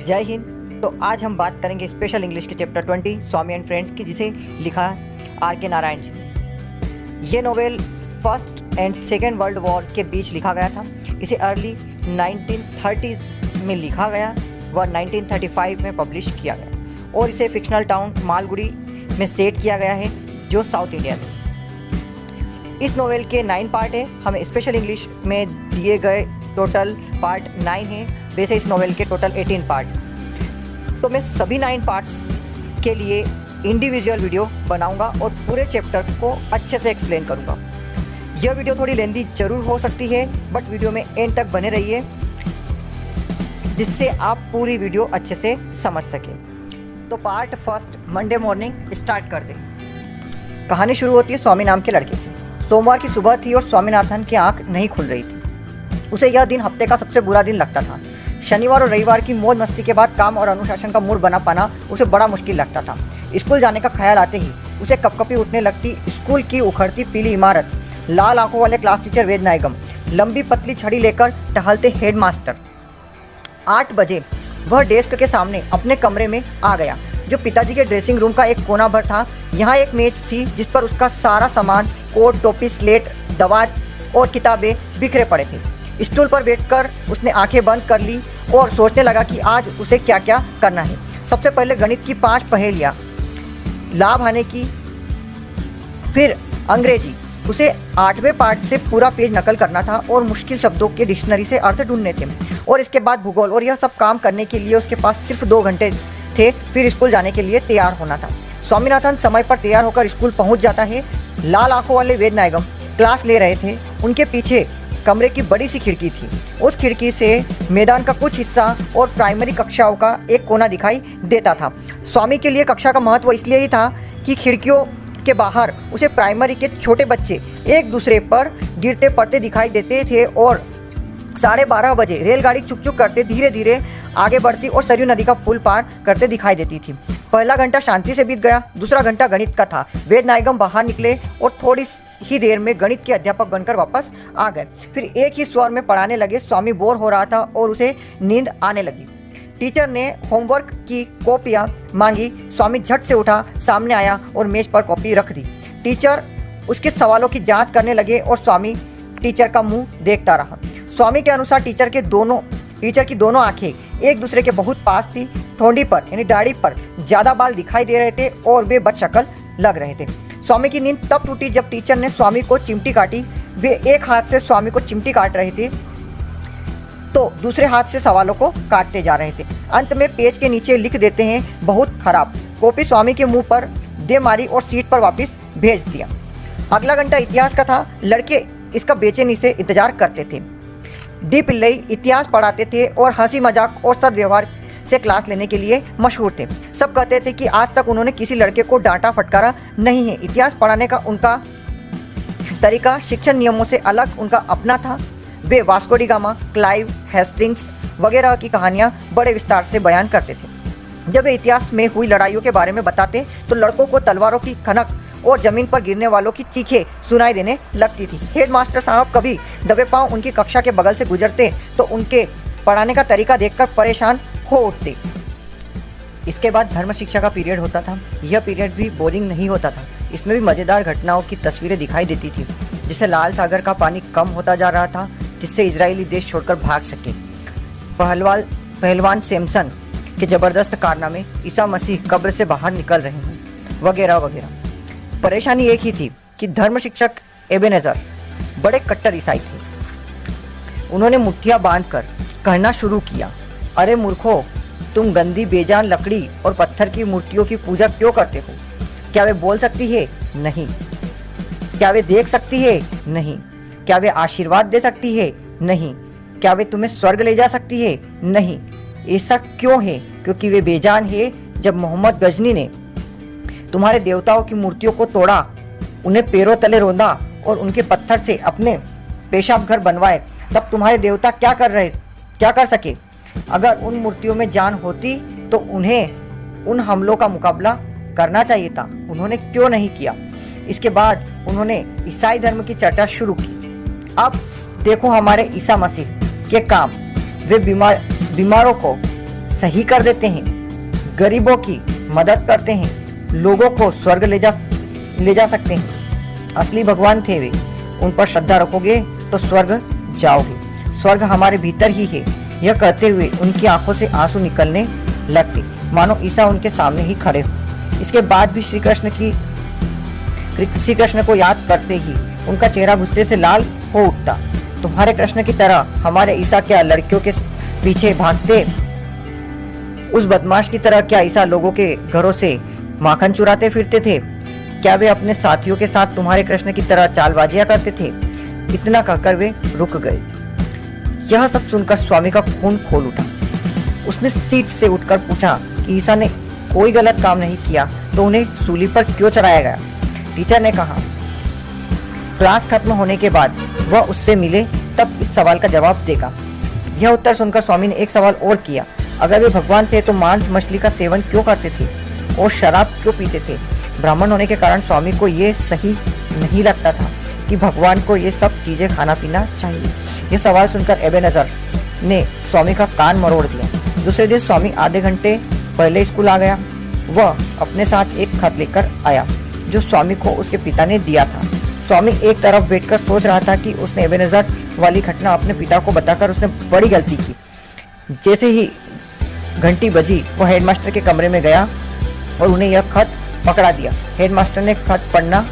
जय हिंद। तो आज हम बात करेंगे स्पेशल इंग्लिश के चैप्टर 20 स्वामी एंड फ्रेंड्स की, जिसे लिखा आर.के. नारायण जी। ये novel first and second world war के बीच लिखा गया था। इसे अर्ली 1930s में लिखा गया व 1935 में पब्लिश किया गया और इसे फिक्शनल टाउन मालगुडी में सेट किया गया है, जो साउथ इंडिया में। इस नोवेल के 9 पार्ट है। हमें स्पेशल इंग्लिश में दिए गए टोटल पार्ट 9 है। वैसे इस नोवेल के टोटल 18 पार्ट। तो मैं सभी 9 पार्ट्स के लिए इंडिविजुअल वीडियो बनाऊंगा और पूरे चैप्टर को अच्छे से एक्सप्लेन करूंगा। यह वीडियो थोड़ी लेंदी जरूर हो सकती है, बट वीडियो में एंड तक बने रहिए, जिससे आप पूरी वीडियो अच्छे से समझ सकें। तो part first, Monday morning, start करते हैं। कहानी शुरू होती है स्वामी नाम के लड़के से। सोमवार की सुबह थी और स्वामीनाथन की आंख नहीं खुल रही थी। उसे यह दिन हफ्ते का सबसे बुरा दिन लगता था। शनिवार और रविवार की मौज मस्ती के बाद काम और अनुशासन का मूड बना पाना उसे बड़ा मुश्किल लगता था। स्कूल जाने का ख्याल आते ही उसे कपकपी उठने लगती। स्कूल की उखड़ती पीली इमारत, लाल आंखों वाले क्लास टीचर वेद नायगम, लंबी पतली छड़ी लेकर टहलते हेडमास्टर। 8 बजे वह डेस्क के सामने अपने कमरे में आ गया, जो पिताजी के ड्रेसिंग रूम का एक कोना भर था। यहाँ एक मेज थी जिस पर उसका सारा सामान, कोट, टोपी, स्लेट, दवा और किताबें बिखरे पड़े थे। स्टूल पर बैठकर उसने आंखें बंद कर ली और सोचने लगा कि आज उसे क्या क्या करना है। सबसे पहले गणित की 5 पहेलियाँ, लाभ आने की, फिर अंग्रेजी। उसे 8वें पार्ट से पूरा पेज नकल करना था और मुश्किल शब्दों के डिक्शनरी से अर्थ ढूंढने थे। और इसके बाद भूगोल। और यह सब काम करने के लिए उसके पास सिर्फ 2 घंटे थे। फिर स्कूल जाने के लिए तैयार होना था। स्वामीनाथन समय पर तैयार होकर स्कूल पहुंच जाता है। लाल आंखों वाले वेद नायगम क्लास ले रहे थे। उनके पीछे कमरे की बड़ी सी खिड़की थी। उस खिड़की से मैदान का कुछ हिस्सा और प्राइमरी कक्षाओं का एक कोना दिखाई देता था। स्वामी के लिए कक्षा का महत्व इसलिए ही था कि खिड़कियों के बाहर उसे प्राइमरी के छोटे बच्चे एक दूसरे पर गिरते पड़ते दिखाई देते थे। और 12:30 बजे रेलगाड़ी चुक चुक करते धीरे धीरे आगे बढ़ती और सरयू नदी का पुल पार करते दिखाई देती थी। पहला घंटा शांति से बीत गया। दूसरा घंटा गणित का था। वेद नायगम बाहर निकले और थोड़ी ही देर में गणित के अध्यापक बनकर वापस आ गए। फिर एक ही स्वर में पढ़ाने लगे। स्वामी बोर हो रहा था और उसे नींद आने लगी। टीचर ने होमवर्क की कॉपियाँ मांगी। स्वामी झट से उठा, सामने आया और मेज पर कॉपी रख दी। टीचर उसके सवालों की जांच करने लगे और स्वामी टीचर का मुंह देखता रहा। स्वामी के अनुसार टीचर की दोनों आंखें एक दूसरे के बहुत पास थी। ठोंडी पर यानी दाढ़ी पर ज़्यादा बाल दिखाई दे रहे थे और वे बदशक्ल लग रहे थे। स्वामी की नींद तब टूटी जब टीचर ने स्वामी को चिमटी काटी। वे एक हाथ से स्वामी को चिमटी काट रहे थे तो दूसरे हाथ से सवालों को काटते जा रहे थे। अंत में पेज के नीचे लिख देते हैं, बहुत खराब। कॉपी स्वामी के मुंह पर दे मारी और सीट पर वापस भेज दिया। अगला घंटा इतिहास का था। लड़के इसका बेचैनी से इंतजार करते थे। डी पिल्लई इतिहास पढ़ाते थे और हंसी मजाक और सद्व्यवहार से क्लास लेने के लिए मशहूर थे। सब कहते थे कि आज तक उन्होंने किसी लड़के को डांटा फटकारा नहीं है। इतिहास पढ़ाने का उनका तरीका शिक्षण नियमों से अलग उनका अपना था। वे Vasco da Gama, Clive, Hastings वगैरह की कहानियाँ बड़े विस्तार से बयान करते थे। जब वे इतिहास में हुई लड़ाइयों के बारे में बताते तो लड़कों को तलवारों की खनक और जमीन पर गिरने वालों की चीखें सुनाई देने लगती थी। हेडमास्टर साहब कभी दबे पांव उनकी कक्षा के बगल से गुजरते तो उनके पढ़ाने का तरीका देखकर परेशान हो उठते। इसके बाद धर्म शिक्षा का पीरियड होता था। यह पीरियड भी बोरिंग नहीं होता था। इसमें भी मज़ेदार घटनाओं की तस्वीरें दिखाई देती थी, जिससे लाल सागर का पानी कम होता जा रहा था, जिससे इजरायली देश छोड़कर भाग सके, पहलवान सैमसन के ज़बरदस्त कारनामे, ईसा मसीह कब्र से बाहर निकल रहे हैं, वगैरह वगैरह। परेशानी एक ही थी कि धर्म शिक्षक एबेनेजर बड़े कट्टर ईसाई थे। उन्होंने मुट्ठियाँ बांधकर कहना शुरू किया, अरे मूर्खों, तुम गंदी बेजान लकड़ी और पत्थर की मूर्तियों की पूजा क्यों करते हो? क्या वे बोल सकती है? नहीं। क्या वे देख सकती है? नहीं। क्या वे आशीर्वाद दे सकती है? नहीं। क्या वे तुम्हें स्वर्ग ले जा सकती है? नहीं। ऐसा क्यों है? क्योंकि वे बेजान है। जब मोहम्मद गजनी ने तुम्हारे देवताओं की मूर्तियों को तोड़ा, उन्हें पैरों तले रौंदा और उनके पत्थर से अपने पेशाब घर बनवाए, तब तुम्हारे देवता क्या कर सके? अगर उन मूर्तियों में जान होती तो उन्हें उन हमलों का मुकाबला करना चाहिए था। उन्होंने क्यों नहीं किया? इसके बाद उन्होंने ईसाई धर्म की चर्चा शुरू की। अब देखो हमारे ईसा मसीह के काम। वे बीमारों को सही कर देते हैं, गरीबों की मदद करते हैं, लोगों को स्वर्ग ले जा सकते हैं। असली भगवान थे वे। उन पर श्रद्धा रखोगे तो स्वर्ग जाओगे। स्वर्ग हमारे भीतर ही है। यह कहते हुए उनकी आंखों से आंसू निकलने लगते, मानो ईसा उनके सामने ही खड़े हो। इसके बाद भी श्री कृष्ण को याद करते ही उनका चेहरा गुस्से से लाल हो उठता। तुम्हारे कृष्ण की तरह हमारे ईसा क्या लड़कियों के पीछे भागते? उस बदमाश की तरह क्या ईसा लोगों के घरों से माखन चुराते फिरते थे? क्या वे अपने साथियों के साथ तुम्हारे कृष्ण की तरह चालबाजियां करते थे? इतना कहकर वे रुक गए। यह सब सुनकर स्वामी का खून खोल उठा। उसने सीट से उठकर पूछा कि ईसा ने कोई गलत काम नहीं किया तो उन्हें सूली पर क्यों चढ़ाया गया? टीचर ने कहा। क्लास खत्म होने के बाद वह उससे मिले तब इस सवाल का जवाब देगा। यह उत्तर सुनकर स्वामी ने एक सवाल और किया। अगर वे भगवान थे तो मांस मछली का सेवन क्यों करते थे और शराब क्यों पीते थे? ब्राह्मण होने के कारण स्वामी को ये सही नहीं लगता था कि भगवान को ये सब चीजें खाना पीना चाहिए। यह सवाल सुनकर एबेनेज़र ने स्वामी का कान मरोड़ दिया। दूसरे दिन स्वामी आधे घंटे पहले स्कूल आ गया। वह अपने साथ एक खत लेकर आया जो स्वामी को उसके पिता ने दिया था। स्वामी एक तरफ बैठकर सोच रहा था कि उसने एबेनेज़र वाली घटना अपने पिता को बताकर उसने बड़ी गलती की। जैसे ही घंटी बजी वो हेडमास्टर के कमरे में गया और उन्हें यह खत पकड़ा दिया। हेडमास्टर ने खत पढ़ना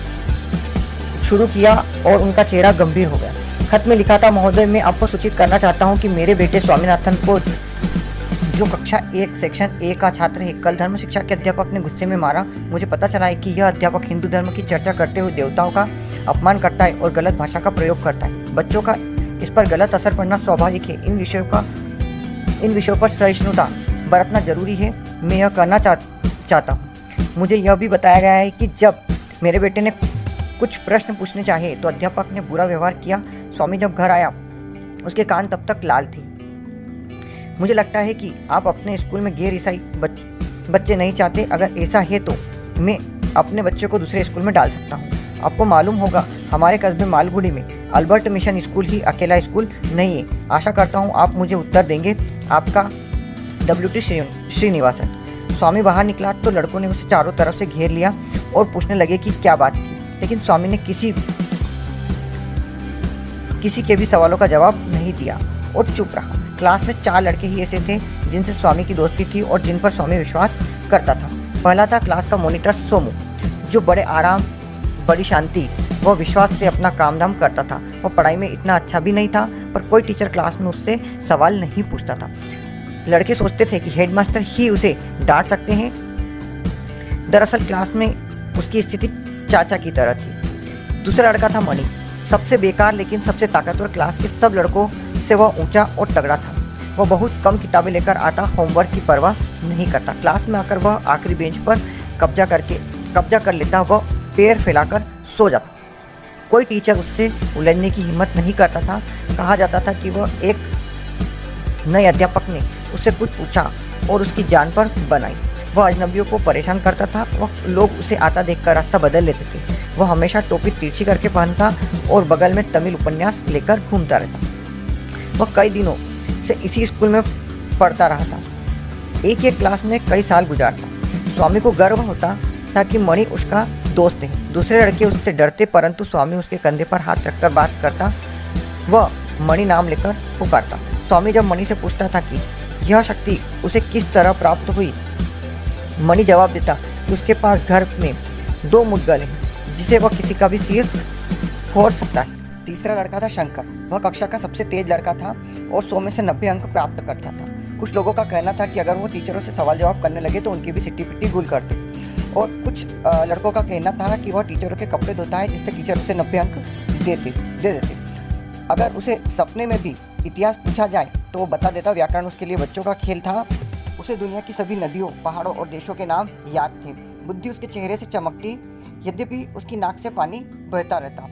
शुरू किया और उनका चेहरा गंभीर हो गया। खत में लिखा था, महोदय, मैं आपको सूचित करना चाहता हूं कि मेरे बेटे स्वामीनाथन को, जो कक्षा 1 सेक्शन A का छात्र है, कल धर्म शिक्षा के अध्यापक ने गुस्से में मारा। मुझे पता चला है कि यह अध्यापक हिंदू धर्म की चर्चा करते हुए देवताओं का अपमान करता है और गलत भाषा का प्रयोग करता है। बच्चों का इस पर गलत असर पड़ना स्वाभाविक है। इन विषयों पर सहिष्णुता बरतना जरूरी है। मैं यह करना चाहता हूँ। मुझे यह भी बताया गया है कि जब मेरे बेटे ने कुछ प्रश्न पूछने चाहे तो अध्यापक ने बुरा व्यवहार किया। स्वामी जब घर आया उसके कान तब तक लाल थे। मुझे लगता है कि आप अपने स्कूल में गैर ईसाई बच्चे नहीं चाहते। अगर ऐसा है तो मैं अपने बच्चे को दूसरे स्कूल में डाल सकता हूँ। आपको मालूम होगा, हमारे कस्बे मालगुड़ी में अल्बर्ट मिशन स्कूल ही अकेला स्कूल नहीं है। आशा करता हूँ आप मुझे उत्तर देंगे। आपका WT श्रीनिवासन। स्वामी बाहर निकला तो लड़कों ने उसे चारों तरफ से घेर लिया और पूछने लगे कि क्या बात थी, लेकिन स्वामी ने किसी के भी सवालों का जवाब नहीं दिया और चुप रहा। क्लास में 4 लड़के ही ऐसे थे जिनसे स्वामी की दोस्ती थी और जिन पर स्वामी विश्वास करता था। पहला था क्लास का मॉनिटर सोमू, जो बड़े आराम, बड़ी शांति व विश्वास से अपना काम धाम करता था। वह पढ़ाई में इतना अच्छा भी नहीं था, पर कोई टीचर क्लास में उससे सवाल नहीं पूछता था। लड़के सोचते थे कि हेडमास्टर ही उसे डांट सकते हैं। दरअसल क्लास में उसकी स्थिति चाचा की तरह थी। दूसरा लड़का था मणि, सबसे बेकार लेकिन सबसे ताकतवर। क्लास के सब लड़कों से वह ऊंचा और तगड़ा था। वह बहुत कम किताबें लेकर आता, होमवर्क की परवाह नहीं करता। क्लास में आकर वह आखिरी बेंच पर कब्जा कर लेता। वह पैर फैलाकर सो जाता। कोई टीचर उससे उलझने की हिम्मत नहीं करता था। कहा जाता था कि वह एक नए अध्यापक ने उससे कुछ पूछा और उसकी जान पर बनाई। वह अजनबियों को परेशान करता था। वह लोग उसे आता देखकर रास्ता बदल लेते थे। वह हमेशा टोपी तिरछी करके पहनता और बगल में तमिल उपन्यास लेकर घूमता रहता। वह कई दिनों से इसी स्कूल में पढ़ता रहा था। एक क्लास में कई साल गुजारता। स्वामी को गर्व होता था कि मणि उसका दोस्त है। दूसरे लड़के उससे डरते, परंतु स्वामी उसके कंधे पर हाथ रखकर बात करता। वह मणि नाम लेकर पुकारता। स्वामी जब मणि से पूछता था कि यह शक्ति उसे किस तरह प्राप्त हुई, मणि जवाब देता कि उसके पास घर में 2 मुद्गल हैं जिसे वह किसी का भी सिर फोड़ सकता है। तीसरा लड़का था शंकर। वह कक्षा का सबसे तेज लड़का था और 100 में से 90 अंक प्राप्त करता था। कुछ लोगों का कहना था कि अगर वो टीचरों से सवाल जवाब करने लगे तो उनकी भी सिट्टी पिट्टी गुल करते, और कुछ लड़कों का कहना था कि वह टीचरों के कपड़े धोता है जिससे टीचर उसे 90 अंक दे देते। अगर उसे सपने में भी इतिहास पूछा जाए तो वो बता देता। व्याकरण उसके लिए बच्चों का खेल था। उसे दुनिया की सभी नदियों, पहाड़ों और देशों के नाम याद थे। बुद्धि उसके चेहरे से चमकती, यद्यपि उसकी नाक से पानी बहता रहता।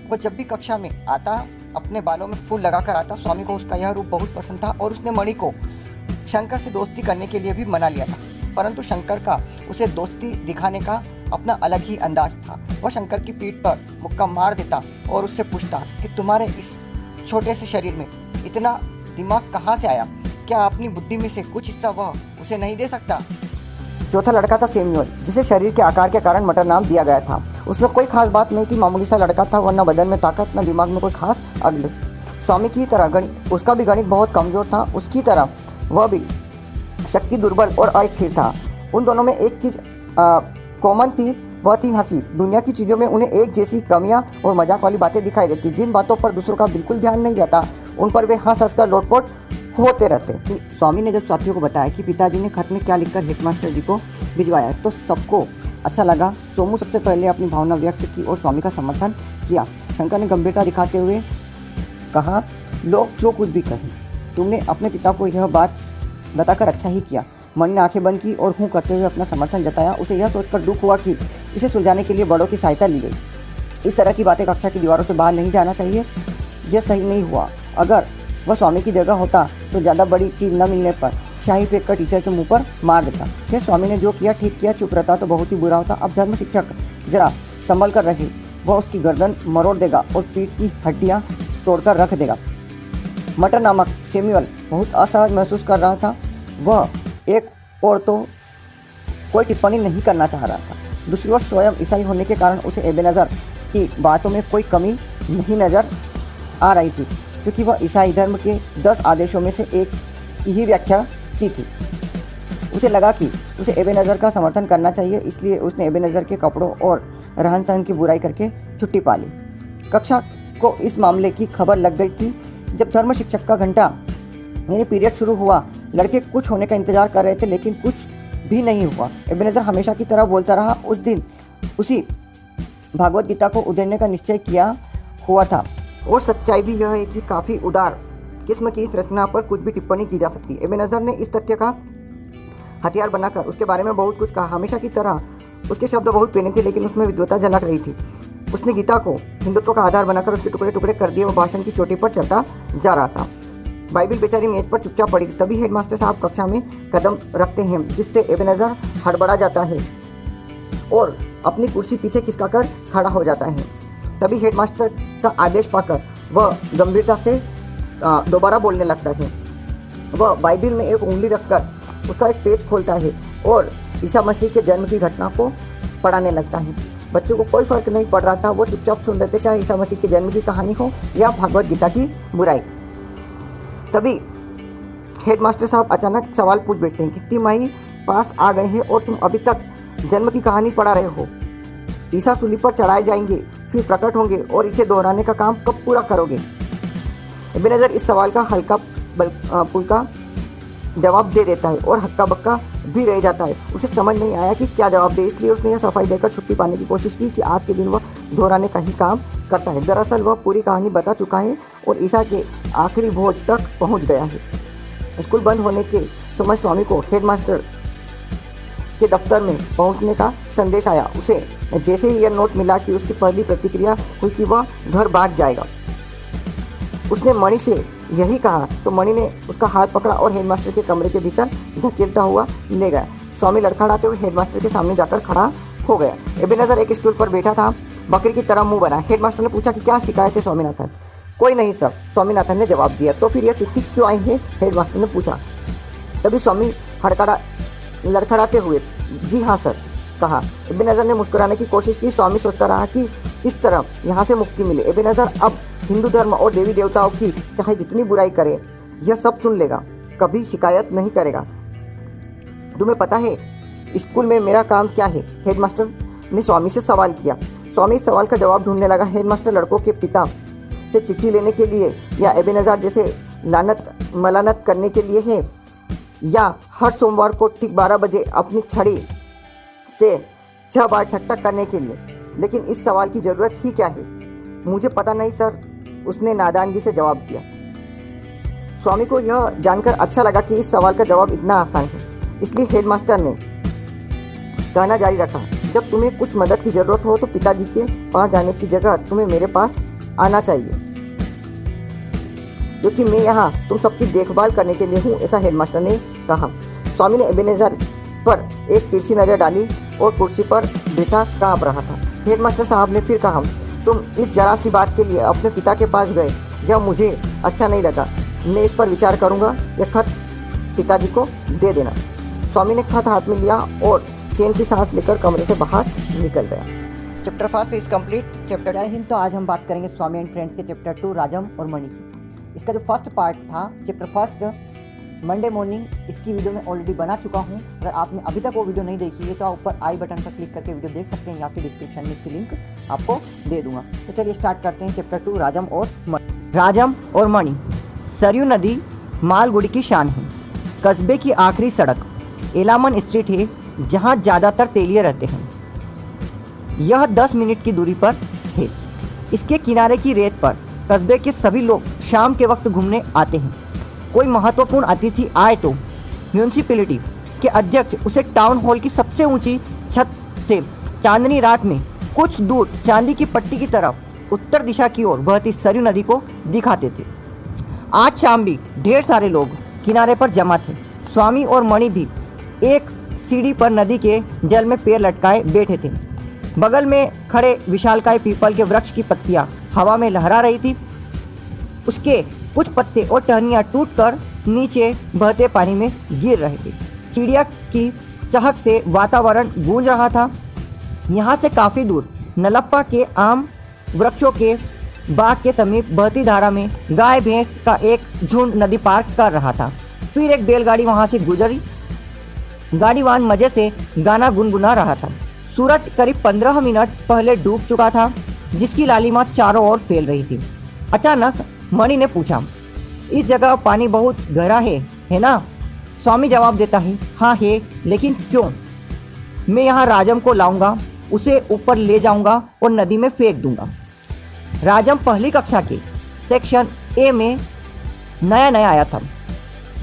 वो जब भी कक्षा में आता अपने बालों में फूल लगाकर आता। स्वामी को उसका यह रूप बहुत पसंद था और उसने मणि को शंकर से दोस्ती करने के लिए भी मना लिया था, परंतु शंकर का उसे दोस्ती दिखाने का अपना अलग ही अंदाज था। वह शंकर की पीठ पर मुक्का मार देता और उससे पूछता कि तुम्हारे इस छोटे से शरीर में इतना दिमाग कहाँ से आया? क्या अपनी बुद्धि में से कुछ हिस्सा वह उसे नहीं दे सकता? चौथा लड़का था सैमुअल, जिसे शरीर के आकार के कारण मटर नाम दिया गया था। उसमें कोई खास बात नहीं थी, मामूली सा लड़का था, वरना बदन में ताकत न दिमाग में कोई खास अगले। स्वामी की तरह उसका भी गणित बहुत कमज़ोर था। उसकी तरह वह भी शक्ति दुर्बल और अस्थिर था। उन दोनों में एक चीज़ कॉमन थी, वह थी हंसी। दुनिया की चीज़ों में उन्हें एक जैसी कमियां और मजाक वाली बातें दिखाई देती। जिन बातों पर दूसरों का बिल्कुल ध्यान नहीं जाता, उन पर वे हंस कर लोटपोट होते रहते। स्वामी ने जब साथियों को बताया कि पिताजी ने खत में क्या लिखकर हेडमास्टर जी को भिजवाया, तो सबको अच्छा लगा। सोमू सबसे पहले अपनी भावना व्यक्त की और स्वामी का समर्थन किया। शंकर ने गंभीरता दिखाते हुए कहा, लोग जो कुछ भी कहें, तुमने अपने पिता को यह बात बताकर अच्छा ही किया। मणि ने आंखें बंद की और हूँ करते हुए अपना समर्थन जताया। उसे यह सोचकर दुख हुआ कि इसे सुलझाने के लिए बड़ों की सहायता ली गई। इस तरह की बातें कक्षा की दीवारों से बाहर नहीं जाना चाहिए। यह सही नहीं हुआ। अगर वह स्वामी की जगह होता तो ज़्यादा बड़ी चीज़ न मिलने पर शाही फेंक कर टीचर के मुंह पर मार देता। फिर स्वामी ने जो किया ठीक किया, चुप रहता तो बहुत ही बुरा होता। अब धर्म शिक्षक जरा संभल कर रहे, वह उसकी गर्दन मरोड़ देगा और पीठ की हड्डियाँ तोड़कर रख देगा। मटर नामक सैमुअल बहुत असहज महसूस कर रहा था। वह एक और तो कोई टिप्पणी नहीं करना चाह रहा था, दूसरी ओर स्वयं ईसाई होने के कारण उसे एबेनेज़र की बातों में कोई कमी नहीं नज़र आ रही थी, क्योंकि वह ईसाई धर्म के 10 आदेशों में से एक की ही व्याख्या की थी। उसे लगा कि उसे एबेनेज़र का समर्थन करना चाहिए, इसलिए उसने एबेनेज़र के कपड़ों और रहन सहन की बुराई करके छुट्टी पा ली। कक्षा को इस मामले की खबर लग गई थी। जब धर्म शिक्षक का घंटा यानी पीरियड शुरू हुआ, लड़के कुछ होने का इंतजार कर रहे थे, लेकिन कुछ भी नहीं हुआ। एबेनेज़र हमेशा की तरह बोलता रहा। उस दिन उसी भागवत गीता को उधेड़ने का निश्चय किया हुआ था, और सच्चाई भी यह है कि काफ़ी उदार किस्म की इस रचना पर कुछ भी टिप्पणी की जा सकती है। एबेनेज़र ने इस तथ्य का हथियार बनाकर उसके बारे में बहुत कुछ कहा। हमेशा की तरह उसके शब्द बहुत पेने थे, लेकिन उसमें विद्वता झलक रही थी। उसने गीता को हिंदुत्व का आधार बनाकर उसके टुकड़े टुकड़े कर दिए और भाषण की चोटी पर चढ़ता जा रहा था। बाइबिल बेचारी मेज पर चुपचाप पड़ी थी। तभी हेडमास्टर साहब कक्षा में कदम रखते हैं, जिससे एबेनेज़र हड़बड़ा जाता है और अपनी कुर्सी पीछे खिसकाकर खड़ा हो जाता है। तभी हेडमास्टर का आदेश पाकर वह गंभीरता से दोबारा बोलने लगता है। वह बाइबिल में एक उंगली रखकर उसका एक पेज खोलता है और ईसा मसीह के जन्म की घटना को पढ़ाने लगता है। बच्चों को कोई फर्क नहीं पड़ रहा था, वो चुपचाप सुन रहे थे, चाहे ईसा मसीह के जन्म की कहानी हो या भागवत गीता की बुराई। तभी हेडमास्टर साहब अचानक सवाल पूछ बैठते हैं कि तिमाही पास आ गए हैं और तुम अभी तक जन्म की कहानी पढ़ा रहे हो। ईसा सूली पर चढ़ाए जाएंगे, फिर प्रकट होंगे, और इसे दोहराने का काम कब पूरा करोगे? एबेनेज़र इस सवाल का हल्का फुल्का जवाब दे देता है और हक्का बक्का भी रह जाता है। उसे समझ नहीं आया कि क्या जवाब दे, इसलिए उसने यह सफाई देकर छुट्टी पाने की कोशिश की कि आज के दिन वह दोहराने का ही काम करता है। दरअसल वह पूरी कहानी बता चुका है और ईसा के आखिरी भोज तक पहुंच गया है। स्कूल बंद होने के समय स्वामी को हेडमास्टर के दफ्तर में पहुंचने का संदेश आया। उसे जैसे ही यह नोट मिला कि उसकी पहली प्रतिक्रिया हुई कि वह घर भाग जाएगा। उसने मणि से यही कहा तो मणि ने उसका हाथ पकड़ा और हेडमास्टर के कमरे के भीतर धकेलता हुआ ले गया। स्वामी लड़खड़ाते हुए हेडमास्टर के सामने जाकर खड़ा हो गया। एबेनेज़र एक स्टूल पर बैठा था, बकरी की तरह मुंह बना। हेडमास्टर ने पूछा कि क्या शिकायत है स्वामीनाथन? कोई नहीं सर, स्वामीनाथन ने जवाब दिया। तो फिर यह चिट्ठी क्यों आई है? हेडमास्टर ने पूछा। तभी स्वामी लड़खड़ाते हुए जी हाँ सर कहा। एबेनेज़र ने मुस्कुराने की कोशिश की। स्वामी सोचता रहा कि किस तरह यहाँ से मुक्ति मिले। एबेनेज़र अब हिंदू धर्म और देवी देवताओं की चाहे जितनी बुराई करे, यह सब सुन लेगा, कभी शिकायत नहीं करेगा। तुम्हें पता है स्कूल में मेरा काम क्या है? हेडमास्टर ने स्वामी से सवाल किया। स्वामी इस सवाल का जवाब ढूंढने लगा। हेडमास्टर लड़कों के पिता से चिट्ठी लेने के लिए या एबेनेज़र जैसे मलानत करने के लिए है, या हर सोमवार को ठीक 12 बजे अपनी छड़ी से 6 बार ठक करने के लिए? लेकिन इस सवाल की ज़रूरत ही क्या है? मुझे पता नहीं सर, उसने नादानगी से जवाब दिया। स्वामी को यह जानकर अच्छा लगा कि इस सवाल का जवाब इतना आसान है, इसलिए हेडमास्टर ने कहना जारी रखा, जब तुम्हें कुछ मदद की ज़रूरत हो तो पिताजी के पास जाने की जगह तुम्हें मेरे पास आना चाहिए, क्योंकि मैं यहाँ तुम सबकी देखभाल करने के लिए हूँ, ऐसा हेडमास्टर ने कहा। स्वामी ने एबेनेज़र पर एक तिरछी नज़र डाली और कुर्सी पर बैठा काँप रहा था। हेडमास्टर साहब ने फिर कहा, तुम इस जरा सी बात के लिए अपने पिता के पास गए, यह मुझे अच्छा नहीं लगा। मैं इस पर विचार करूंगा। यह खत पिताजी को दे देना। स्वामी ने खत हाथ में लिया और चैन की सांस लेकर कमरे से बाहर निकल गया। Chapter first is complete. Chapter जय हिंद। तो आज हम बात करेंगे स्वामी एंड फ्रेंड्स के चैप्टर 2 राजम और मणि की। इसका जो फर्स्ट पार्ट था चैप्टर फर्स्ट मंडे मॉर्निंग, इसकी वीडियो मैं ऑलरेडी बना चुका हूँ। अगर आपने अभी तक वो वीडियो नहीं देखी है तो आप ऊपर आई बटन पर क्लिक करके वीडियो देख सकते हैं या फिर डिस्क्रिप्शन में इसकी लिंक आपको दे दूंगा। तो चलिए स्टार्ट करते हैं चैप्टर 2 राजम और मणि। राजम और मणि। सरयू नदी मालगुड़ी की शान है। कस्बे की आखिरी सड़क एलामन स्ट्रीट है जहाँ ज़्यादातर तेलिए रहते हैं। यह 10 मिनट की दूरी पर है। इसके किनारे की रेत पर कस्बे के सभी लोग शाम के वक्त घूमने आते हैं। कोई महत्वपूर्ण अतिथि आए तो म्यूनिसिपैलिटी के अध्यक्ष उसे टाउन हॉल की सबसे ऊंची छत से चांदनी रात में कुछ दूर चांदी की पट्टी की तरफ उत्तर दिशा की ओर बहती सरयू नदी को दिखाते थे। आज शाम भी ढेर सारे लोग किनारे पर जमा थे। स्वामी और मणि भी एक सीढ़ी पर नदी के जल में पैर लटकाए बैठे थे। बगल में खड़े विशालकाय पीपल के वृक्ष की पत्तियां हवा में लहरा रही थी। उसके कुछ पत्ते और टहनियाँ टूटकर नीचे बहते पानी में गिर रहे थे। चिड़िया की चहक से वातावरण गूंज रहा था। यहाँ से काफ़ी दूर नलप्पा के आम वृक्षों के बाग के समीप बहती धारा में गाय भैंस का एक झुंड नदी पार कर रहा था। फिर एक बैलगाड़ी वहाँ से गुजरी। गाड़ीवान मज़े से गाना गुनगुना रहा था। सूरज करीब 15 मिनट पहले डूब चुका था, जिसकी लालिमा चारों ओर फैल रही थी। अचानक मणि ने पूछा, इस जगह पानी बहुत गहरा है ना? स्वामी जवाब देता है, हाँ है, लेकिन क्यों? मैं यहाँ राजम को लाऊंगा, उसे ऊपर ले जाऊंगा और नदी में फेंक दूंगा। राजम पहली कक्षा के सेक्शन ए में नया आया था।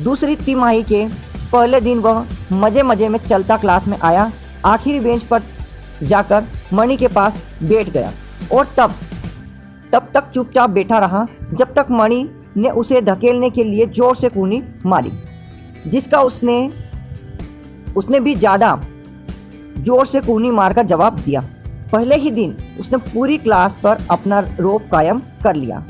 दूसरी तिमाही के पहले दिन वह मज़े मज़े में चलता क्लास में आया। आखिरी बेंच पर जाकर मणि के पास बैठ गया और तब तक चुपचाप बैठा रहा जब तक मणि ने उसे धकेलने के लिए जोर से कूनी मारी, जिसका उसने भी ज़्यादा जोर से कूनी मारकर जवाब दिया। पहले ही दिन उसने पूरी क्लास पर अपना रौब कायम कर लिया।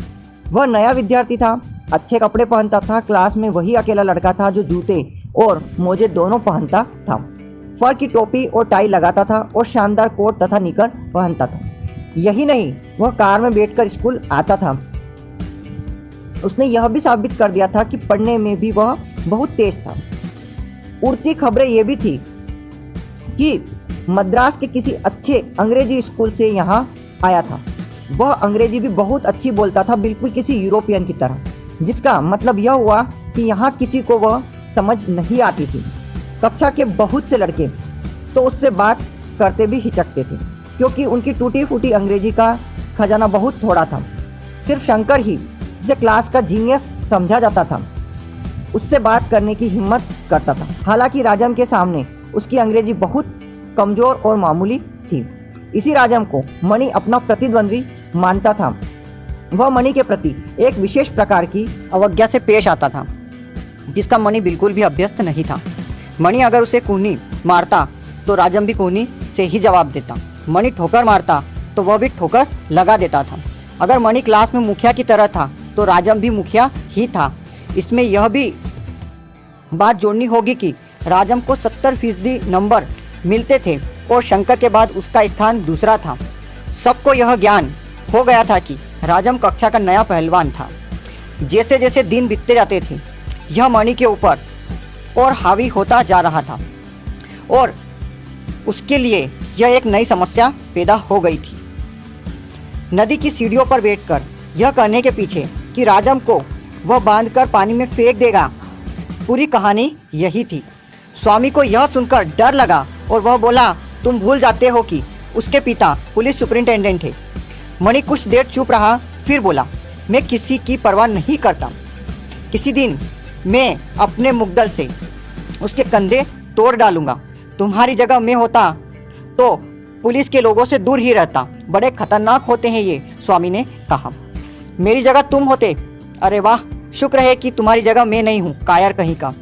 वह नया विद्यार्थी था, अच्छे कपड़े पहनता था। क्लास में वही अकेला लड़का था जो जूते और मोजे दोनों पहनता था, फर की टोपी और टाई लगाता था और शानदार कोट तथा निकर पहनता था। यही नहीं, वह कार में बैठकर स्कूल आता था। उसने यह भी साबित कर दिया था कि पढ़ने में भी वह बहुत तेज था। उड़ती खबरें ये भी थी कि मद्रास के किसी अच्छे अंग्रेजी स्कूल से यहाँ आया था। वह अंग्रेजी भी बहुत अच्छी बोलता था, बिल्कुल किसी यूरोपियन की तरह, जिसका मतलब यह हुआ कि यहाँ किसी को वह समझ नहीं आती थी। कक्षा के बहुत से लड़के तो उससे बात करते भी हिचकते थे, क्योंकि उनकी टूटी फूटी अंग्रेजी का खजाना बहुत थोड़ा था। सिर्फ शंकर ही, जिसे क्लास का जीनियस समझा जाता था, उससे बात करने की हिम्मत करता था। हालांकि राजम के सामने उसकी अंग्रेजी बहुत कमज़ोर और मामूली थी। इसी राजम को मणि अपना प्रतिद्वंद्वी मानता था। वह मणि के प्रति एक विशेष प्रकार की अवज्ञा से पेश आता था, जिसका मणि बिल्कुल भी अभ्यस्त नहीं था। मणि अगर उसे कूनी मारता तो राजम भी कूनी से ही जवाब देता। मणि ठोकर मारता तो वह भी ठोकर लगा देता था। अगर मणि क्लास में मुखिया की तरह था तो राजम भी मुखिया ही था। इसमें यह भी बात जोड़नी होगी कि राजम को 70% नंबर मिलते थे और शंकर के बाद उसका स्थान दूसरा था। सबको यह ज्ञान हो गया था कि राजम कक्षा का नया पहलवान था। जैसे जैसे दिन बीतते जाते थे, यह मणि के ऊपर और हावी होता जा रहा था और उसके लिए यह एक नई समस्या पैदा हो गई थी। नदी की सीढ़ियों पर बैठकर यह कहने के पीछे कि राजम को वह बांधकर पानी में फेंक देगा, पूरी कहानी यही थी। स्वामी को यह सुनकर डर लगा और वह बोला, तुम भूल जाते हो कि उसके पिता पुलिस सुपरिंटेंडेंट थे। मणि कुछ देर चुप रहा, फिर बोला, मैं किसी की परवाह नहीं करता। किसी दिन मैं अपने मुग्दल से उसके कंधे तोड़ डालूंगा। तुम्हारी जगह मैं होता तो पुलिस के लोगों से दूर ही रहता। बड़े खतरनाक होते हैं ये, स्वामी ने कहा। मेरी जगह तुम होते, अरे वाह, शुक्र है कि तुम्हारी जगह मैं नहीं हूँ, कायर कहीं का,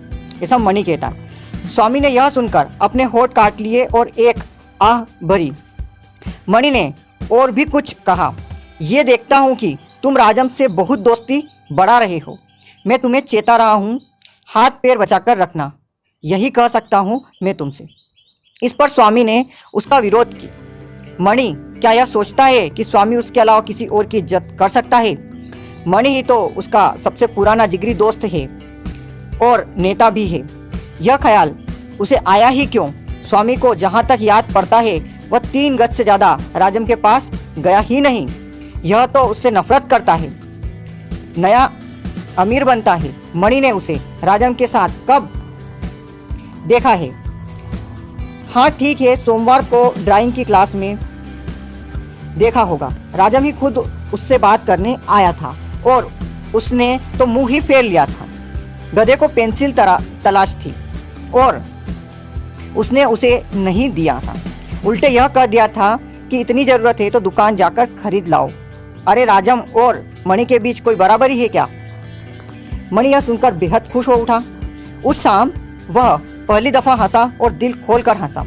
ऐसा मणि कहता। स्वामी ने यह सुनकर अपने होठ काट लिए और एक आह भरी। मणि ने और भी कुछ कहा, ये देखता हूँ कि तुम राजम से बहुत दोस्ती बढ़ा रहे हो। मैं तुम्हें चेता रहा हूँ, हाथ पैर बचाकर रखना, यही कह सकता हूँ मैं तुमसे। इस पर स्वामी ने उसका विरोध किया। मणि क्या यह सोचता है कि स्वामी उसके अलावा किसी और की इज्जत कर सकता है? मणि ही तो उसका सबसे पुराना जिगरी दोस्त है और नेता भी है। यह ख्याल उसे आया ही क्यों? स्वामी को जहाँ तक याद पड़ता है वह 3 गज से ज़्यादा राजम के पास गया ही नहीं। यह तो उससे नफरत करता है, नया अमीर बनता है। मणि ने उसे राजम के साथ कब देखा है? हाँ ठीक है, सोमवार को ड्राइंग की क्लास में देखा होगा। राजम ही खुद उससे बात करने आया था और उसने तो मुंह ही फेर लिया था। गधे को पेंसिल तलाश थी और उसने उसे नहीं दिया था। उल्टे यह कह दिया था कि इतनी ज़रूरत है तो दुकान जाकर खरीद लाओ। अरे राजम और मणि के बीच कोई बराबरी है क्या? मणि यह सुनकर बेहद खुश हो उठा। उस शाम वह पहली दफ़ा हंसा और दिल खोलकर हंसा।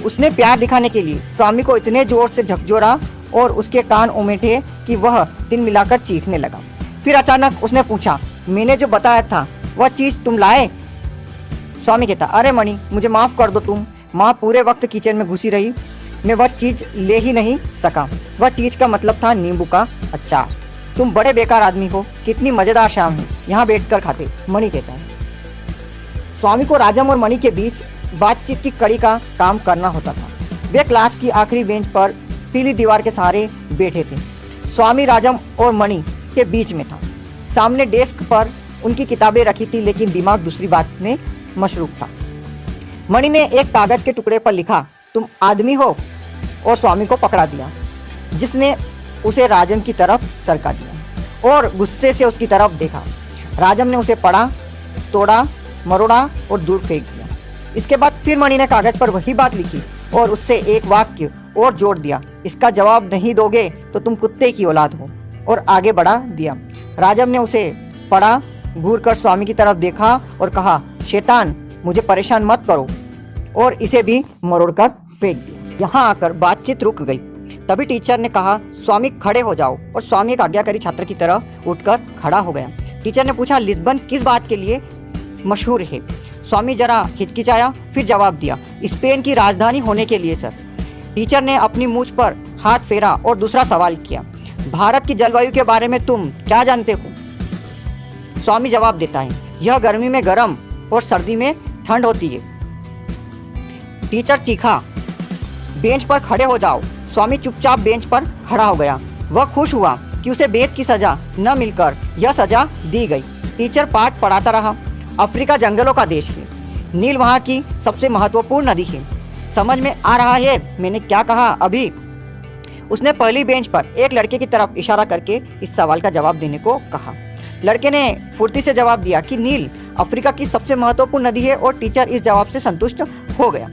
उसने प्यार दिखाने के लिए स्वामी को इतने जोर से झकझोरा और उसके कान उमेटे कि वह दिन मिलाकर चीखने लगा। फिर अचानक उसने पूछा, मैंने जो बताया था वह चीज़ तुम लाए? स्वामी कहता, अरे मणि मुझे माफ़ कर दो, तुम माँ पूरे वक्त किचन में घुसी रही, मैं वह चीज़ ले ही नहीं सका। वह चीज़ का मतलब था नींबू का अचार। तुम बड़े बेकार आदमी हो, कितनी मज़ेदार शाम है, यहाँ बैठकर खाते, मणि कहता है। स्वामी को राजम और मणि के बीच बातचीत की कड़ी का काम करना होता था। वे क्लास की आखिरी बेंच पर पीली दीवार के सहारे बैठे थे। स्वामी राजम और मणि के बीच में था। सामने डेस्क पर उनकी किताबें रखी थी, लेकिन दिमाग दूसरी बात में मशरूफ था। मणि ने एक कागज के टुकड़े पर लिखा, तुम आदमी हो, और स्वामी को पकड़ा दिया, जिसने उसे राजम की तरफ सरका दिया और गुस्से से उसकी तरफ देखा। राजम ने उसे पढ़ा, तोड़ा, मरोड़ा और दूर फेंक दिया। इसके बाद फिर मणि ने कागज पर वही बात लिखी और उससे एक वाक्य और जोड़ दिया, इसका जवाब नहीं दोगे तो तुम कुत्ते की औलाद हो, और आगे बढ़ा दिया। राजम ने उसे पढ़ा, घूर कर स्वामी की तरफ देखा और कहा, शैतान मुझे परेशान मत करो, और इसे भी मरोड़कर फेंक दिया। यहाँ आकर बातचीत रुक गई। तभी टीचर ने कहा, स्वामी खड़े हो जाओ, और स्वामी एक आज्ञाकारी छात्र की तरह उठकर खड़ा हो गया। टीचर ने पूछा, लिस्बन किस बात के लिए मशहूर है? स्वामी जरा हिचकिचाया, फिर जवाब दिया, स्पेन की राजधानी होने के लिए सर। टीचर ने अपनी मूंछ पर हाथ फेरा और दूसरा सवाल किया, भारत की जलवायु के बारे में तुम क्या जानते हो? स्वामी जवाब देता है, यह गर्मी में गर्म और सर्दी में ठंड होती है। टीचर चीखा, बेंच पर खड़े हो जाओ। स्वामी चुपचाप बेंच पर खड़ा हो गया। वह खुश हुआ कि उसे बेत की सजा न मिलकर यह सजा दी गई। टीचर पाठ पढ़ाता रहा। अफ्रीका जंगलों का देश है, नील वहाँ की सबसे महत्वपूर्ण नदी है। समझ में आ रहा है मैंने क्या कहा अभी? उसने पहली बेंच पर एक लड़के की तरफ इशारा करके इस सवाल का जवाब देने को कहा। लड़के ने फुर्ती से जवाब दिया कि नील अफ्रीका की सबसे महत्वपूर्ण नदी है, और टीचर इस जवाब से संतुष्ट हो गया।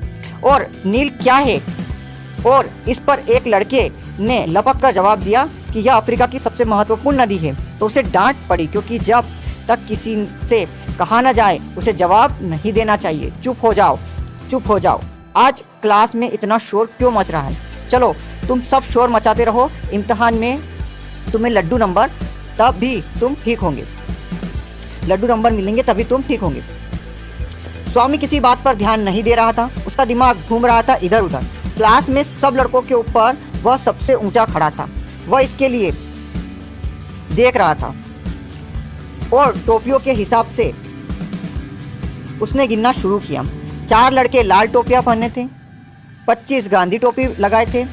और नील क्या है? और इस पर एक लड़के ने लपक कर जवाब दिया कि यह अफ्रीका की सबसे महत्वपूर्ण नदी है। तो उसे डांट पड़ी, क्योंकि जब तक किसी से कहा न जाए उसे जवाब नहीं देना चाहिए। चुप हो जाओ, चुप हो जाओ। आज क्लास में इतना शोर क्यों मच रहा है? चलो तुम सब शोर मचाते रहो, इम्तिहान में तुम्हें लड्डू नंबर तब भी तुम ठीक होंगे, लड्डू नंबर मिलेंगे तभी तुम ठीक होंगे। स्वामी किसी बात पर ध्यान नहीं दे रहा था। उसका दिमाग घूम रहा था इधर उधर। क्लास में सब लड़कों के ऊपर वह सबसे ऊंचा खड़ा था। वह इसके लिए देख रहा था और टोपियों के हिसाब से उसने गिनना शुरू किया। 4 लड़के लाल टोपियां पहने थे, 25 गांधी टोपी लगाए थे,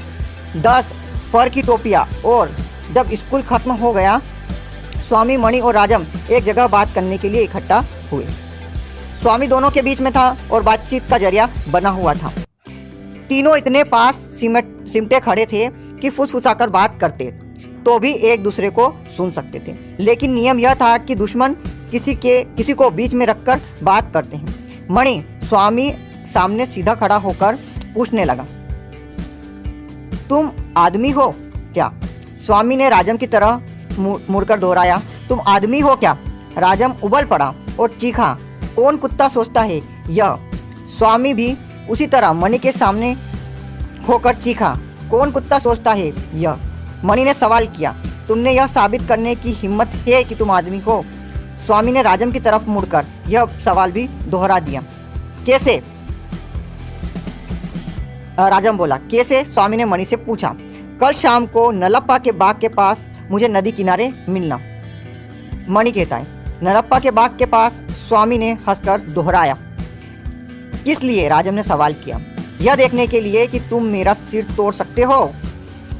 10 फर की टोपियां। और जब स्कूल खत्म हो गया, स्वामी, मणि और राजम एक जगह बात करने के लिए इकट्ठा हुए। स्वामी दोनों के बीच में था और बातचीत का जरिया बना हुआ था। तीनों इतने पास सिमटे खड़े थे कि फुसफुसाकर बात करते तो भी एक दूसरे को सुन सकते थे। लेकिन नियम यह था कि दुश्मन किसी को बीच में रखकर बात करते हैं। मणि स्वामी सामने सीधा खड़ा होकर पूछने लगा, तुम आदमी हो क्या? स्वामी ने राजम की तरह मुड़कर दोहराया, तुम आदमी हो क्या? राजम उबल पड़ा और चीखा, कौन कुत्ता सोचता है यह? स्वामी भी उसी तरह मणि के सामने होकर चीखा, कौन कुत्ता सोचता है यह? मणि ने सवाल किया, तुमने यह साबित करने की हिम्मत है कि तुम आदमी हो? स्वामी ने राजम की तरफ मुड़कर यह सवाल भी दोहरा दिया। कैसे? राजम बोला। कैसे? स्वामी ने मणि से पूछा। कल शाम को नलप्पा के बाग के पास मुझे नदी किनारे मिलना। मणि कहता है नलप्पा के बाग के पास। स्वामी ने हंसकर दोहराया। किस लिए? राजम ने सवाल किया। यह देखने के लिए कि तुम मेरा सिर तोड़ सकते हो,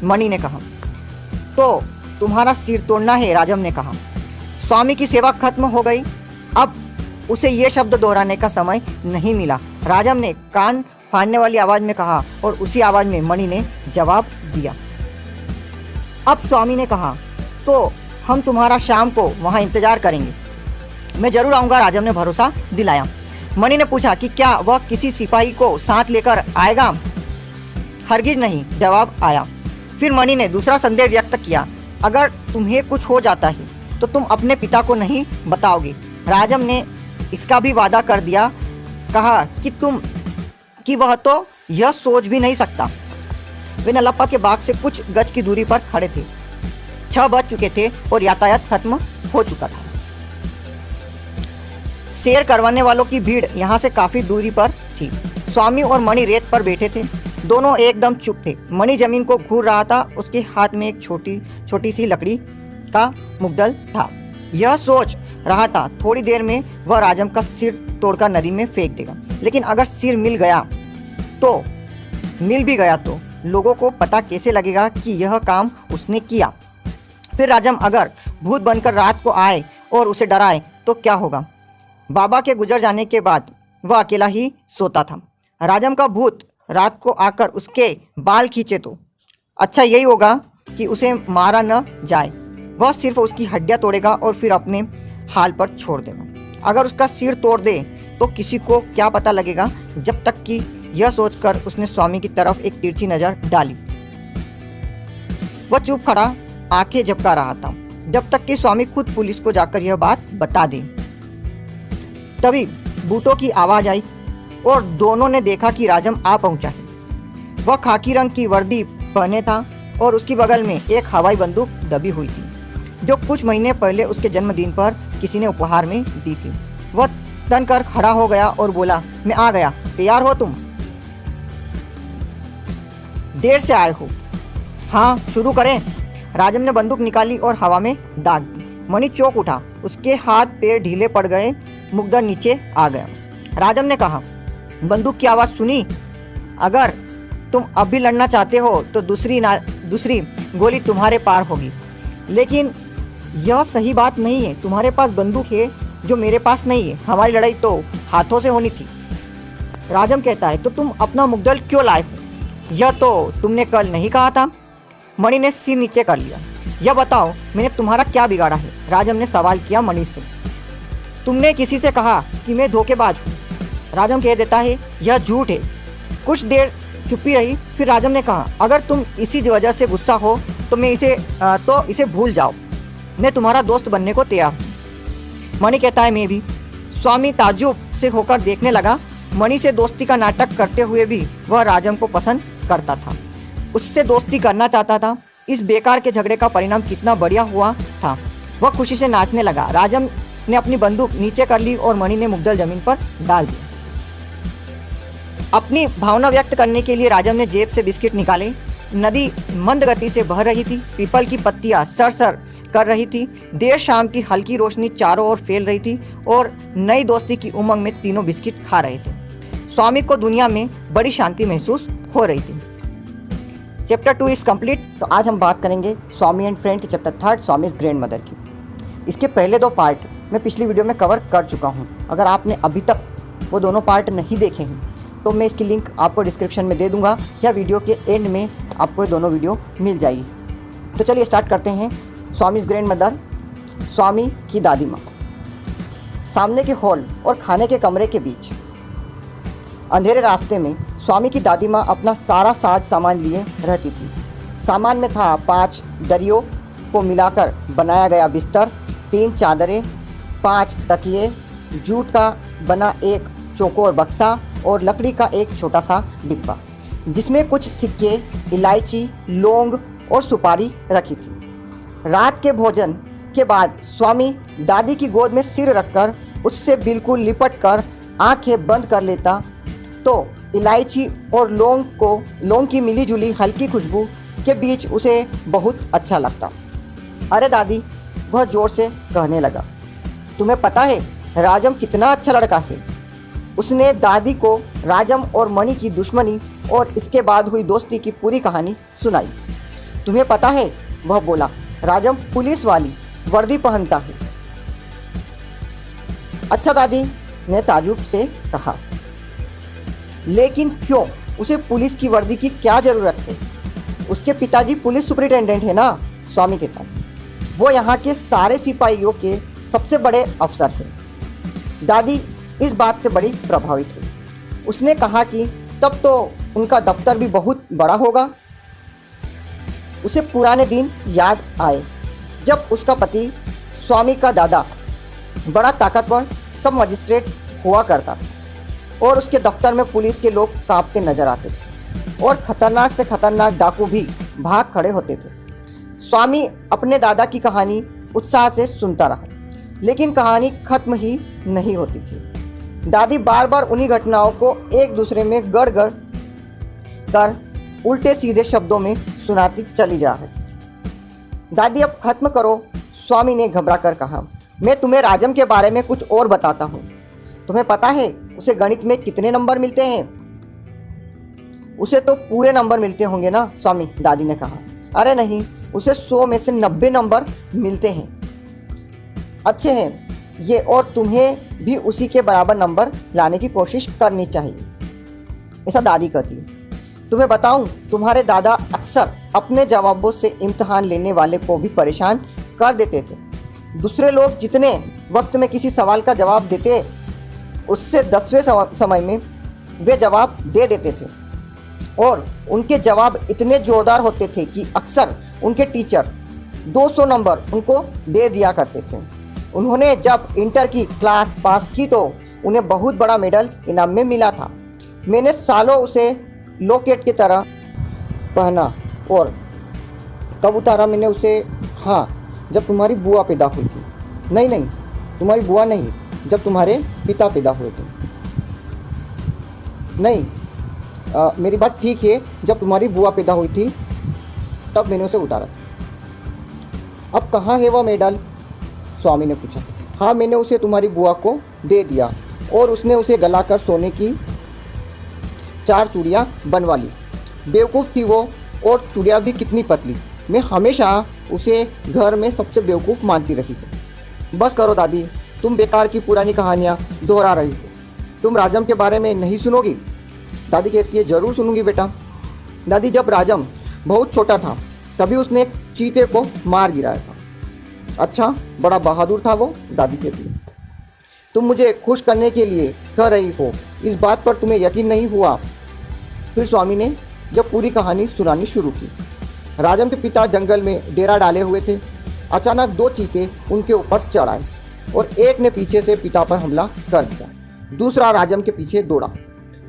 मणि ने कहा। तो तुम्हारा सिर तोड़ना है? राजम ने कहा। स्वामी की सेवा खत्म हो गई, अब उसे ये शब्द दोहराने का समय नहीं मिला। राजम ने कान फाड़ने वाली आवाज में कहा और उसी आवाज में मणि ने जवाब दिया। अब स्वामी ने कहा, तो हम तुम्हारा शाम को वहां इंतजार करेंगे। मैं जरूर आऊंगा, राजम ने भरोसा दिलाया। मणि ने पूछा कि क्या वह किसी सिपाही को साथ लेकर आएगा? हरगिज नहीं, जवाब आया। फिर मणि ने दूसरा संदेह व्यक्त किया। अगर तुम्हें कुछ हो जाता है तो तुम अपने पिता को नहीं बताओगे। राजम ने इसका भी वादा कर दिया। कहा कि वह तो यह सोच भी नहीं सकता। वे नलप्पा के बाग से कुछ गज की दूरी पर खड़े थे। 6 बज चुके थे और यातायात खत्म हो चुका था। सैर करवाने वालों की भीड़ यहाँ से काफी दूरी पर थी। स्वामी और मणि रेत पर बैठे थे। दोनों एकदम चुप थे। मणि जमीन को घूर रहा था। उसके हाथ में एक छोटी सी लकड़ी का मुग्दल था। यह सोच रहा था थोड़ी देर में वह राजम का सिर तोड़कर नदी में फेंक देगा। लेकिन अगर सिर मिल भी गया तो लोगों को पता कैसे लगेगा कि यह काम उसने किया? फिर राजम अगर भूत बनकर रात को आए और उसे डराए तो क्या होगा? बाबा के गुजर जाने के बाद वह अकेला ही सोता था। राजम का भूत रात को आकर उसके बाल खींचे तो अच्छा यही होगा कि उसे मारा न जाए। वह सिर्फ उसकी हड्डियां तोड़ेगा और फिर अपने हाल पर छोड़ देगा। अगर उसका सिर तोड़ दे तो किसी को क्या पता लगेगा? जब तक कि यह सोचकर उसने स्वामी की तरफ एक तिरछी नजर डाली। वह चुप खड़ा आंखें झपका रहा था जब तक कि स्वामी खुद पुलिस को जाकर यह बात बता दे। तभी बूटों की आवाज आई और दोनों ने देखा कि राजम आ पहुंचा है। वह खाकी रंग की वर्दी पहने था और उसकी बगल में एक हवाई बंदूक दबी हुई थी जो कुछ महीने पहले उसके जन्मदिन पर किसी ने उपहार में दी थी। वह तनकर खड़ा हो गया और बोला, मैं आ गया, तैयार हो तुम? देर से आए हो? हाँ, शुरू करें। राजम ने बंदूक निकाली और हवा में दाग दी। मणि चौंक उठा। उसके हाथ पैर ढीले पड़ गए। मुग्दर नीचे आ गया। राजम ने कहा, बंदूक की आवाज़ सुनी? अगर तुम अब भी लड़ना चाहते हो तो दूसरी गोली तुम्हारे पार होगी। लेकिन यह सही बात नहीं है। तुम्हारे पास बंदूक है जो मेरे पास नहीं है। हमारी लड़ाई तो हाथों से होनी थी। राजम कहता है, तो तुम अपना मुग्दल क्यों लाए हो? यह तो तुमने कल नहीं कहा था। मणि ने सिर नीचे कर लिया। यह बताओ, मैंने तुम्हारा क्या बिगाड़ा है? राजम ने सवाल किया मणि से। तुमने किसी से कहा कि मैं धोखेबाज हूँ। राजम कह देता है, यह झूठ है। कुछ देर चुप्पी रही। फिर राजम ने कहा, अगर तुम इसी वजह से गुस्सा हो तो इसे भूल जाओ। मैं तुम्हारा दोस्त बनने को तैयार हूँ। मणि कहता है, मैं भी। स्वामी ताज्जुब से होकर देखने लगा। मणि से दोस्ती का नाटक करते हुए भी वह राजम को पसंद करता था, उससे दोस्ती करना चाहता था। इस बेकार के झगड़े का परिणाम कितना बढ़िया हुआ था। वह खुशी से नाचने लगा। राजम ने अपनी बंदूक नीचे कर ली और मणि ने मुग्दल जमीन पर डाल दिया। अपनी भावना व्यक्त करने के लिए राजम ने जेब से बिस्किट निकाले। नदी मंद गति से बह रही थी। पीपल की पत्तियां सरसर कर रही थी। देर शाम की हल्की रोशनी चारों ओर फैल रही थी और नई दोस्ती की उमंग में तीनों बिस्किट खा रहे थे। स्वामी को दुनिया में बड़ी शांति महसूस हो रही थी। Chapter 2 is complete. तो आज हम बात करेंगे स्वामी एंड फ्रेंड के चैप्टर 3 स्वामीज ग्रैंड मदर की। इसके पहले 2 पार्ट मैं पिछली वीडियो में कवर कर चुका हूँ। अगर आपने अभी तक वो दोनों पार्ट नहीं देखे हैं तो मैं इसकी लिंक आपको डिस्क्रिप्शन में दे दूंगा या वीडियो के एंड में आपको ये दोनों वीडियो मिल जाएगी। तो चलिए स्टार्ट करते हैं। स्वामीज ग्रैंड मदर, स्वामी की दादी माँ। सामने के हॉल और खाने के कमरे के बीच अंधेरे रास्ते में स्वामी की दादी माँ अपना सारा साज सामान लिए रहती थी। सामान में था 5 दरियों को मिलाकर बनाया गया बिस्तर, 3 चादरें, 5 तकिए, जूट का बना एक चौकोर बक्सा और लकड़ी का एक छोटा सा डिब्बा जिसमें कुछ सिक्के, इलायची, लौंग और सुपारी रखी थी। रात के भोजन के बाद स्वामी दादी की गोद में सिर रखकर उससे बिल्कुल लिपट कर आंखें बंद कर लेता तो इलायची और लौंग की मिली जुली हल्की खुशबू के बीच उसे बहुत अच्छा लगता। अरे दादी, वह जोर से कहने लगा, तुम्हें पता है राजम कितना अच्छा लड़का है। उसने दादी को राजम और मणि की दुश्मनी और इसके बाद हुई दोस्ती की पूरी कहानी सुनाई। तुम्हें पता है, वह बोला, राजम पुलिस वाली वर्दी पहनता है। अच्छा, दादी ने ताजुब से कहा, लेकिन क्यों? उसे पुलिस की वर्दी की क्या ज़रूरत है? उसके पिताजी पुलिस सुपरिटेंडेंट है ना, स्वामी कहता। वो यहाँ के सारे सिपाहियों के सबसे बड़े अफसर हैं। दादी इस बात से बड़ी प्रभावित हुई। उसने कहा कि तब तो उनका दफ्तर भी बहुत बड़ा होगा। उसे पुराने दिन याद आए जब उसका पति स्वामी का दादा बड़ा ताकतवर सब मजिस्ट्रेट हुआ करता था और उसके दफ्तर में पुलिस के लोग कांपते नजर आते थे और खतरनाक से खतरनाक डाकू भी भाग खड़े होते थे। स्वामी अपने दादा की कहानी उत्साह से सुनता रहा, लेकिन कहानी खत्म ही नहीं होती थी। दादी बार बार उन्हीं घटनाओं को एक दूसरे में गड़-गड़ कर उल्टे सीधे शब्दों में सुनाती चली जा रही थी। दादी, अब खत्म करो, स्वामी ने घबरा कर कहा। मैं तुम्हें राजम के बारे में कुछ और बताता हूँ। तुम्हें पता है उसे गणित में कितने नंबर मिलते हैं? उसे तो पूरे नंबर मिलते होंगे ना, स्वामी, दादी ने कहा। अरे नहीं, उसे 100 में से 90 नंबर मिलते हैं। अच्छे हैं ये, और तुम्हें भी उसी के बराबर नंबर लाने की कोशिश करनी चाहिए, ऐसा दादी कहती। तुम्हें बताऊं, तुम्हारे दादा अक्सर अपने जवाबों से इम्तिहान लेने वाले को भी परेशान कर देते थे। दूसरे लोग जितने वक्त में किसी सवाल का जवाब देते, उससे 10वें समय में वे जवाब दे देते थे और उनके जवाब इतने ज़ोरदार होते थे कि अक्सर उनके टीचर 200 नंबर उनको दे दिया करते थे। उन्होंने जब इंटर की क्लास पास की तो उन्हें बहुत बड़ा मेडल इनाम में मिला था। मैंने सालों उसे लॉकेट की तरह पहना और कब उतारा मैंने उसे? हाँ, जब तुम्हारी बुआ पैदा हुई थी। नहीं, तुम्हारी बुआ नहीं, जब तुम्हारे पिता पैदा हुए थे। नहीं, मेरी बात ठीक है, जब तुम्हारी बुआ पैदा हुई थी तब मैंने उसे उतारा था। अब कहाँ है वह मेडल? स्वामी ने पूछा। हाँ, मैंने उसे तुम्हारी बुआ को दे दिया और उसने उसे गलाकर सोने की 4 चूड़ियाँ बनवा ली। बेवकूफ़ थी वो, और चूड़ियाँ भी कितनी पतली। मैं हमेशा उसे घर में सबसे बेवकूफ़ मानती रही हूँ। बस करो दादी, तुम बेकार की पुरानी कहानियाँ दोहरा रही हो। तुम राजम के बारे में नहीं सुनोगी? दादी कहती है, ज़रूर सुनूंगी बेटा। दादी, जब राजम बहुत छोटा था तभी उसने एक चीते को मार गिराया था। अच्छा, बड़ा बहादुर था वो, दादी कहती है। तुम मुझे खुश करने के लिए कह रही हो, इस बात पर तुम्हें यकीन नहीं हुआ? फिर स्वामी ने जब पूरी कहानी सुनानी शुरू की। राजम के पिता जंगल में डेरा डाले हुए थे। अचानक 2 चीते उनके ऊपर चढ़ आए और एक ने पीछे से पिता पर हमला कर दिया। दूसरा राजम के पीछे दौड़ा,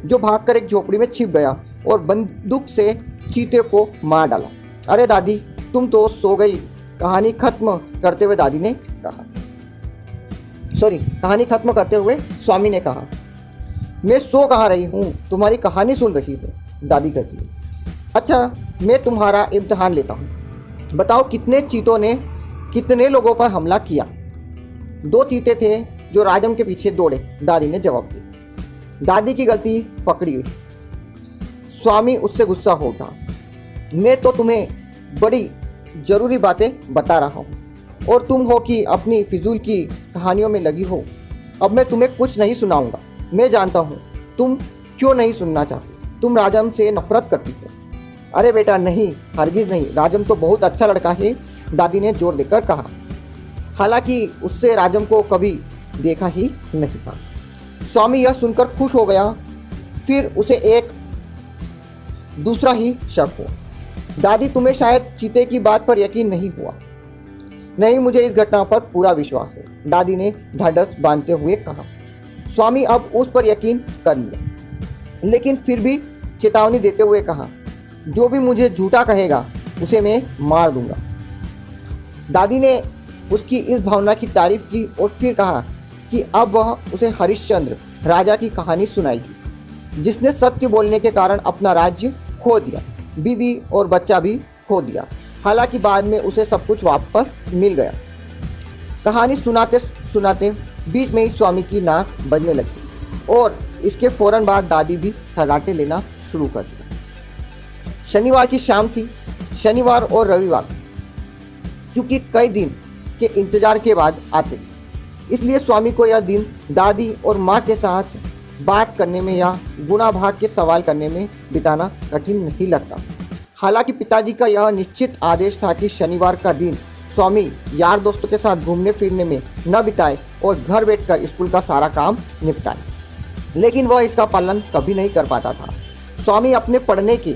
जो भागकर एक झोपड़ी में छिप गया और बंदूक से चीते को मार डाला। अरे दादी, तुम तो सो गई, कहानी खत्म करते हुए दादी ने कहा। कहानी खत्म करते हुए स्वामी ने कहा। मैं सो कहाँ रही हूँ, तुम्हारी कहानी सुन रही हूँ, दादी कहती है। अच्छा, मैं तुम्हारा इम्तिहान लेता हूँ। बताओ, कितने चीतों ने कितने लोगों पर हमला किया? 2 चीते थे जो राजम के पीछे दौड़े, दादी ने जवाब दिया। दादी की गलती पकड़ी गई। स्वामी उससे गुस्सा हो उठा। मैं तो तुम्हें बड़ी ज़रूरी बातें बता रहा हूँ और तुम हो कि अपनी फिजूल की कहानियों में लगी हो। अब मैं तुम्हें कुछ नहीं सुनाऊंगा। मैं जानता हूँ तुम क्यों नहीं सुनना चाहती। तुम राजम से नफरत करती हो। अरे बेटा, नहीं, हरगिज़ नहीं, राजम तो बहुत अच्छा लड़का है, दादी ने जोर देकर कहा। हालांकि उससे राजम को कभी देखा ही नहीं था। स्वामी यह सुनकर खुश हो गया। फिर उसे एक दूसरा ही शक हुआ। दादी, तुम्हें शायद चीते की बात पर यकीन नहीं हुआ। नहीं, मुझे इस घटना पर पूरा विश्वास है, दादी ने ढाढ़स बांधते हुए कहा। स्वामी अब उस पर यकीन कर लिया, लेकिन फिर भी चेतावनी देते हुए कहा, जो भी मुझे झूठा कहेगा उसे मैं मार दूंगा। दादी ने उसकी इस भावना की तारीफ की और फिर कहा कि अब वह उसे हरिश्चंद्र राजा की कहानी सुनाएगी, जिसने सत्य बोलने के कारण अपना राज्य खो दिया, बीवी और बच्चा भी खो दिया। हालांकि बाद में उसे सब कुछ वापस मिल गया। कहानी सुनाते सुनाते बीच में ही स्वामी की नाक बजने लगी और इसके फौरन बाद दादी भी खर्राटे लेना शुरू कर दिया। शनिवार की शाम थी। शनिवार और रविवार चूँकि कई दिन के इंतजार के बाद आते थे, इसलिए स्वामी को यह दिन दादी और माँ के साथ बात करने में या गुणा भाग के सवाल करने में बिताना कठिन नहीं लगता। हालांकि पिताजी का यह निश्चित आदेश था कि शनिवार का दिन स्वामी यार दोस्तों के साथ घूमने फिरने में न बिताए और घर बैठकर स्कूल का सारा काम निपटाए, लेकिन वह इसका पालन कभी नहीं कर पाता था। स्वामी अपने पढ़ने के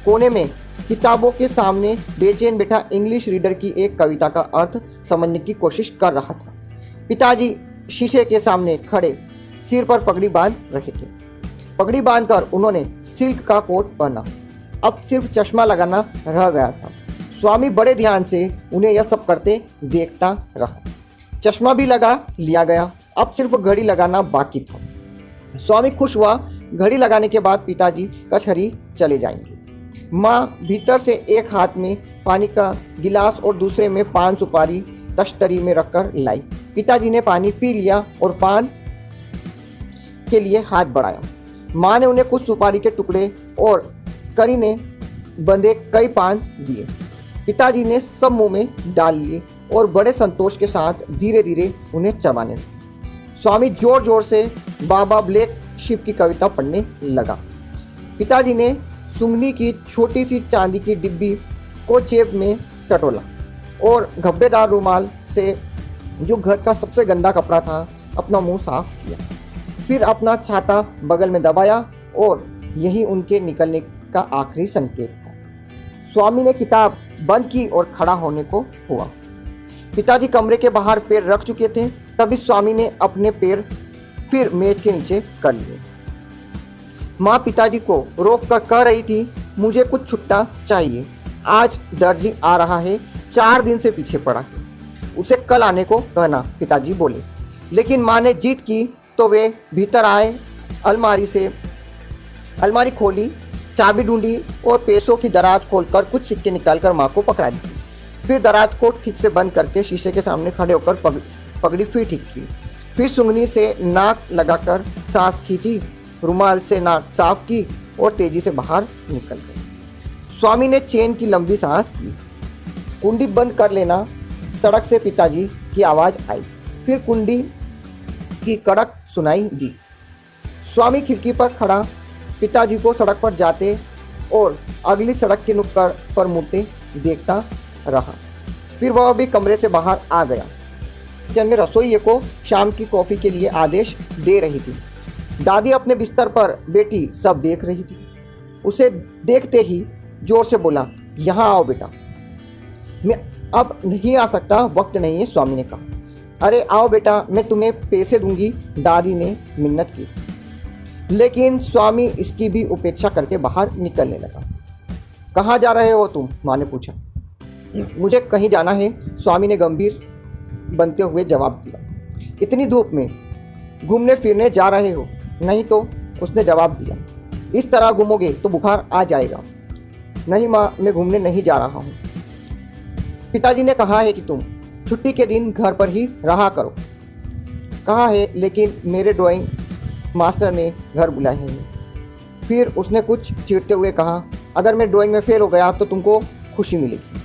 कोने में किताबों के सामने बेचैन बैठा इंग्लिश रीडर की एक कविता का अर्थ समझने की कोशिश कर रहा था। पिताजी शीशे के सामने खड़े सिर पर पगड़ी बांध रहे थे। पगड़ी बांधकर उन्होंने सिल्क का कोट पहना। अब सिर्फ चश्मा लगाना रह गया था। स्वामी बड़े ध्यान से उन्हें यह सब करते देखता रहा। चश्मा भी लगा लिया गया, अब सिर्फ घड़ी लगाना बाकी था। स्वामी खुश हुआ। घड़ी लगाने के बाद पिताजी कचहरी चले जाएंगे। माँ भीतर से एक हाथ में पानी का गिलास और दूसरे में पान सुपारी तश्तरी में रखकर लाई। पिताजी ने पानी पी लिया और पान के लिए हाथ बढ़ाया। माँ ने उन्हें कुछ सुपारी के टुकड़े और करी ने बंधे कई पान दिए। पिताजी ने सब मुंह में डाल लिए और बड़े संतोष के साथ धीरे धीरे उन्हें चबाने लगे। स्वामी जोर जोर से बाबा ब्लैक शिप की कविता पढ़ने लगा। पिताजी ने सुंगनी की छोटी सी चांदी की डिब्बी को जेब में टटोला और धब्बेदार रुमाल से, जो घर का सबसे गंदा कपड़ा था, अपना मुंह साफ किया। फिर अपना छाता बगल में दबाया और यही उनके निकलने का आखिरी संकेत था। स्वामी ने किताब बंद की और खड़ा होने को हुआ। पिताजी कमरे के बाहर पैर रख चुके थे। तभी स्वामी ने अपने पैर फिर मेज के नीचे कर लिए। माँ पिताजी को रोक कर कह रही थी, मुझे कुछ छुट्टा चाहिए, आज दर्जी आ रहा है, 4 दिन से पीछे पड़ा है, उसे कल आने को कहना, पिताजी बोले। लेकिन माँ ने जीत की तो वे भीतर आए, अलमारी खोली, चाबी ढूंढी और पैसों की दराज खोलकर कुछ सिक्के निकालकर माँ को पकड़ा दी। फिर दराज को ठीक से बंद करके शीशे के सामने खड़े होकर पगड़ी फिर ठीक की। फिर सुंगनी से नाक लगाकर सांस खींची, रुमाल से नाक साफ की और तेजी से बाहर निकल गई। स्वामी ने चैन की लंबी सांस ली। कुंडी बंद कर लेना। सड़क से पिताजी की आवाज़ आई। फिर कुंडी की कड़क सुनाई दी। स्वामी खिड़की पर खड़ा पिताजी को सड़क पर जाते और अगली सड़क के नुक्कड़ पर मुड़ते देखता रहा। फिर वह भी कमरे से बाहर आ गया। किचन में रसोइये को शाम की कॉफ़ी के लिए आदेश दे रही थी। दादी अपने बिस्तर पर बैठी सब देख रही थी। उसे देखते ही जोर से बोला, यहाँ आओ बेटा। मैं अब नहीं आ सकता, वक्त नहीं है, स्वामी ने कहा। अरे आओ बेटा, मैं तुम्हें पैसे दूंगी, दादी ने मिन्नत की। लेकिन स्वामी इसकी भी उपेक्षा करके बाहर निकलने लगा। कहाँ जा रहे हो तुम? माँ ने पूछा। मुझे कहीं जाना है, स्वामी ने गंभीर बनते हुए जवाब दिया। इतनी धूप में घूमने फिरने जा रहे हो? नहीं तो, उसने जवाब दिया। इस तरह घूमोगे तो बुखार आ जाएगा। नहीं माँ, मैं घूमने नहीं जा रहा हूँ। पिताजी ने कहा है कि तुम छुट्टी के दिन घर पर ही रहा करो। कहा है, लेकिन मेरे ड्राइंग मास्टर ने घर बुलाए हैं। फिर उसने कुछ चिढ़ते हुए कहा, अगर मैं ड्राइंग में फेल हो गया तो तुमको खुशी मिलेगी।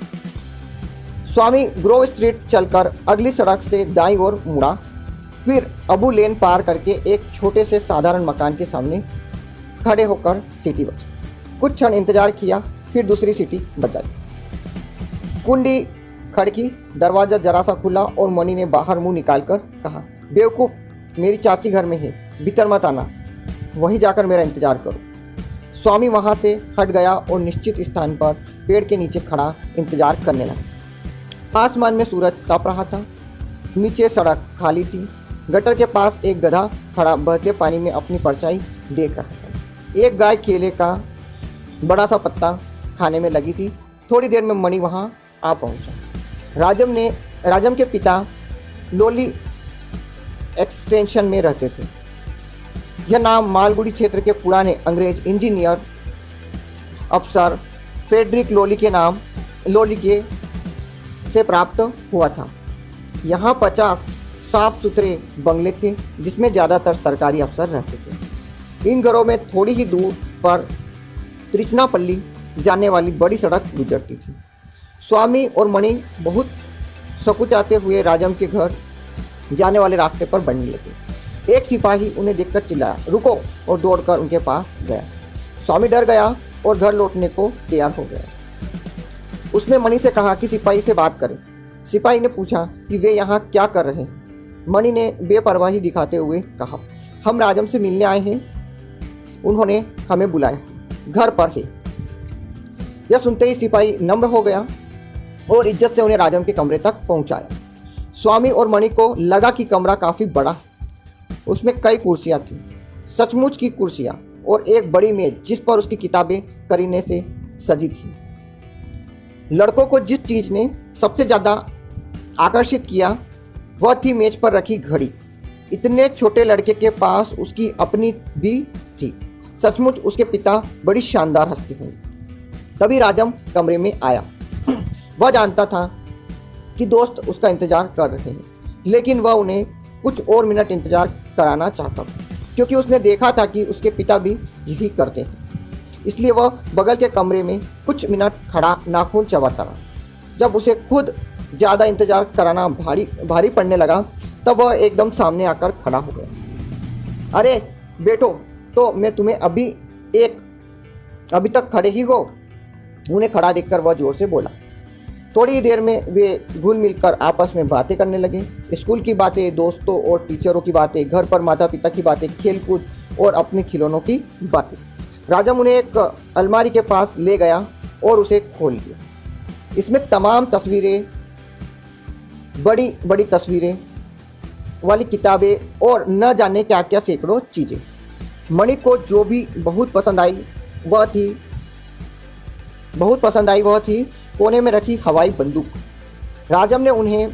स्वामी ग्रोव स्ट्रीट चलकर अगली सड़क से दाईं ओर मुड़ा। फिर अबू लेन पार करके एक छोटे से साधारण मकान के सामने खड़े होकर सीटी बजाई। कुछ क्षण इंतजार किया, फिर दूसरी सीटी बजाई। कुंडी खड़की, दरवाज़ा जरा सा खुला और मणि ने बाहर मुंह निकालकर कहा, बेवकूफ़, मेरी चाची घर में है, भीतर मत आना, वहीं जाकर मेरा इंतजार करो। स्वामी वहाँ से हट गया और निश्चित स्थान पर पेड़ के नीचे खड़ा इंतजार करने लगा। आसमान में सूरज तप रहा था। नीचे सड़क खाली थी। गटर के पास एक गधा खड़ा बहते पानी में अपनी परछाई देख रहा था। एक गाय केले का बड़ा सा पत्ता खाने में लगी थी। थोड़ी देर में मणि वहाँ आ पहुँचा। राजम ने राजम के पिता लोली एक्सटेंशन में रहते थे। यह नाम मालगुडी क्षेत्र के पुराने अंग्रेज इंजीनियर अफसर फ्रेडरिक लोली के से प्राप्त हुआ था। यहाँ 50 साफ सुथरे बंगले थे जिसमें ज़्यादातर सरकारी अफसर रहते थे। इन घरों में थोड़ी ही दूर पर त्रिचनापल्ली जाने वाली बड़ी सड़क गुजरती थी। स्वामी और मणि बहुत सकुचाते हुए राजम के घर जाने वाले रास्ते पर बढ़ने लगे। एक सिपाही उन्हें देखकर चिल्लाया, रुको, और दौड़कर उनके पास गया। स्वामी डर गया और घर लौटने को तैयार हो गया। उसने मणि से कहा कि सिपाही से बात करें। सिपाही ने पूछा कि वे यहाँ क्या कर रहे हैं। मणि ने बेपरवाही दिखाते हुए कहा, हम राजम से मिलने आए हैं, उन्होंने हमें बुलाया, घर पर है। यह सुनते ही सिपाही नम्र हो गया और इज्जत से उन्हें राजम के कमरे तक पहुंचाया। स्वामी और मणि को लगा कि कमरा काफ़ी बड़ा है। उसमें कई कुर्सियां थीं, सचमुच की कुर्सियां, और एक बड़ी मेज जिस पर उसकी किताबें करीने से सजी थी। लड़कों को जिस चीज़ ने सबसे ज़्यादा आकर्षित किया वह थी मेज पर रखी घड़ी। इतने छोटे लड़के के पास उसकी अपनी भी थी। सचमुच उसके पिता बड़ी शानदार हस्ती होंगी। तभी राजम कमरे में आया। वह जानता था कि दोस्त उसका इंतजार कर रहे हैं, लेकिन वह उन्हें कुछ और मिनट इंतजार कराना चाहता था, क्योंकि उसने देखा था कि उसके पिता भी यही करते हैं। इसलिए वह बगल के कमरे में कुछ मिनट खड़ा नाखून चबाता रहा। जब उसे खुद ज़्यादा इंतजार कराना भारी पड़ने लगा, तब वह एकदम सामने आकर खड़ा हो गया। अरे बैठो, तो मैं तुम्हें अभी तक खड़े ही हो? उन्हें खड़ा देखकर वह जोर से बोला। थोड़ी ही देर में वे घुल मिलकर आपस में बातें करने लगे। स्कूल की बातें, दोस्तों और टीचरों की बातें, घर पर माता पिता की बातें, खेलकूद और अपने खिलौनों की बातें। राजम उन्हें एक अलमारी के पास ले गया और उसे खोल दिया। इसमें तमाम तस्वीरें, बड़ी बड़ी तस्वीरें वाली किताबें और न जाने क्या क्या सैकड़ों चीज़ें। मणि को जो भी बहुत पसंद आई वह थी कोने में रखी हवाई बंदूक। राजम ने उन्हें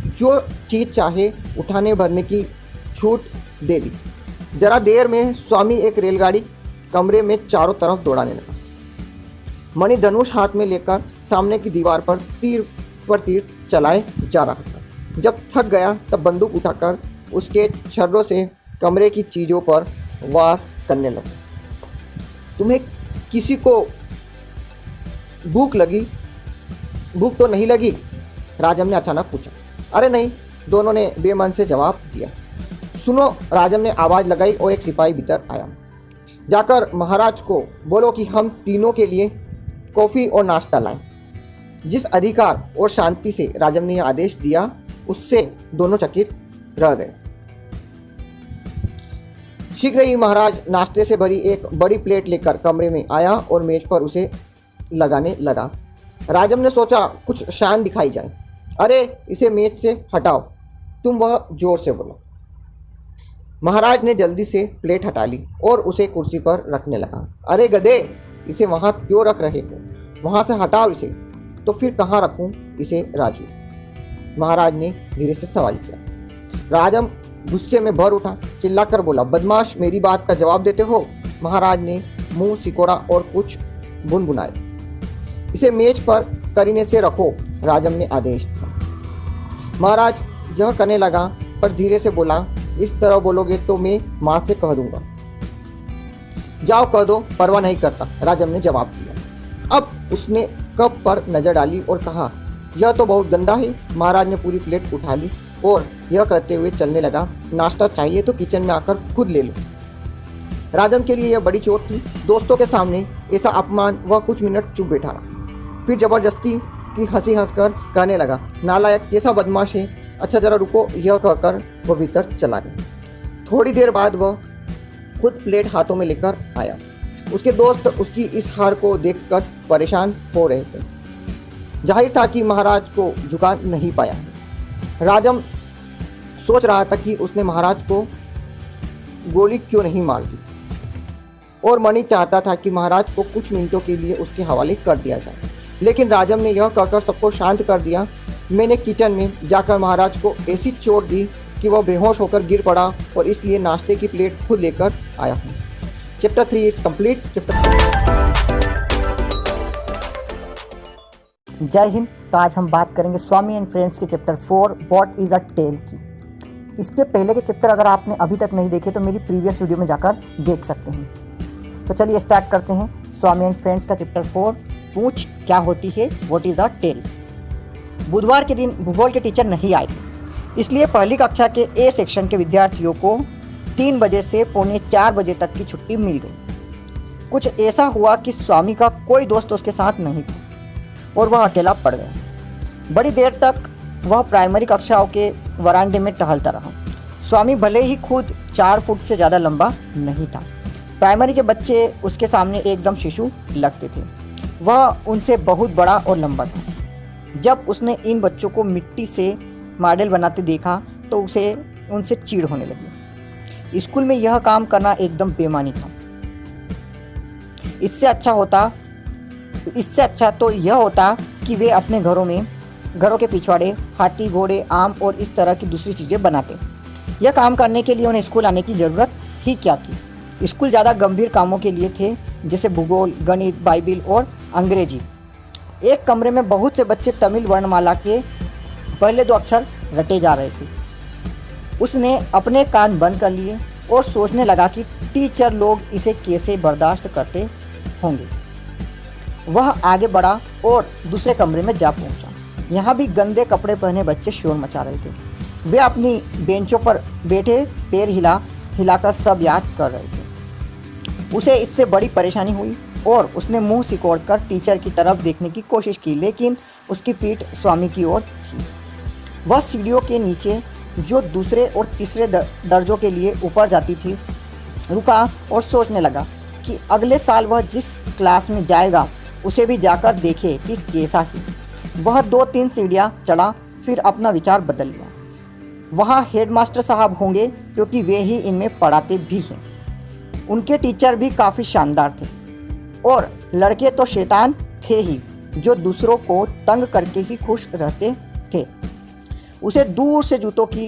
जो चीज़ चाहे उठाने भरने की छूट दे दी। जरा देर में स्वामी एक रेलगाड़ी कमरे में चारों तरफ दौड़ाने लगा। मणि धनुष हाथ में लेकर सामने की दीवार पर तीर चलाए जा रहा था। जब थक गया तब बंदूक उठाकर उसके छर्रों से कमरे की चीज़ों पर वार करने लगा। तुम्हें किसी को भूख तो नहीं लगी? राजम ने अचानक पूछा। अरे नहीं, दोनों ने बेमन से जवाब दिया। सुनो, राजम ने आवाज़ लगाई और एक सिपाही भीतर आया। जाकर महाराज को बोलो कि हम तीनों के लिए कॉफ़ी और नाश्ता लाएं। जिस अधिकार और शांति से राजम ने यह आदेश दिया, उससे दोनों चकित रह गए। शीघ्र ही महाराज नाश्ते से भरी एक बड़ी प्लेट लेकर कमरे में आया और मेज पर उसे लगाने लगा। राजम ने सोचा कुछ शान दिखाई जाए। अरे इसे मेज से हटाओ, वह जोर से बोला। महाराज ने जल्दी से प्लेट हटा ली और उसे कुर्सी पर रखने लगा। अरे गधे, इसे वहाँ क्यों रख रहे हो? वहाँ से हटाओ इसे। तो फिर कहाँ रखूँ इसे राजू? महाराज ने धीरे से सवाल किया। राजम गुस्से में भर उठा, चिल्लाकर बोला, बदमाश, मेरी बात का जवाब देते हो? महाराज ने मुंह सिकोड़ा और कुछ बुनबुनाया। इसे मेज पर करीने से रखो, राजम ने आदेश दिया। महाराज यह करने लगा, पर धीरे से बोला, इस तरह बोलोगे तो मैं माँ से कह दूंगा। जाओ कह दो, परवाह नहीं करता, राजम ने जवाब दिया। अब उसने कप पर नजर डाली और कहा, यह तो बहुत गंदा है। महाराज ने पूरी प्लेट उठा ली और यह कहते हुए चलने लगा, नाश्ता चाहिए तो किचन में आकर खुद ले लो। राजम के लिए यह बड़ी चोट थी। दोस्तों के सामने ऐसा अपमान वह कुछ मिनट चुप बैठा रहा। फिर जबरदस्ती की हंसी हंसकर कहने लगा, नालायक, कैसा बदमाश है। अच्छा जरा रुको, यह कहकर वह भीतर चला गया। थोड़ी देर बाद वह खुद प्लेट हाथों में लेकर आया। उसके दोस्त उसकी इस हार को देखकर परेशान हो रहे थे। जाहिर था कि महाराज को झुका नहीं पाया है। राजम सोच रहा था कि उसने महाराज को गोली क्यों नहीं मार दी, और मणि चाहता था कि महाराज को कुछ मिनटों के लिए उसके हवाले कर दिया जाए। लेकिन राजम ने यह कहकर सबको शांत कर दिया मैंने किचन में जाकर महाराज को ऐसी चोट दी कि वह बेहोश होकर गिर पड़ा और इसलिए नाश्ते की प्लेट खुद लेकर आया हूँ। Chapter 3 is complete. जय हिंद। तो आज हम बात करेंगे स्वामी एंड फ्रेंड्स के chapter 4 what is a tale की। इसके पहले के चैप्टर अगर आपने अभी तक नहीं देखे तो मेरी प्रीवियस वीडियो में जाकर देख सकते हैं। तो चलिए स्टार्ट करते हैं स्वामी एंड फ्रेंड्स का चैप्टर 4 पूछ क्या होती है व्हाट इज़ अ टेल। बुधवार के दिन भूगोल के टीचर नहीं आए थे, इसलिए पहली कक्षा के ए सेक्शन के विद्यार्थियों को 3 बजे से पौने 4 बजे तक की छुट्टी मिल गई। कुछ ऐसा हुआ कि स्वामी का कोई दोस्त उसके साथ नहीं था और वह अकेला पड़ गया। बड़ी देर तक वह प्राइमरी कक्षाओं के वरांडे में टहलता रहा। स्वामी भले ही खुद 4 फुट से ज़्यादा लंबा नहीं था, प्राइमरी के बच्चे उसके सामने एकदम शिशु लगते थे। वह उनसे बहुत बड़ा और लंबा था। जब उसने इन बच्चों को मिट्टी से मॉडल बनाते देखा तो उसे उनसे चिढ़ होने लगी। स्कूल में यह काम करना एकदम बेईमानी था। इससे अच्छा तो यह होता कि वे अपने घरों के पिछवाड़े हाथी, घोड़े, आम और इस तरह की दूसरी चीज़ें बनाते। यह काम करने के लिए उन्हें स्कूल आने की ज़रूरत ही क्या थी। स्कूल ज़्यादा गंभीर कामों के लिए थे, जैसे भूगोल, गणित, बाइबिल और अंग्रेजी। एक कमरे में बहुत से बच्चे तमिल वर्णमाला के पहले 2 अक्षर रटे जा रहे थे। उसने अपने कान बंद कर लिए और सोचने लगा कि टीचर लोग इसे कैसे बर्दाश्त करते होंगे। वह आगे बढ़ा और दूसरे कमरे में जा पहुंचा। यहाँ भी गंदे कपड़े पहने बच्चे शोर मचा रहे थे। वे अपनी बेंचों पर बैठे पैर हिलाकर सब याद कर रहे थे। उसे इससे बड़ी परेशानी हुई और उसने मुंह सिकोड़कर टीचर की तरफ देखने की कोशिश की, लेकिन उसकी पीठ स्वामी की ओर थी। वह सीढ़ियों के नीचे जो दूसरे और तीसरे दर्जों के लिए ऊपर जाती थी रुका और सोचने लगा कि अगले साल वह जिस क्लास में जाएगा उसे भी जाकर देखे कि कैसा है। वह 2-3 सीढ़ियाँ चढ़ा, फिर अपना विचार बदल लिया। वहाँ हेडमास्टर साहब होंगे क्योंकि वे ही इनमें पढ़ाते भी हैं। उनके टीचर भी काफ़ी शानदार थे और लड़के तो शैतान थे ही, जो दूसरों को तंग करके ही खुश रहते थे। उसे दूर से जूतों की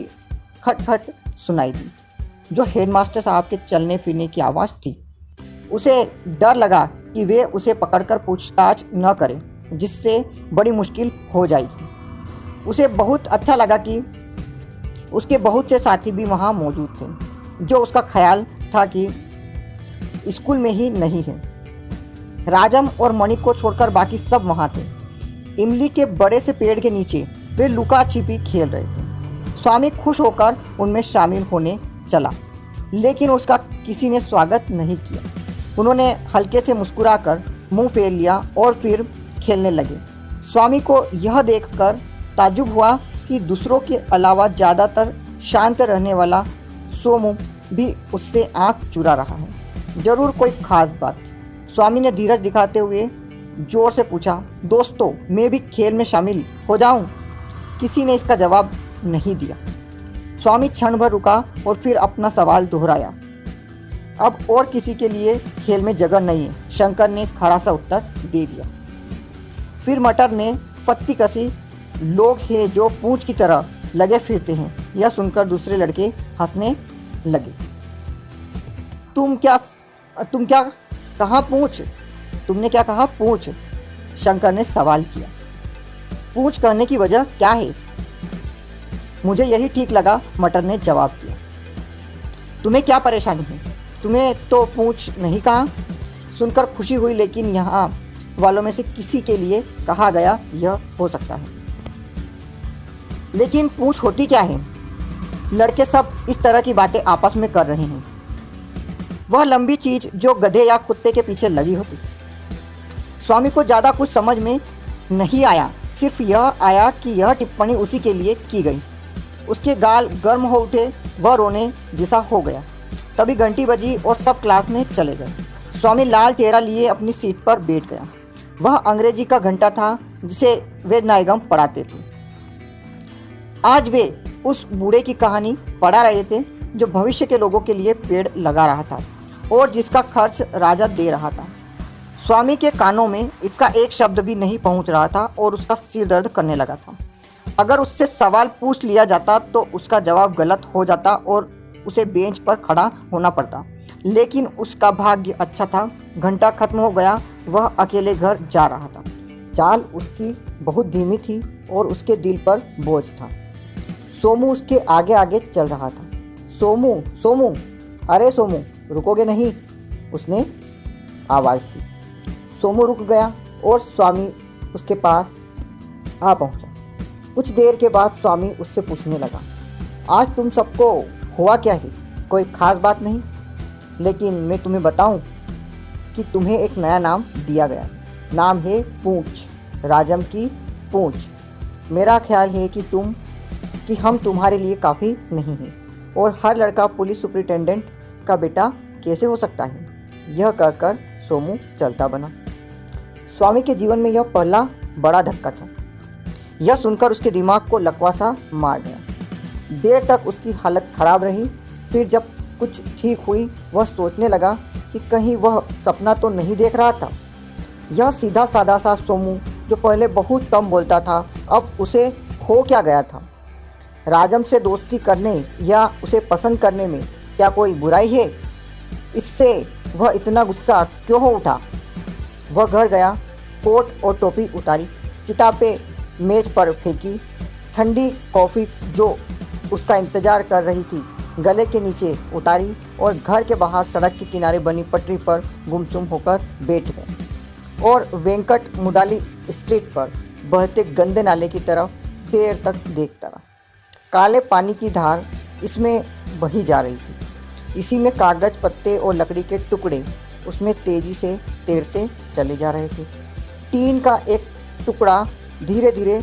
खटखट सुनाई दी, जो हेडमास्टर साहब के चलने फिरने की आवाज़ थी। उसे डर लगा कि वे उसे पकड़कर पूछताछ न करें, जिससे बड़ी मुश्किल हो जाएगी। उसे बहुत अच्छा लगा कि उसके बहुत से साथी भी वहाँ मौजूद थे, जो उसका ख्याल था कि स्कूल में ही नहीं है। राजम और मणिक को छोड़कर बाकी सब वहाँ थे। इमली के बड़े से पेड़ के नीचे वे लुका छिपी खेल रहे थे। स्वामी खुश होकर उनमें शामिल होने चला, लेकिन उसका किसी ने स्वागत नहीं किया। उन्होंने हल्के से मुस्कुराकर मुंह फेर लिया और फिर खेलने लगे। स्वामी को यह देखकर ताज्जुब हुआ कि दूसरों के अलावा ज़्यादातर शांत रहने वाला सोमू भी उससे आंख चुरा रहा है। जरूर कोई खास बात थी। स्वामी ने धीरज दिखाते हुए जोर से पूछा, दोस्तों मैं भी खेल में शामिल हो जाऊं? किसी ने इसका जवाब नहीं दिया। स्वामी क्षण भर रुका और फिर अपना सवाल दोहराया। अब और किसी के लिए खेल में जगह नहीं है, शंकर ने खरा सा उत्तर दे दिया। फिर मटर ने फत्ती कसी, लोग हैं जो पूंछ की तरह लगे फिरते हैं। यह सुनकर दूसरे लड़के हंसने लगे। तुम क्या कहा पूंछ? तुमने क्या कहा पूंछ? शंकर ने सवाल किया। पूंछ करने की वजह क्या है? मुझे यही ठीक लगा, मटर ने जवाब दिया। तुम्हें क्या परेशानी है? तुम्हें तो पूंछ नहीं कहा। सुनकर खुशी हुई, लेकिन यहाँ वालों में से किसी के लिए कहा गया यह हो सकता है। लेकिन पूंछ होती क्या है? लड़के सब इस तरह की बातें आपस में कर रहे हैं। वह लंबी चीज़ जो गधे या कुत्ते के पीछे लगी होती। स्वामी को ज़्यादा कुछ समझ में नहीं आया, सिर्फ यह आया कि यह टिप्पणी उसी के लिए की गई। उसके गाल गर्म हो उठे, वह रोने जैसा हो गया। तभी घंटी बजी और सब क्लास में चले गए। स्वामी लाल चेहरा लिए अपनी सीट पर बैठ गया। वह अंग्रेजी का घंटा था जिसे वेद नायगम पढ़ाते थे। आज वे उस बूढ़े की कहानी पढ़ा रहे थे जो भविष्य के लोगों के लिए पेड़ लगा रहा था और जिसका खर्च राजा दे रहा था। स्वामी के कानों में इसका एक शब्द भी नहीं पहुंच रहा था और उसका सिर दर्द करने लगा था। अगर उससे सवाल पूछ लिया जाता तो उसका जवाब गलत हो जाता और उसे बेंच पर खड़ा होना पड़ता। लेकिन उसका भाग्य अच्छा था, घंटा खत्म हो गया, वह अकेले घर जा रहा था। चाल उसकी बहुत धीमी थी और उसके दिल पर बोझ था। सोमू उसके आगे आगे चल रहा था। सोमू, सोमू, अरे सोमू, रुकोगे नहीं? उसने आवाज़ दी। सोमू रुक गया और स्वामी उसके पास आ पहुंचा। कुछ देर के बाद स्वामी उससे पूछने लगा, आज तुम सबको हुआ क्या है? कोई खास बात नहीं, लेकिन मैं तुम्हें बताऊं कि तुम्हें एक नया नाम दिया गया है। नाम है पूंछ, राजम की पूंछ। मेरा ख्याल है कि हम तुम्हारे लिए काफ़ी नहीं हैं और हर लड़का पुलिस सुपरिटेंडेंट का बेटा कैसे हो सकता है। यह कहकर सोमू चलता बना। स्वामी के जीवन में यह पहला बड़ा धक्का था। यह सुनकर उसके दिमाग को लकवा सा मार गया। देर तक उसकी हालत खराब रही। फिर जब कुछ ठीक हुई, वह सोचने लगा कि कहीं वह सपना तो नहीं देख रहा था। यह सीधा साधा सा सोमू जो पहले बहुत कम बोलता था, अब उसे हो क्या गया था? राजम से दोस्ती करने या उसे पसंद करने में क्या कोई बुराई है? इससे वह इतना गुस्सा क्यों हो उठा? वह घर गया, कोट और टोपी उतारी, किताबें मेज पर फेंकी, ठंडी कॉफ़ी जो उसका इंतज़ार कर रही थी गले के नीचे उतारी और घर के बाहर सड़क के किनारे बनी पटरी पर गुमसुम होकर बैठ गए और वेंकट मुदाली स्ट्रीट पर बहते गंदे नाले की तरफ देर तक देखता रहा। काले पानी की धार इसमें बही जा रही थी। इसी में कागज, पत्ते और लकड़ी के टुकड़े उसमें तेज़ी से तैरते चले जा रहे थे। टीन का एक टुकड़ा धीरे धीरे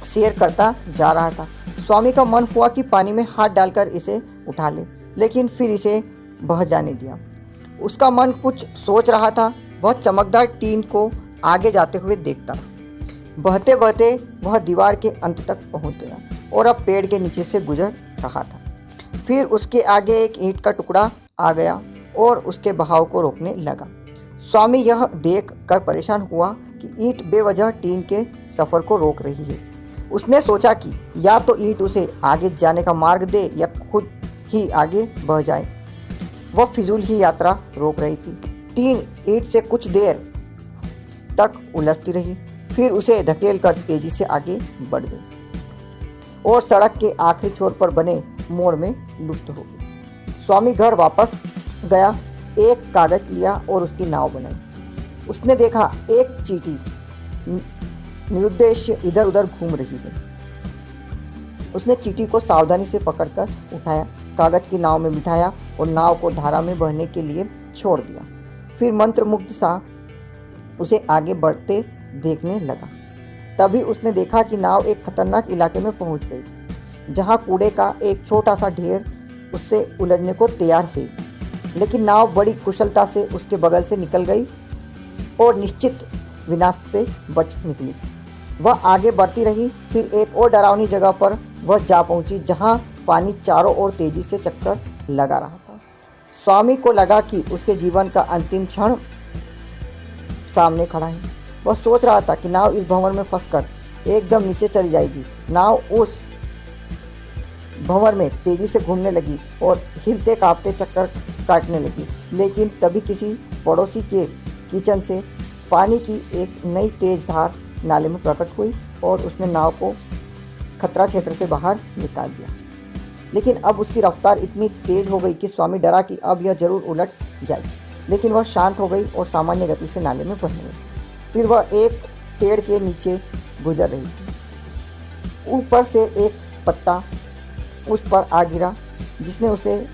सैर करता जा रहा था। स्वामी का मन हुआ कि पानी में हाथ डालकर इसे उठा ले, लेकिन फिर इसे बह जाने दिया। उसका मन कुछ सोच रहा था। वह चमकदार टीन को आगे जाते हुए देखता रहा। बहते बहते वह दीवार के अंत तक पहुंच गया और अब पेड़ के नीचे से गुजर रहा था। फिर उसके आगे एक ईंट का टुकड़ा आ गया और उसके बहाव को रोकने लगा। स्वामी यह देख कर परेशान हुआ कि ईंट बेवजह टीन के सफ़र को रोक रही है। उसने सोचा कि या तो ईंट उसे आगे जाने का मार्ग दे या खुद ही आगे बह जाए। वह फिजूल ही यात्रा रोक रही थी। टीन ईंट से कुछ देर तक उलझती रही, फिर उसे धकेल कर तेजी से आगे बढ़ गई और सड़क के आखिरी छोर पर बने मोड़ में लुप्त हो गई। स्वामी घर वापस गया, एक कागज लिया और उसकी नाव बनाई। उसने देखा एक चींटी निरुद्देश्य इधर उधर घूम रही है। उसने चींटी को सावधानी से पकड़कर उठाया, कागज की नाव में बिठाया और नाव को धारा में बहने के लिए छोड़ दिया। फिर मंत्रमुग्ध सा उसे आगे बढ़ते देखने लगा। तभी उसने देखा कि नाव एक खतरनाक इलाके में पहुंच गई, जहां कूड़े का एक छोटा सा ढेर उससे उलझने को तैयार है। लेकिन नाव बड़ी कुशलता से उसके बगल से निकल गई और निश्चित विनाश से बच निकली। वह आगे बढ़ती रही। फिर एक और डरावनी जगह पर वह जा पहुंची, जहां पानी चारों ओर तेजी से चक्कर लगा रहा था। स्वामी को लगा कि उसके जीवन का अंतिम क्षण सामने खड़ा है। वह सोच रहा था कि नाव इस भंवर में फंसकर एकदम नीचे चली जाएगी। नाव उस भंवर में तेजी से घूमने लगी और हिलते कांपते चक्कर काटने लगी। लेकिन तभी किसी पड़ोसी के किचन से पानी की एक नई तेज धार नाले में प्रकट हुई और उसने नाव को खतरा क्षेत्र से बाहर निकाल दिया। लेकिन अब उसकी रफ्तार इतनी तेज हो गई कि स्वामी डरा कि अब यह जरूर उलट जाए। लेकिन वह शांत हो गई और सामान्य गति से नाले में बहने लगी। फिर वह एक पेड़ के नीचे गुजर रही थी। ऊपर से एक पत्ता उस पर आ गिरा, जिसने उसे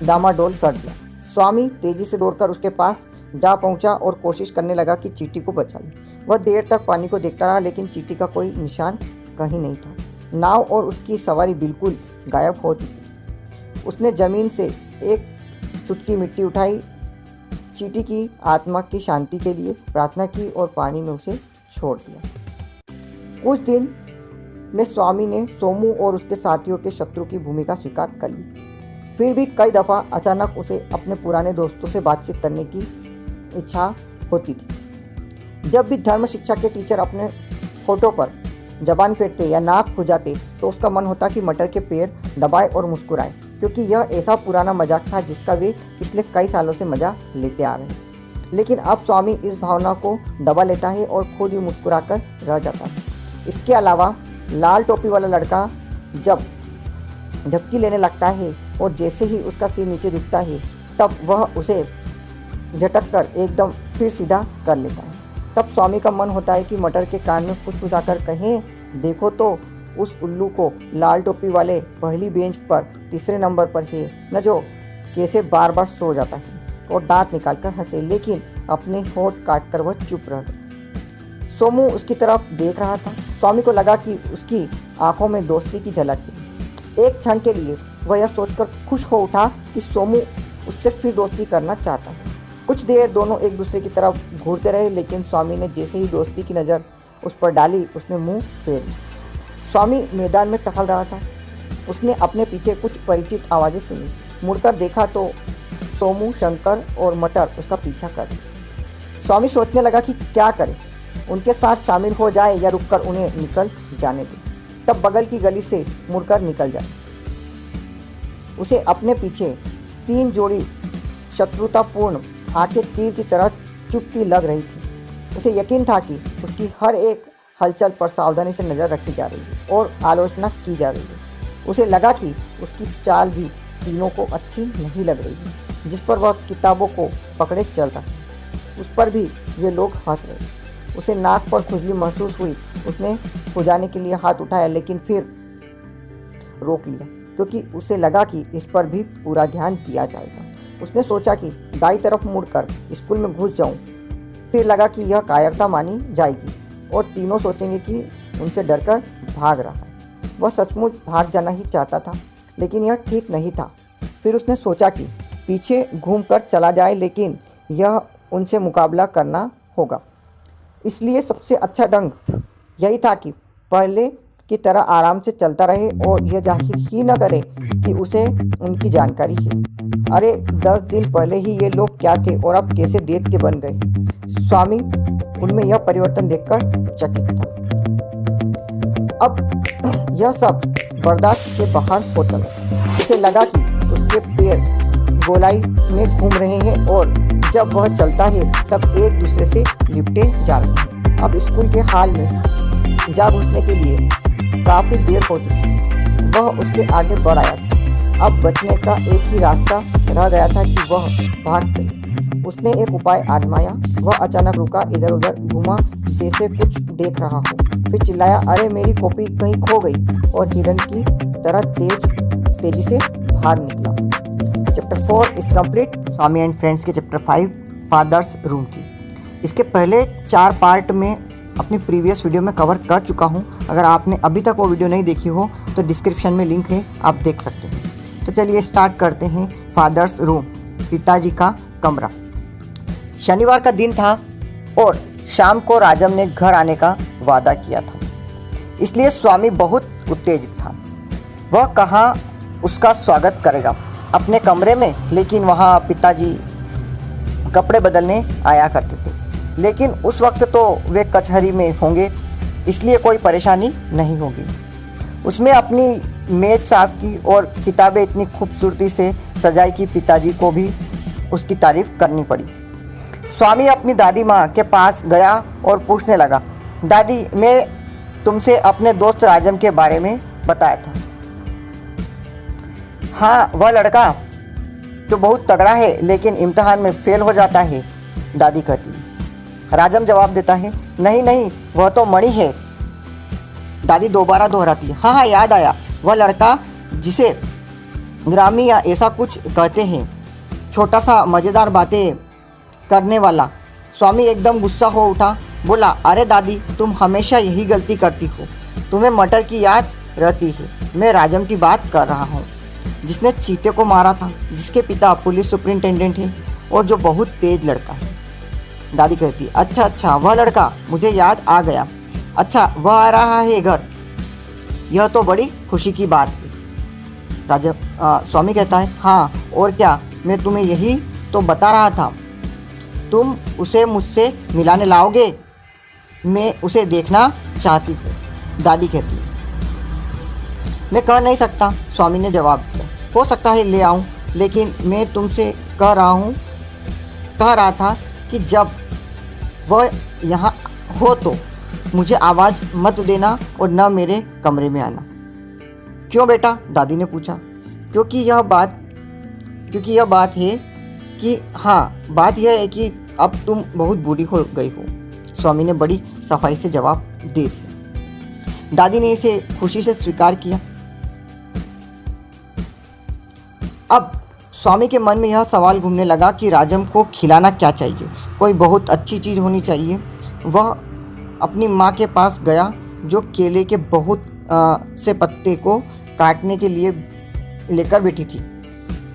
डामाडोल कर दिया। स्वामी तेजी से दौड़कर उसके पास जा पहुंचा और कोशिश करने लगा कि चींटी को बचा ले। वह देर तक पानी को देखता रहा, लेकिन चींटी का कोई निशान कहीं नहीं था। नाव और उसकी सवारी बिल्कुल गायब हो चुकी। उसने ज़मीन से एक चुटकी मिट्टी उठाई, चींटी की आत्मा की शांति के लिए प्रार्थना की और पानी में उसे छोड़ दिया। कुछ दिन में स्वामी ने सोमू और उसके साथियों के शत्रु की भूमिका स्वीकार कर ली। फिर भी कई दफ़ा अचानक उसे अपने पुराने दोस्तों से बातचीत करने की इच्छा होती थी। जब भी धर्म शिक्षा के टीचर अपने फोटो पर जबान फेंटते या नाक खुजाते तो उसका मन होता कि मटर के पैर दबाए और मुस्कुराए, क्योंकि यह ऐसा पुराना मजाक था जिसका वे पिछले कई सालों से मजा लेते आ रहे हैं। लेकिन अब स्वामी इस भावना को दबा लेता है और खुद ही मुस्कुराकर रह जाता है। इसके अलावा लाल टोपी वाला लड़का जब झपकी लेने लगता है और जैसे ही उसका सिर नीचे झुकता है तब वह उसे झटक कर एकदम फिर सीधा कर लेता है। तब स्वामी का मन होता है कि मटर के कान में फुसफुसाकर कहें, देखो तो उस उल्लू को लाल टोपी वाले पहली बेंच पर तीसरे नंबर पर है न, जो कैसे बार बार सो जाता है और दांत निकालकर हंसे, लेकिन अपने होठ काट कर वह चुप रह गया। सोमू उसकी तरफ देख रहा था। स्वामी को लगा कि उसकी आंखों में दोस्ती की झलक है। एक क्षण के लिए वह यह सोचकर खुश हो उठा कि सोमू उससे फिर दोस्ती करना चाहता है। कुछ देर दोनों एक दूसरे की तरफ घूरते रहे, लेकिन स्वामी ने जैसे ही दोस्ती की नज़र उस पर डाली उसने मुंह फेर लिया। स्वामी मैदान में टहल रहा था। उसने अपने पीछे कुछ परिचित आवाज़ें सुनी। मुड़कर देखा तो सोमू, शंकर और मटर उसका पीछा कर रहे। स्वामी सोचने लगा कि क्या करे, उनके साथ शामिल हो जाए या रुककर उन्हें निकल जाने दे, तब बगल की गली से मुड़कर निकल जाए। उसे अपने पीछे 3 जोड़ी शत्रुतापूर्ण आंखें तीर की तरह चुभती लग रही थी। उसे यकीन था कि उसकी हर एक हलचल पर सावधानी से नज़र रखी जा रही है और आलोचना की जा रही है। उसे लगा कि उसकी चाल भी तीनों को अच्छी नहीं लग रही है। जिस पर वह किताबों को पकड़े चल रहा है उस पर भी ये लोग हंस रहे। उसे नाक पर खुजली महसूस हुई। उसने खुजाने के लिए हाथ उठाया, लेकिन फिर रोक लिया, क्योंकि उसे लगा कि इस पर भी पूरा ध्यान दिया जाएगा। उसने सोचा कि दाई तरफ मुड़कर स्कूल में घुस जाऊं। फिर लगा कि यह कायरता मानी जाएगी और तीनों सोचेंगे कि उनसे डरकर भाग रहा है। वह सचमुच भाग जाना ही चाहता था, लेकिन यह ठीक नहीं था। फिर उसने सोचा कि पीछे घूमकर चला जाए, लेकिन यह उनसे मुकाबला करना होगा। इसलिए सबसे अच्छा ढंग यही था कि पहले की तरह आराम से चलता रहे और यह जाहिर ही न करे कि उसे उनकी जानकारी है। अरे 10 दिन पहले ही ये लोग क्या थे और अब कैसे दैत्य बन गए। स्वामी उनमें यह परिवर्तन देखकर चकित था। अब यह सब बर्दाश्त के बाहर हो चला। उसे लगा कि उसके पैर गोलाई में घूम रहे हैं और जब वह चलता है तब एक दूसरे से लिपटे जा रहे हैं। अब स्कूल के हाल में जा घुसने के लिए काफ़ी देर हो चुकी। वह उससे आगे बढ़ आया था। अब बचने का एक ही रास्ता रह गया था कि वह भाग चले। उसने एक उपाय आजमाया। वह अचानक रुका, इधर उधर घूमा जैसे कुछ देख रहा हो, फिर चिल्लाया, अरे मेरी कॉपी कहीं खो गई, और हिरन की तरह तेजी से भाग निकला। Chapter 4 is complete. Swami and friends के चैप्टर 5 फादर्स रूम की इसके पहले 4 पार्ट में अपनी प्रीवियस वीडियो में कवर कर चुका हूं। अगर आपने अभी तक वो वीडियो नहीं देखी हो तो डिस्क्रिप्शन में लिंक है, आप देख सकते हैं। तो चलिए स्टार्ट करते हैं। फादर्स रूम, पिताजी का कमरा। शनिवार का दिन था और शाम को राजम ने घर आने का वादा किया था, इसलिए स्वामी बहुत उत्तेजित था। वह कहाँ उसका स्वागत करेगा, अपने कमरे में, लेकिन वहाँ पिताजी कपड़े बदलने आया करते थे। लेकिन उस वक्त तो वे कचहरी में होंगे, इसलिए कोई परेशानी नहीं होगी। उसने अपनी मेज साफ की और किताबें इतनी खूबसूरती से सजाई कि पिताजी को भी उसकी तारीफ करनी पड़ी। स्वामी अपनी दादी माँ के पास गया और पूछने लगा, दादी, मैं तुमसे अपने दोस्त राजम के बारे में बताया था। हाँ, वह लड़का जो बहुत तगड़ा है लेकिन इम्तिहान में फेल हो जाता है, दादी कहती है। राजम जवाब देता है, नहीं नहीं, वह तो मणि है। दादी दोबारा दोहराती है, हाँ हाँ, याद आया, वह लड़का जिसे ग्रामी या ऐसा कुछ कहते हैं, छोटा सा मज़ेदार बातें करने वाला। स्वामी एकदम गुस्सा हो उठा, बोला, अरे दादी, तुम हमेशा यही गलती करती हो। तुम्हें मटर की याद रहती है। मैं राजम की बात कर रहा हूँ, जिसने चीते को मारा था, जिसके पिता पुलिस सुपरिंटेंडेंट है और जो बहुत तेज लड़का है। दादी कहती, अच्छा अच्छा, वह लड़का, मुझे याद आ गया। अच्छा, वह आ रहा है घर, यह तो बड़ी खुशी की बात है। स्वामी कहता है, हाँ और क्या, मैं तुम्हें यही तो बता रहा था। तुम उसे मुझसे मिलाने लाओगे? मैं उसे देखना चाहती हूँ। दादी कहती। मैं कह नहीं सकता, स्वामी ने जवाब दिया। हो सकता है ले आऊं, लेकिन मैं तुमसे कह रहा था कि जब वह यहाँ हो तो मुझे आवाज़ मत देना और न मेरे कमरे में आना। क्यों बेटा? दादी ने पूछा। क्योंकि यह बात है कि बात यह है कि अब तुम बहुत बूढ़ी हो गई हो, स्वामी ने बड़ी सफाई से जवाब दे दिया। दादी ने इसे खुशी से स्वीकार किया। अब स्वामी के मन में यह सवाल घूमने लगा कि राजम को खिलाना क्या चाहिए। कोई बहुत अच्छी चीज़ होनी चाहिए। वह अपनी माँ के पास गया जो केले के बहुत से पत्ते को काटने के लिए लेकर बैठी थी।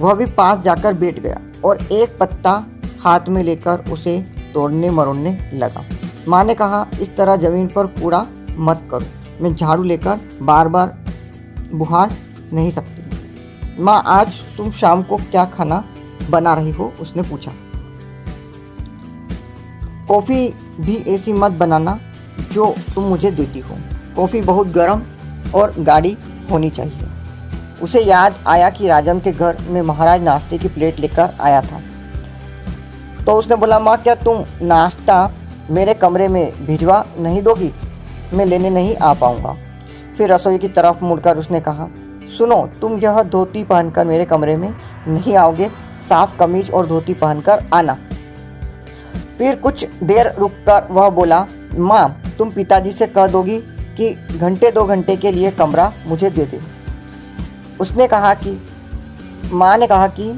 वह भी पास जाकर बैठ गया और एक पत्ता हाथ में लेकर उसे तोड़ने मरोड़ने लगा। माँ ने कहा, इस तरह ज़मीन पर कूड़ा मत करो, मैं झाड़ू लेकर बार बार बुहार नहीं सकती। माँ, आज तुम शाम को क्या खाना बना रही हो? उसने पूछा। कॉफ़ी भी ऐसी मत बनाना जो तुम मुझे देती हो। कॉफ़ी बहुत गर्म और गाढ़ी होनी चाहिए। उसे याद आया कि राजम के घर में महाराज नाश्ते की प्लेट लेकर आया था। तो उसने बोला, माँ, क्या तुम नाश्ता मेरे कमरे में भिजवा नहीं दोगी? मैं लेने नहीं आ पाऊँगा। फिर रसोई की तरफ मुड़कर उसने कहा, सुनो, तुम यह धोती पहनकर मेरे कमरे में नहीं आओगे। साफ कमीज और धोती पहनकर आना। फिर कुछ देर रुककर वह बोला, माँ, तुम पिताजी से कह दोगी कि घंटे 2 घंटे के लिए कमरा मुझे दे दे। माँ ने कहा कि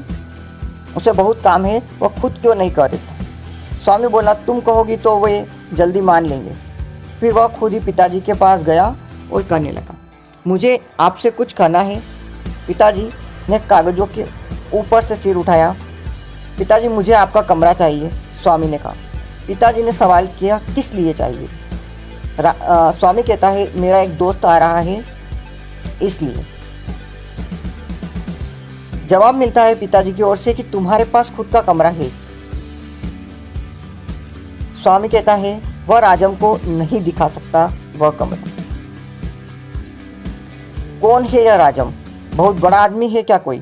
उसे बहुत काम है, वह खुद क्यों नहीं कह देता। स्वामी बोला, तुम कहोगी तो वे जल्दी मान लेंगे। फिर वह खुद ही पिताजी के पास गया और कहने लगा, मुझे आपसे कुछ कहना है। पिताजी ने कागज़ों के ऊपर से सिर उठाया। पिताजी, मुझे आपका कमरा चाहिए, स्वामी ने कहा। पिताजी ने सवाल किया, किस लिए चाहिए? स्वामी कहता है, मेरा एक दोस्त आ रहा है, इसलिए। जवाब मिलता है पिताजी की ओर से कि तुम्हारे पास खुद का कमरा है। स्वामी कहता है, वह राजम को नहीं दिखा सकता वह कमरा। कौन है यह राजम? बहुत बड़ा आदमी है क्या कोई?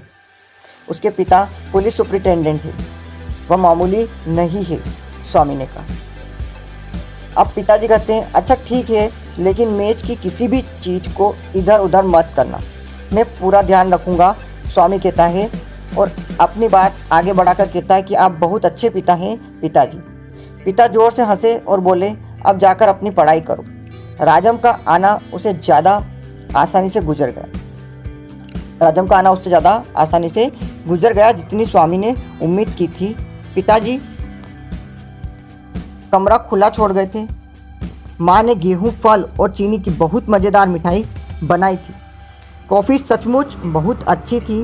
उसके पिता पुलिस सुपरिटेंडेंट है। वह मामूली नहीं है, स्वामी ने कहा। अब पिताजी कहते हैं, अच्छा ठीक है, लेकिन मेज की किसी भी चीज़ को इधर उधर मत करना, मैं पूरा ध्यान रखूँगा, स्वामी कहता है। और अपनी बात आगे बढ़ाकर कहता है कि आप बहुत अच्छे पिता हैं पिताजी। पिता जोर से हंसे और बोले, अब जाकर अपनी पढ़ाई करो। राजम का आना उससे ज़्यादा आसानी से गुजर गया जितनी स्वामी ने उम्मीद की थी। पिताजी कमरा खुला छोड़ गए थे। माँ ने गेहूं, फल और चीनी की बहुत मज़ेदार मिठाई बनाई थी। कॉफ़ी सचमुच बहुत अच्छी थी।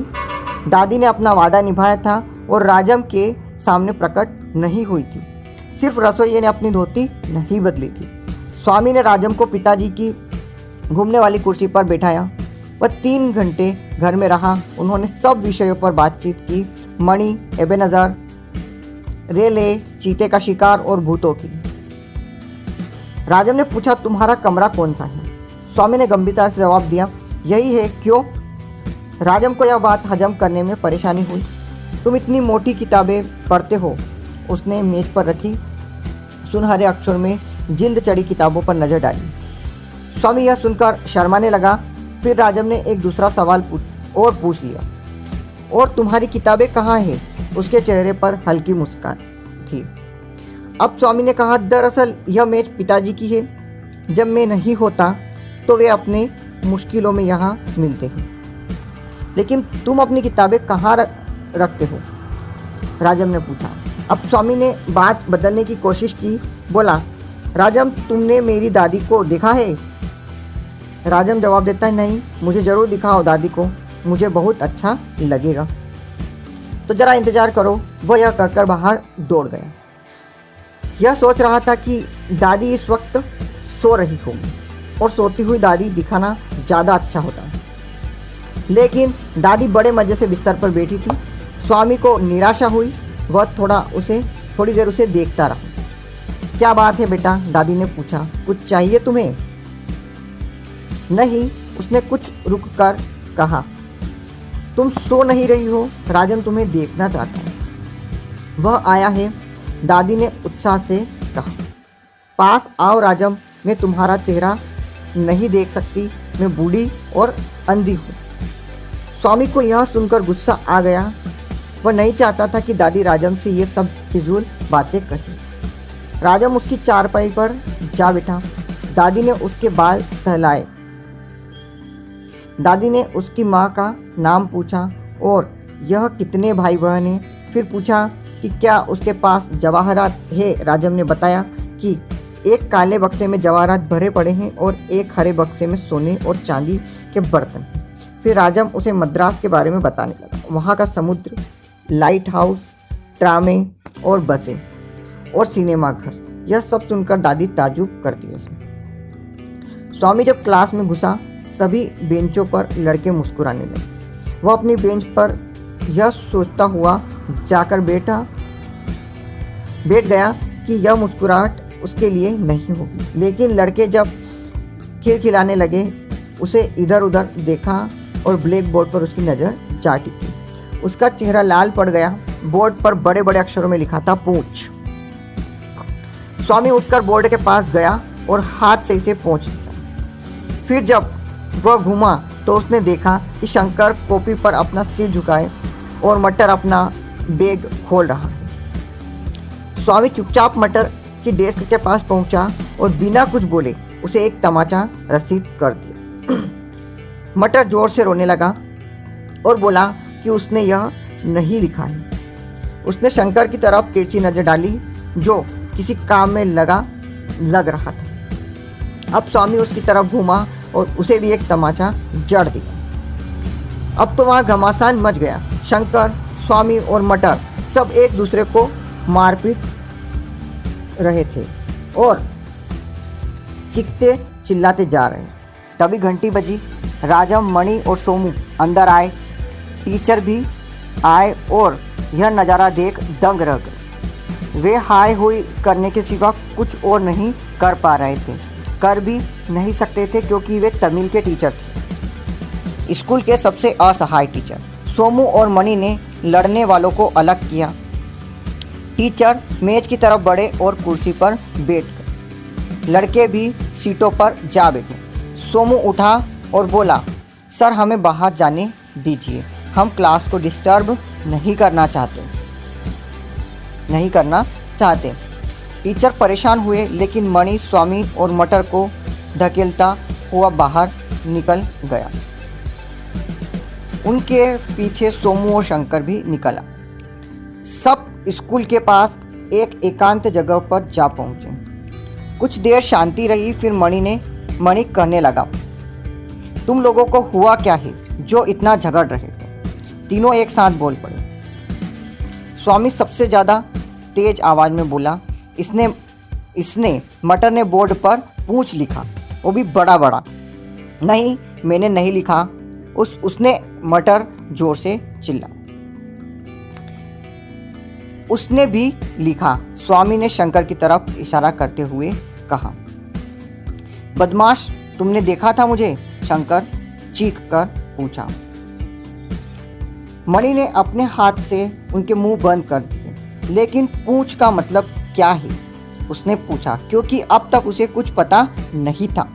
दादी ने अपना वादा निभाया था और राजम के सामने प्रकट नहीं हुई थी। सिर्फ रसोइये ने अपनी धोती नहीं बदली थी। स्वामी ने राजम को पिताजी की घूमने वाली कुर्सी पर बैठाया। वह 3 घंटे घर में रहा। उन्होंने सब विषयों पर बातचीत की, मणि, एबेनज़र, रेले, चीते का शिकार और भूतों की। राजम ने पूछा, तुम्हारा कमरा कौन सा है? स्वामी ने गंभीरता से जवाब दिया, यही है। क्यों? राजम को यह बात हजम करने में परेशानी हुई। तुम इतनी मोटी किताबें पढ़ते हो? उसने मेज पर रखी सुनहरे अक्षर में जिल्द चढ़ी किताबों पर नज़र डाली। स्वामी यह सुनकर शर्माने लगा। फिर राजम ने एक दूसरा सवाल पूछ लिया, और तुम्हारी किताबें कहाँ हैं? उसके चेहरे पर हल्की मुस्कान थी। अब स्वामी ने कहा, दरअसल यह मेज पिताजी की है। जब मैं नहीं होता तो वे अपने मुश्किलों में यहाँ मिलते हैं। लेकिन तुम अपनी किताबें कहाँ रखते हो? राजम ने पूछा। अब स्वामी ने बात बदलने की कोशिश की। बोला, राजम, तुमने मेरी दादी को देखा है? राजम जवाब देता है, नहीं, मुझे ज़रूर दिखाओ दादी को, मुझे बहुत अच्छा लगेगा। तो ज़रा इंतज़ार करो। वह यह कहकर बाहर दौड़ गया। यह सोच रहा था कि दादी इस वक्त सो रही होगी और सोती हुई दादी दिखाना ज़्यादा अच्छा होता। लेकिन दादी बड़े मज़े से बिस्तर पर बैठी थी। स्वामी को निराशा हुई। वह थोड़ी देर उसे देखता रहा। क्या बात है बेटा? दादी ने पूछा। कुछ चाहिए तुम्हें? नहीं, उसने कुछ रुक कर कहा। तुम सो नहीं रही हो, राजम तुम्हें देखना चाहता है। वह आया है, दादी ने उत्साह से कहा। पास आओ राजम, मैं तुम्हारा चेहरा नहीं देख सकती, मैं बूढ़ी और अंधी हूँ। स्वामी को यह सुनकर गुस्सा आ गया। वह नहीं चाहता था कि दादी राजम से ये सब फिजूल बातें कहे। राजम उसकी चारपाई पर जा बैठा। दादी ने उसके बाल सहलाए। दादी ने उसकी माँ का नाम पूछा और यह कितने भाई बहन हैं। फिर पूछा कि क्या उसके पास जवाहरात है। राजम ने बताया कि एक काले बक्से में जवाहरात भरे पड़े हैं और एक हरे बक्से में सोने और चांदी के बर्तन। फिर राजम उसे मद्रास के बारे में बताने लगा, वहाँ का समुद्र, लाइट हाउस, ट्रामें और बसें और सिनेमा घर। यह सब सुनकर दादी ताज्जुब करती रही। स्वामी जब क्लास में घुसा, सभी बेंचों पर लड़के मुस्कुराने लगे। वह अपनी बेंच पर यह सोचता हुआ जाकर बैठ गया कि यह मुस्कुराहट उसके लिए नहीं होगी। लेकिन लड़के जब खिलखिलाने लगे, उसे इधर उधर देखा और ब्लैक बोर्ड पर उसकी नज़र जा टिकी। उसका चेहरा लाल पड़ गया। बोर्ड पर बड़े बड़े अक्षरों में लिखा था पूंछ। स्वामी उठकर बोर्ड के पास गया और हाथ से इसे पोंछ दिया। फिर जब वह घूमा तो उसने देखा कि शंकर कॉपी पर अपना सिर झुकाए और मटर अपना बैग खोल रहा है। स्वामी चुपचाप मटर की डेस्क के पास पहुंचा और बिना कुछ बोले उसे एक तमाचा रसीद कर दिया। मटर जोर से रोने लगा और बोला कि उसने यह नहीं लिखा है। उसने शंकर की तरफ तिरछी नजर डाली जो किसी काम में लग रहा था। अब स्वामी उसकी तरफ घूमा और उसे भी एक तमाचा जड़ दिया। अब तो वहाँ घमासान मच गया। शंकर, स्वामी और मटर सब एक दूसरे को मारपीट रहे थे और चीखते चिल्लाते जा रहे थे। तभी घंटी बजी। राजम, मणि और सोमू अंदर आए। टीचर भी आए और यह नज़ारा देख दंग रह गए। वे हाय हुई करने के सिवा कुछ और नहीं कर पा रहे थे, कर भी नहीं सकते थे क्योंकि वे तमिल के टीचर थे, स्कूल के सबसे असहाय टीचर। सोमू और मणि ने लड़ने वालों को अलग किया। टीचर मेज की तरफ बढ़े और कुर्सी पर बैठ गए। लड़के भी सीटों पर जा बैठे। सोमू उठा और बोला, सर हमें बाहर जाने दीजिए, हम क्लास को डिस्टर्ब नहीं करना चाहते। टीचर परेशान हुए, लेकिन मणि, स्वामी और मटर को धकेलता हुआ बाहर निकल गया। उनके पीछे सोमू और शंकर भी निकला। सब स्कूल के पास एक एकांत जगह पर जा पहुंचे। कुछ देर शांति रही। फिर मणि कहने लगा, तुम लोगों को हुआ क्या है जो इतना झगड़ रहे हो? तीनों एक साथ बोल पड़े। स्वामी सबसे ज़्यादा तेज आवाज़ में बोला, इसने मटर ने बोर्ड पर पूंछ लिखा, वो भी बड़ा बड़ा। नहीं, मैंने नहीं लिखा, उसने मटर जोर से चिल्ला। उसने भी लिखा, स्वामी ने शंकर की तरफ इशारा करते हुए कहा। बदमाश, तुमने देखा था मुझे? शंकर चीख कर पूछा। मणि ने अपने हाथ से उनके मुंह बंद कर दिए। लेकिन पूंछ का मतलब क्या है? उसने पूछा, क्योंकि अब तक उसे कुछ पता नहीं था।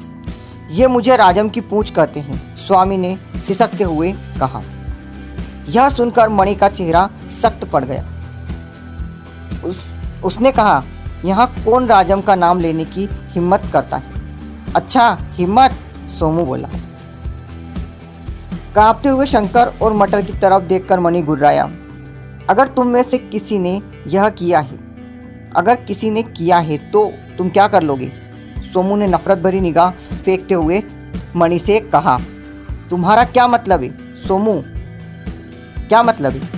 ये मुझे राजम की पूंछ कहते हैं, स्वामी ने सिसकते हुए कहा। यह सुनकर मणि का चेहरा सख्त पड़ गया। उसने कहा, यहाँ कौन राजम का नाम लेने की हिम्मत करता है? अच्छा, हिम्मत, सोमू बोला। कांपते हुए शंकर और मटर की तरफ देखकर मणि गुर्राया। अगर तुम में से किसी ने यह किया है, अगर किसी ने किया है तो तुम क्या कर लोगे? सोमू ने नफरत भरी निगाह फेंकते हुए मणि से कहा। तुम्हारा क्या मतलब है सोमू? क्या मतलब है?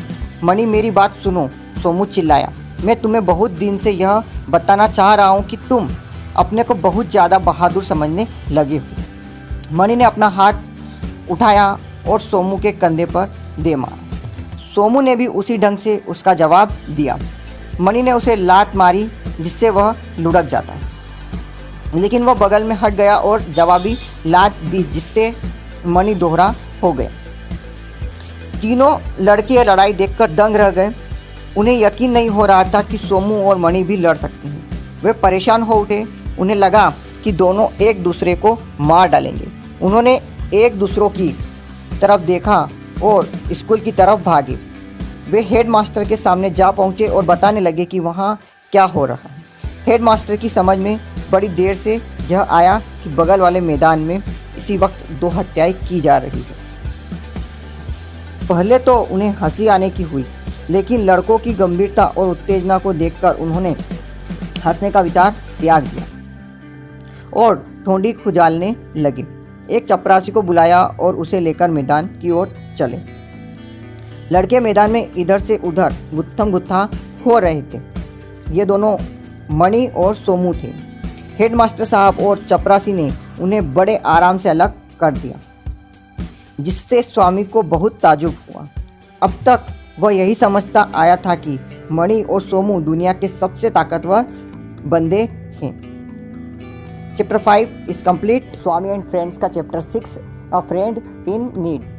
मणि, मेरी बात सुनो, सोमू चिल्लाया। मैं तुम्हें बहुत दिन से यह बताना चाह रहा हूँ कि तुम अपने को बहुत ज़्यादा बहादुर समझने लगे हो। मणि ने अपना हाथ उठाया और सोमू के कंधे पर दे मारा। सोमू ने भी उसी ढंग से उसका जवाब दिया। मणि ने उसे लात मारी जिससे वह लुढ़क जाता। लेकिन वह बगल में हट गया और जवाबी लात दी, जिससे मणि दोहरा हो गए। तीनों लड़के लड़ाई देखकर दंग रह गए। उन्हें यकीन नहीं हो रहा था कि सोमू और मणि भी लड़ सकते हैं। वे परेशान हो उठे। उन्हें लगा कि दोनों एक दूसरे को मार डालेंगे। उन्होंने एक दूसरों की तरफ देखा और स्कूल की तरफ भागे। वे हेडमास्टर के सामने जा पहुंचे और बताने लगे कि वहाँ क्या हो रहा है। हेडमास्टर की समझ में बड़ी देर से यह आया कि बगल वाले मैदान में इसी वक्त 2 हत्याएं की जा रही है। पहले तो उन्हें हंसी आने की हुई, लेकिन लड़कों की गंभीरता और उत्तेजना को देखकर उन्होंने हंसने का विचार त्याग दिया और ठोंडी खुजालने लगे। एक चपरासी को बुलाया और उसे लेकर मैदान की ओर चले। लड़के मैदान में इधर से उधर गुत्थम गुत्था हो रहे थे। ये दोनों मणि और सोमू थे। हेडमास्टर साहब और चपरासी ने उन्हें बड़े आराम से अलग कर दिया, जिससे स्वामी को बहुत ताज्जुब हुआ। अब तक वह यही समझता आया था कि मणि और सोमू दुनिया के सबसे ताकतवर बंदे हैं। Chapter 5 is complete. Swami and friends का chapter 6 a friend in need.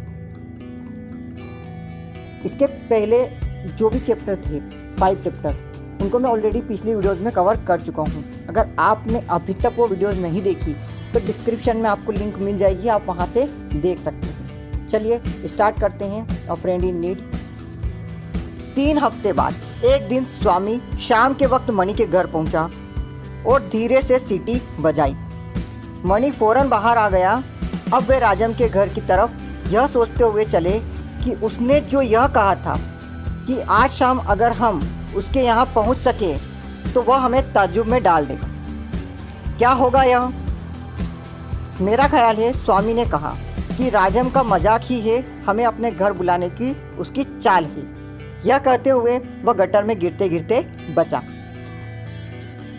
इसके पहले जो भी चैप्टर थे 5 चैप्टर, उनको मैं ऑलरेडी पिछली वीडियोस में कवर कर चुका हूँ। अगर आपने अभी तक वो वीडियोस नहीं देखी तो डिस्क्रिप्शन में आपको लिंक मिल जाएगी, आप वहाँ से देख सकते हैं। चलिए स्टार्ट करते हैं अ फ्रेंड इन नीड। 3 हफ्ते बाद एक दिन स्वामी शाम के वक्त मणि के घर पहुंचा और धीरे से सीटी बजाई। मणि फौरन बाहर आ गया। अब वे राजम के घर की तरफ यह सोचते हुए चले कि उसने जो यह कहा था कि आज शाम अगर हम उसके यहाँ पहुँच सके तो वह हमें ताज्जुब में डाल देगा। क्या होगा यह? मेरा ख्याल है स्वामी ने कहा कि राजम का मजाक ही है, हमें अपने घर बुलाने की उसकी चाल है। यह कहते हुए वह गटर में गिरते गिरते बचा।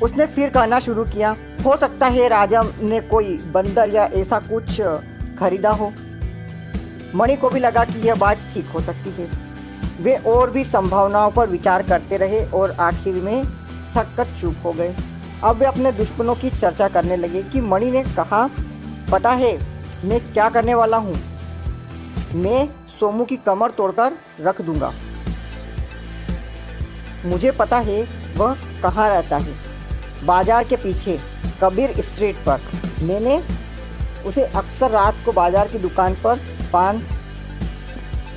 उसने फिर कहना शुरू किया, हो सकता है राजम ने कोई बंदर या ऐसा कुछ खरीदा हो। मणि को भी लगा कि यह बात ठीक हो सकती है। वे और भी संभावनाओं पर विचार करते रहे और आखिर में थक कर चुप हो गए। अब वे अपने दुश्मनों की चर्चा करने लगे कि मणि ने कहा, पता है मैं क्या करने वाला हूँ? मैं सोमू की कमर तोड़कर रख दूंगा। मुझे पता है वह कहाँ रहता है, बाजार के पीछे कबीर स्ट्रीट पर। मैंने उसे अक्सर रात को बाजार की दुकान पर पान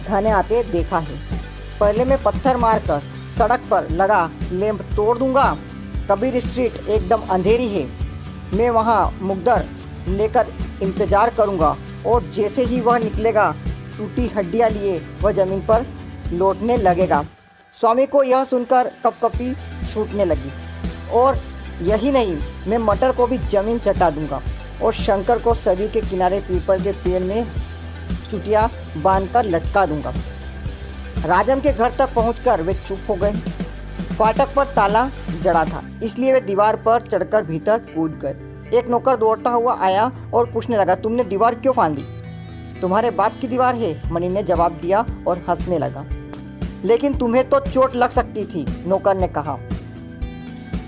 खाने आते देखा है। पहले मैं पत्थर मारकर सड़क पर लगा लैंप तोड़ दूंगा। कबीर स्ट्रीट एकदम अंधेरी है। मैं वहाँ मुकद्दर लेकर इंतज़ार करूँगा और जैसे ही वह निकलेगा टूटी हड्डियाँ लिए वह ज़मीन पर लौटने लगेगा। स्वामी को यह सुनकर कपकपी छूटने लगी। और यही नहीं, मैं मटर को भी ज़मीन चटा दूंगा और शंकर को सरयू के किनारे पीपल के पेड़ में चुटिया बांधकर लटका दूंगा। राजम के घर तक पहुंचकर वे चुप हो गए। फाटक पर ताला जड़ा था, इसलिए वे दीवार पर चढ़कर भीतर कूद गए। एक नौकर दौड़ता हुआ आया और पूछने लगा, तुमने दीवार क्यों फांदी? तुम्हारे बाप की दीवार है, मणि ने जवाब दिया और हंसने लगा। लेकिन तुम्हें तो चोट लग सकती थी, नौकर ने कहा।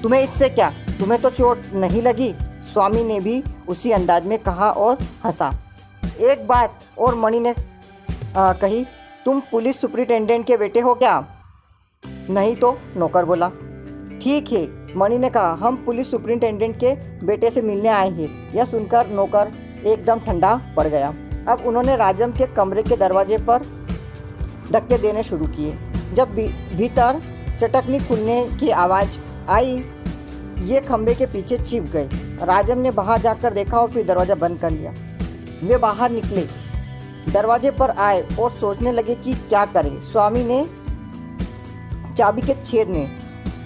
तुम्हें इससे क्या, तुम्हें तो चोट नहीं लगी, स्वामी ने भी उसी अंदाज में कहा और हंसा। एक बात और मणि ने कही, तुम पुलिस सुपरिटेंडेंट के बेटे हो क्या? नहीं तो, नौकर बोला। ठीक है, मणि ने कहा, हम पुलिस सुपरिटेंडेंट के बेटे से मिलने आए हैं। यह सुनकर नौकर एकदम ठंडा पड़ गया। अब उन्होंने राजम के कमरे के दरवाजे पर धक्के देने शुरू किए। जब भीतर चटकनी खुलने की आवाज़ आई, ये खंबे के पीछे छिप गए। राजम ने बाहर जाकर देखा और फिर दरवाज़ा बंद कर लिया। वे बाहर निकले, दरवाजे पर आए और सोचने लगे कि क्या करें। स्वामी ने चाबी के छेद में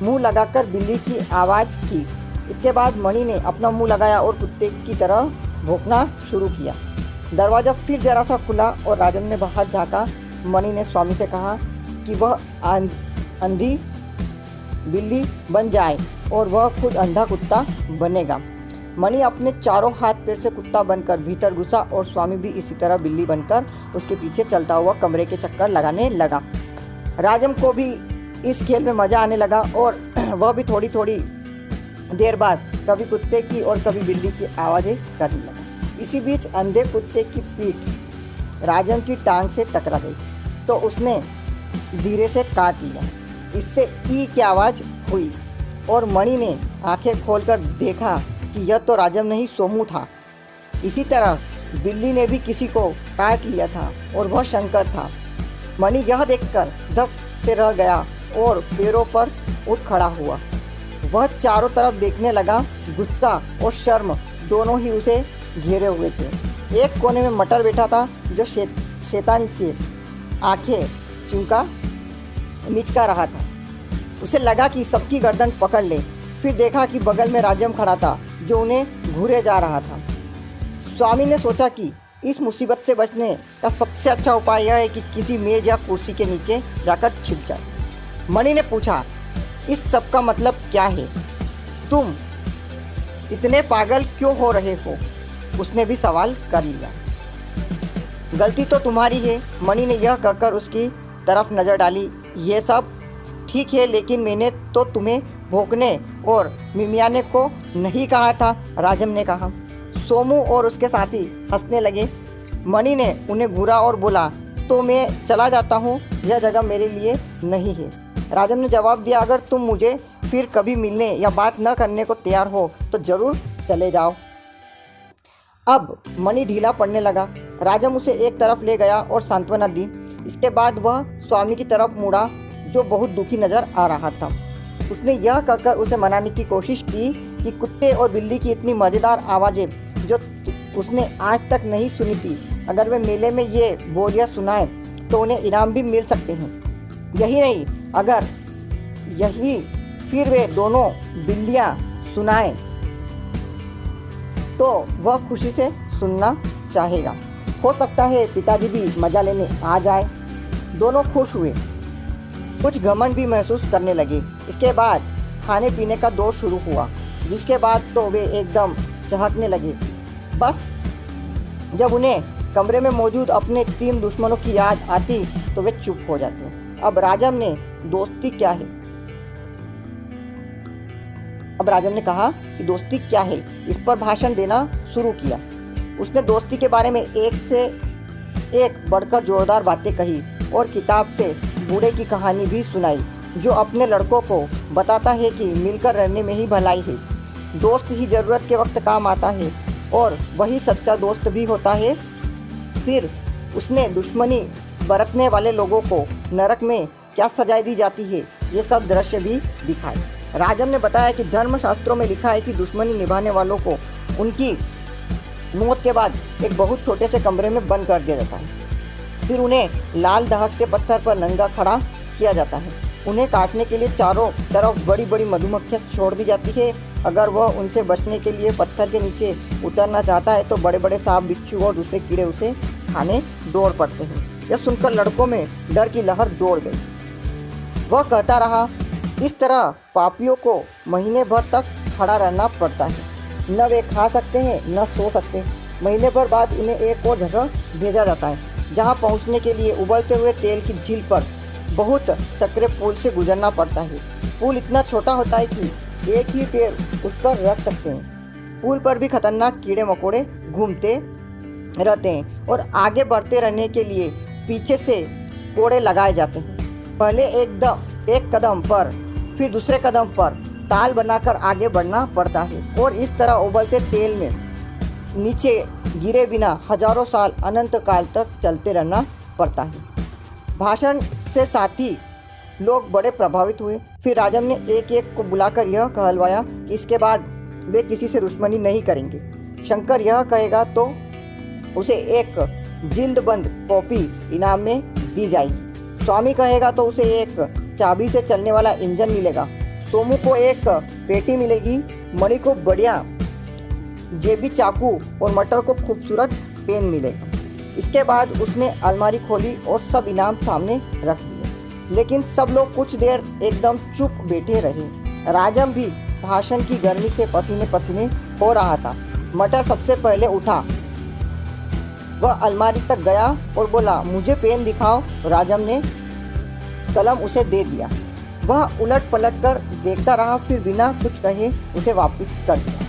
मुंह लगाकर बिल्ली की आवाज़ की। इसके बाद मणि ने अपना मुंह लगाया और कुत्ते की तरह भौंकना शुरू किया। दरवाज़ा फिर जरा सा खुला और राजम ने बाहर झाँका। मणि ने स्वामी से कहा कि वह अंधी बिल्ली बन जाए और वह खुद अंधा कुत्ता बनेगा। मणि अपने चारों हाथ पैर से कुत्ता बनकर भीतर घुसा और स्वामी भी इसी तरह बिल्ली बनकर उसके पीछे चलता हुआ कमरे के चक्कर लगाने लगा। राजम को भी इस खेल में मज़ा आने लगा और वह भी थोड़ी थोड़ी देर बाद कभी कुत्ते की और कभी बिल्ली की आवाज़ें करने लगा। इसी बीच अंधे कुत्ते की पीठ राजम की टांग से टकरा गई तो उसने धीरे से काट लिया। इससे ई की आवाज़ हुई और मणि ने आंखें खोलकर देखा कि यह तो राजम नहीं सोमू था। इसी तरह बिल्ली ने भी किसी को काट लिया था और वह शंकर था। मणि यह देखकर धप से रह गया और पैरों पर उठ खड़ा हुआ। वह चारों तरफ देखने लगा। गुस्सा और शर्म दोनों ही उसे घेरे हुए थे। एक कोने में मटर बैठा था जो शैतानी से आंखें मिचका रहा था। उसे लगा कि सबकी गर्दन पकड़ ले। फिर देखा कि बगल में राजम खड़ा था जो उन्हें घूरे जा रहा था। स्वामी ने सोचा कि इस मुसीबत से बचने का सबसे अच्छा उपाय यह है कि किसी मेज या कुर्सी के नीचे जाकर छिप जाए। मणि ने पूछा, इस सब का मतलब क्या है? तुम इतने पागल क्यों हो रहे हो? उसने भी सवाल कर लिया। गलती तो तुम्हारी है, मणि ने यह कहकर उसकी तरफ नज़र डाली। ये सब ठीक है, लेकिन मैंने तो तुम्हें भौंकने और मिमियाने को नहीं कहा था, राजम ने कहा। सोमू और उसके साथी हंसने लगे। मणि ने उन्हें घूरा और बोला, तो मैं चला जाता हूँ, यह जगह मेरे लिए नहीं है। राजम ने जवाब दिया, अगर तुम मुझे फिर कभी मिलने या बात न करने को तैयार हो तो ज़रूर चले जाओ। अब मणि ढीला पड़ने लगा। राजम उसे एक तरफ ले गया और सांत्वना दी। इसके बाद वह स्वामी की तरफ मुड़ा जो बहुत दुखी नज़र आ रहा था। उसने यह कहकर उसे मनाने की कोशिश की कि कुत्ते और बिल्ली की इतनी मज़ेदार आवाज़ें जो उसने आज तक नहीं सुनी थी, अगर वे मेले में ये बोलियां सुनाएं तो उन्हें इनाम भी मिल सकते हैं। यही नहीं, अगर यही फिर वे दोनों बिल्लियां सुनाएं तो वह खुशी से सुनना चाहेगा। हो सकता है पिताजी भी मज़ा लेने आ जाए। दोनों खुश हुए, कुछ घमंड भी महसूस करने लगे। इसके बाद खाने पीने का दौर शुरू हुआ, जिसके बाद तो वे एकदम चहकने लगे। बस जब उन्हें कमरे में मौजूद अपने 3 दुश्मनों की याद आती तो वे चुप हो जाते। अब राजम ने कहा कि दोस्ती क्या है, इस पर भाषण देना शुरू किया। उसने दोस्ती के बारे में एक से एक बढ़कर जोरदार बातें कही और किताब से बूढ़े की कहानी भी सुनाई जो अपने लड़कों को बताता है कि मिलकर रहने में ही भलाई है। दोस्त ही ज़रूरत के वक्त काम आता है और वही सच्चा दोस्त भी होता है। फिर उसने दुश्मनी बरतने वाले लोगों को नरक में क्या सजाएं दी जाती है, ये सब दृश्य भी दिखाए। राजम ने बताया कि धर्मशास्त्रों में लिखा है कि दुश्मनी निभाने वालों को उनकी मौत के बाद एक बहुत छोटे से कमरे में बंद कर दिया जाता है। फिर उन्हें लाल दहकते पत्थर पर नंगा खड़ा किया जाता है। उन्हें काटने के लिए चारों तरफ बड़ी बड़ी मधुमक्खियाँ छोड़ दी जाती है। अगर वह उनसे बचने के लिए पत्थर के नीचे उतरना चाहता है तो बड़े बड़े सांप, बिच्छू और दूसरे कीड़े उसे खाने दौड़ पड़ते हैं। यह सुनकर लड़कों में डर की लहर दौड़ गई। वह कहता रहा, इस तरह पापियों को महीने भर तक खड़ा रहना पड़ता है। न वे खा सकते हैं न सो सकते। महीने भर बाद उन्हें एक और जगह भेजा जाता है जहां पहुंचने के लिए उबलते हुए तेल की झील पर बहुत सकरे पुल से गुजरना पड़ता है। पुल इतना छोटा होता है कि एक ही पैर उस पर रख सकते हैं। पुल पर भी खतरनाक कीड़े मकोड़े घूमते रहते हैं और आगे बढ़ते रहने के लिए पीछे से कोड़े लगाए जाते हैं। पहले एक कदम पर फिर दूसरे कदम पर ताल बनाकर आगे बढ़ना पड़ता है और इस तरह उबलते तेल में नीचे गिरे बिना हजारों साल अनंत काल तक चलते रहना पड़ता है। भाषण से साथी लोग बड़े प्रभावित हुए। फिर राजम ने एक एक को बुलाकर यह कहलवाया कि इसके बाद वे किसी से दुश्मनी नहीं करेंगे। शंकर यह कहेगा तो उसे एक जिल्दबंद कॉपी इनाम में दी जाएगी। स्वामी कहेगा तो उसे एक चाबी से चलने वाला इंजन मिलेगा। सोमू को एक पेटी मिलेगी। मणि को बढ़िया जेबी चाकू और मटर को खूबसूरत पेन मिलेगा। इसके बाद उसने अलमारी खोली और सब इनाम सामने रख दिए। लेकिन सब लोग कुछ देर एकदम चुप बैठे रहे। राजम भी भाषण की गर्मी से पसीने पसीने हो रहा था। मटर सबसे पहले उठा। वह अलमारी तक गया और बोला, मुझे पेन दिखाओ। राजम ने कलम उसे दे दिया। वह उलट पलट कर देखता रहा, फिर बिना कुछ कहे उसे वापस कर दिया।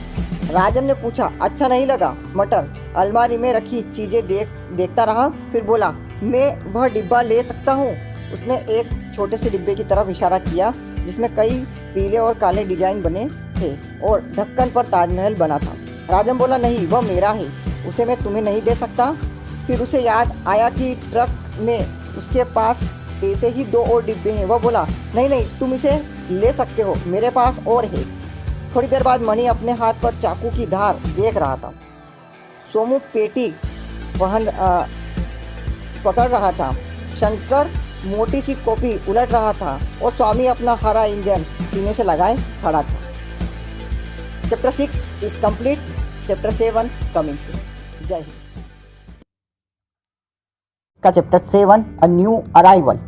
राजन ने पूछा, अच्छा नहीं लगा? मटर अलमारी में रखी चीज़ें देखता रहा, फिर बोला, मैं वह डिब्बा ले सकता हूँ? उसने एक छोटे से डिब्बे की तरफ इशारा किया जिसमें कई पीले और काले डिजाइन बने थे और ढक्कन पर ताजमहल बना था। राजन बोला, नहीं, वह मेरा है, उसे मैं तुम्हें नहीं दे सकता। फिर उसे याद आया कि ट्रक में उसके पास ऐसे ही 2 और डिब्बे हैं। वह बोला, नहीं नहीं, तुम इसे ले सकते हो, मेरे पास और है। थोड़ी देर बाद मणि अपने हाथ पर चाकू की धार देख रहा था। सोमू पेटी पकड़ रहा था। शंकर मोटी सी कॉपी उलट रहा था और स्वामी अपना हरा इंजन सीने से लगाए खड़ा था। Chapter 6 is complete. Chapter 7 coming soon. जय हिंद। इसका चैप्टर 7 अ न्यू अराइवल।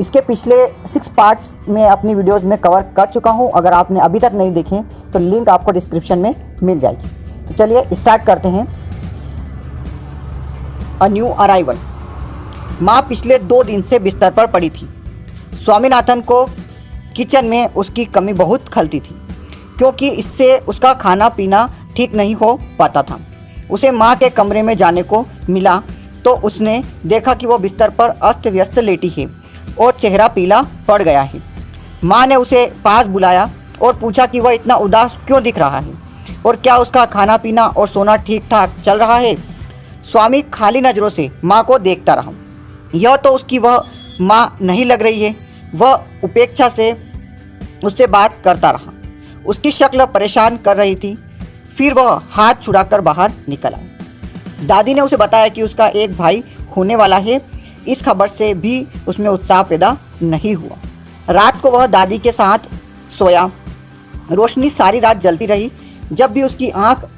इसके पिछले 6 पार्ट्स में अपनी वीडियोस में कवर कर चुका हूं। अगर आपने अभी तक नहीं देखे तो लिंक आपको डिस्क्रिप्शन में मिल जाएगी। तो चलिए स्टार्ट करते हैं। A new arrival. माँ पिछले 2 दिन से बिस्तर पर पड़ी थी। स्वामीनाथन को किचन में उसकी कमी बहुत खलती थी, क्योंकि इससे उसका खाना पीना ठीक नहीं हो पाता था। उसे माँ के कमरे में जाने को मिला तो उसने देखा कि वो बिस्तर पर अस्त व्यस्त लेटी है और चेहरा पीला पड़ गया है। माँ ने उसे पास बुलाया और पूछा कि वह इतना उदास क्यों दिख रहा है और क्या उसका खाना पीना और सोना ठीक ठाक चल रहा है। स्वामी खाली नज़रों से माँ को देखता रहा। यह तो उसकी वह माँ नहीं लग रही है। वह उपेक्षा से उससे बात करता रहा। उसकी शक्ल परेशान कर रही थी। फिर वह हाथ छुड़ाकर बाहर निकल आया। दादी ने उसे बताया कि उसका एक भाई होने वाला है। इस खबर से भी उसमें उत्साह पैदा नहीं हुआ। रात को वह दादी के साथ सोया। रोशनी सारी रात जलती रही। जब भी उसकी आंख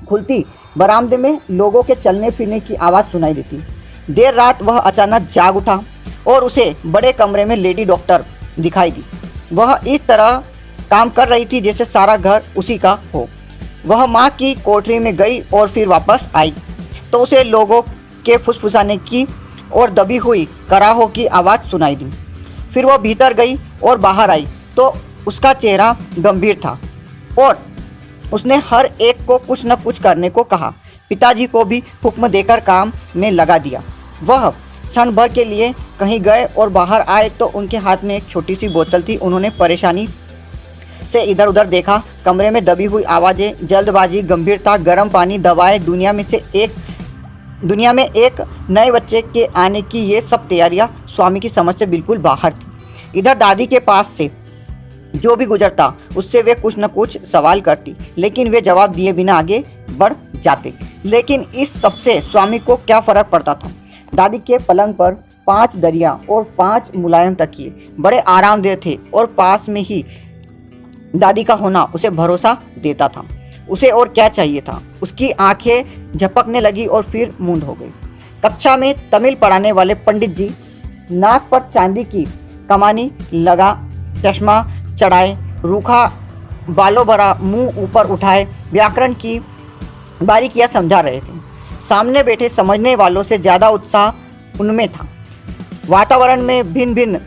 खुलती, बरामदे में लोगों के चलने फिरने की आवाज़ सुनाई देती। देर रात वह अचानक जाग उठा और उसे बड़े कमरे में लेडी डॉक्टर दिखाई दी। वह इस तरह काम कर रही थी जैसे सारा घर उसी का हो। वह माँ की कोठरी में गई और फिर वापस आई तो उसे लोगों के फुसफुसाने की और दबी हुई कराहों की आवाज़ सुनाई दी। फिर वह भीतर गई और बाहर आई तो उसका चेहरा गंभीर था और उसने हर एक को कुछ न कुछ करने को कहा। पिताजी को भी हुक्म देकर काम में लगा दिया। वह क्षण भर के लिए कहीं गए और बाहर आए तो उनके हाथ में एक छोटी सी बोतल थी। उन्होंने परेशानी से इधर उधर देखा। कमरे में दबी हुई आवाज़ें, जल्दबाजी, गंभीरता, गर्म पानी, दवाएं, दुनिया में एक नए बच्चे के आने की ये सब तैयारियां स्वामी की समझ से बिल्कुल बाहर थी। इधर दादी के पास से जो भी गुजरता उससे वे कुछ न कुछ सवाल करती, लेकिन वे जवाब दिए बिना आगे बढ़ जाते। लेकिन इस सबसे स्वामी को क्या फ़र्क पड़ता था। दादी के पलंग पर 5 दरिया और 5 मुलायम तकिए बड़े आरामदेह थे और पास में ही दादी का होना उसे भरोसा देता था। उसे और क्या चाहिए था। उसकी आंखें झपकने लगी और फिर मूंद हो गई। कक्षा में तमिल पढ़ाने वाले पंडित जी नाक पर चांदी की कमानी लगा, चश्मा चढ़ाए, रूखा बालों भरा मुंह ऊपर उठाए व्याकरण की बारीकियां समझा रहे थे। सामने बैठे समझने वालों से ज़्यादा उत्साह उनमें था। वातावरण में भिन्न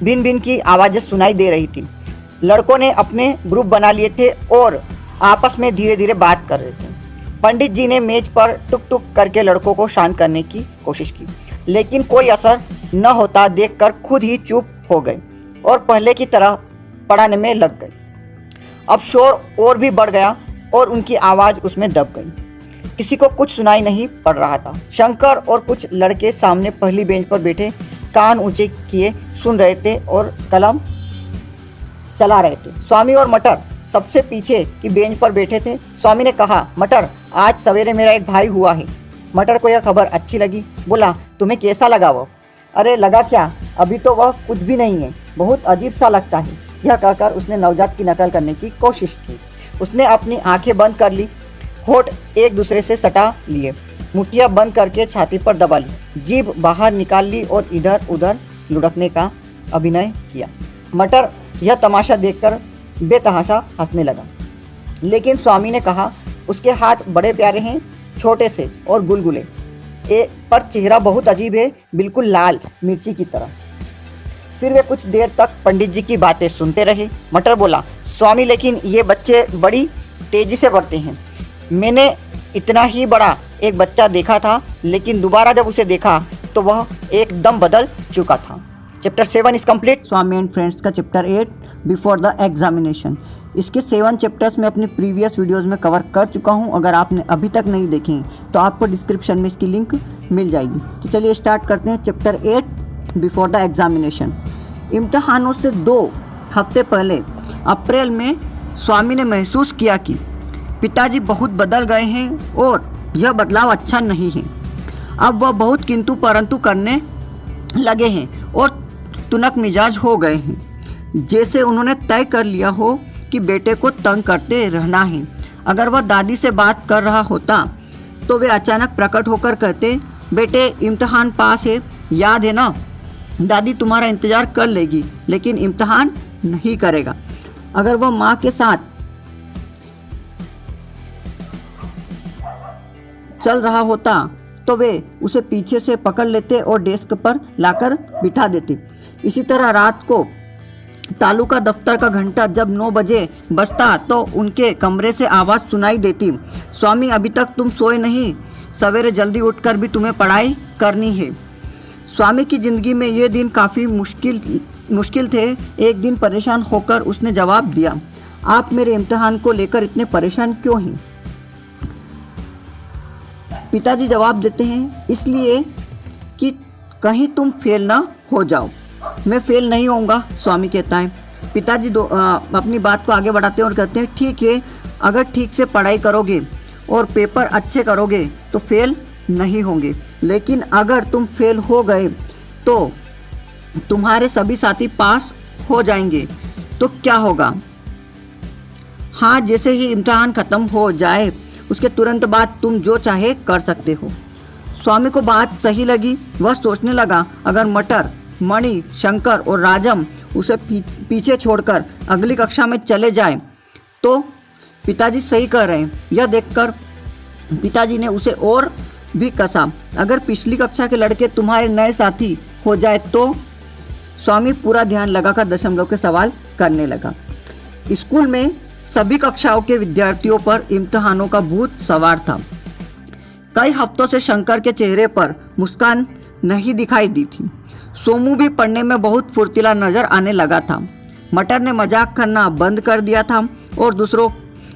भिन्न की आवाज़ें सुनाई दे रही थी। लड़कों ने अपने ग्रुप बना लिए थे और आपस में धीरे धीरे बात कर रहे थे। पंडित जी ने मेज पर टुक टुक करके लड़कों को शांत करने की कोशिश की, लेकिन कोई असर न होता देखकर खुद ही चुप हो गए और पहले की तरह पढ़ाने में लग गए। अब शोर और भी बढ़ गया और उनकी आवाज़ उसमें दब गई। किसी को कुछ सुनाई नहीं पड़ रहा था। शंकर और कुछ लड़के सामने पहली बेंच पर बैठे कान ऊंचे किए सुन रहे थे और कलम चला रहे थे। स्वामी और मटर सबसे पीछे की बेंच पर बैठे थे। स्वामी ने कहा, मटर, आज सवेरे मेरा एक भाई हुआ है। मटर को यह खबर अच्छी लगी। बोला, तुम्हें कैसा लगा वो? अरे लगा क्या, अभी तो वह कुछ भी नहीं है, बहुत अजीब सा लगता है। यह कहकर उसने नवजात की नकल करने की कोशिश की। उसने अपनी आंखें बंद कर ली, होठ एक दूसरे से सटा लिए, मुठ्ठियाँ बंद करके छाती पर दबा ली, जीभ बाहर निकाल ली और इधर उधर लुढ़कने का अभिनय किया। मटर यह तमाशा देखकर बेतहाशा हंसने लगा, लेकिन स्वामी ने कहा, उसके हाथ बड़े प्यारे हैं, छोटे से और गुलगुले, पर चेहरा बहुत अजीब है, बिल्कुल लाल मिर्ची की तरह। फिर वे कुछ देर तक पंडित जी की बातें सुनते रहे। मटर बोला, स्वामी लेकिन ये बच्चे बड़ी तेजी से बढ़ते हैं। मैंने इतना ही बड़ा एक बच्चा देखा था, लेकिन दोबारा जब उसे देखा तो वह एकदम बदल चुका था। Chapter 7 is complete. Swami and friends का चैप्टर 8 बिफोर द एग्जामिनेशन। इसके 7 चैप्टर्स में अपनी प्रीवियस वीडियोस में कवर कर चुका हूं। अगर आपने अभी तक नहीं देखे तो आपको डिस्क्रिप्शन में इसकी लिंक मिल जाएगी। तो चलिए स्टार्ट करते हैं चैप्टर 8 बिफोर द एग्जामिनेशन। इम्तहानों से 2 हफ्ते पहले अप्रैल में स्वामी ने महसूस किया कि पिताजी बहुत बदल गए हैं और यह बदलाव अच्छा नहीं है। अब वह बहुत किंतु परंतु करने लगे हैं और तुनक मिजाज हो गए हैं, जैसे उन्होंने तय कर लिया हो कि बेटे को तंग करते रहना है। अगर वह दादी से बात कर रहा होता तो वे अचानक प्रकट होकर कहते, बेटे इम्तहान पास है, याद है ना? दादी तुम्हारा इंतज़ार कर लेगी लेकिन इम्तहान नहीं करेगा। अगर वह माँ के साथ चल रहा होता तो वे उसे पीछे से पकड़ लेते और डेस्क पर लाकर बिठा देते। इसी तरह रात को तालुका दफ्तर का घंटा जब 9 बजे बजता तो उनके कमरे से आवाज़ सुनाई देती, स्वामी अभी तक तुम सोए नहीं, सवेरे जल्दी उठकर भी तुम्हें पढ़ाई करनी है। स्वामी की ज़िंदगी में ये दिन काफ़ी मुश्किल थे। एक दिन परेशान होकर उसने जवाब दिया, आप मेरे इम्तिहान को लेकर इतने परेशान क्यों हैं? पिताजी जवाब देते हैं, इसलिए कि कहीं तुम फेल ना हो जाओ। मैं फेल नहीं होऊंगा, स्वामी कहता है। पिताजी अपनी बात को आगे बढ़ाते हैं और कहते हैं, ठीक है, अगर ठीक से पढ़ाई करोगे और पेपर अच्छे करोगे तो फेल नहीं होंगे, लेकिन अगर तुम फेल हो गए तो तुम्हारे सभी साथी पास हो जाएंगे तो क्या होगा? हाँ, जैसे ही इम्तिहान ख़त्म हो जाए उसके तुरंत बाद तुम जो चाहे कर सकते हो। स्वामी को बात सही लगी। वह सोचने लगा, अगर मटर, मणि, शंकर और राजम उसे पीछे छोड़कर अगली कक्षा में चले जाएं तो पिताजी सही कह रहे हैं। यह देखकर पिताजी ने उसे और भी कसा, अगर पिछली कक्षा के लड़के तुम्हारे नए साथी हो जाए तो? स्वामी पूरा ध्यान लगाकर दशमलव के सवाल करने लगा। स्कूल में सभी कक्षाओं के विद्यार्थियों पर इम्तिहानों का भूत सवार था। कई हफ्तों से शंकर के चेहरे पर मुस्कान नहीं दिखाई दी थी। सोमू भी पढ़ने में बहुत फुर्तीला नजर आने लगा था। मटर ने मजाक करना बंद कर दिया था और दूसरों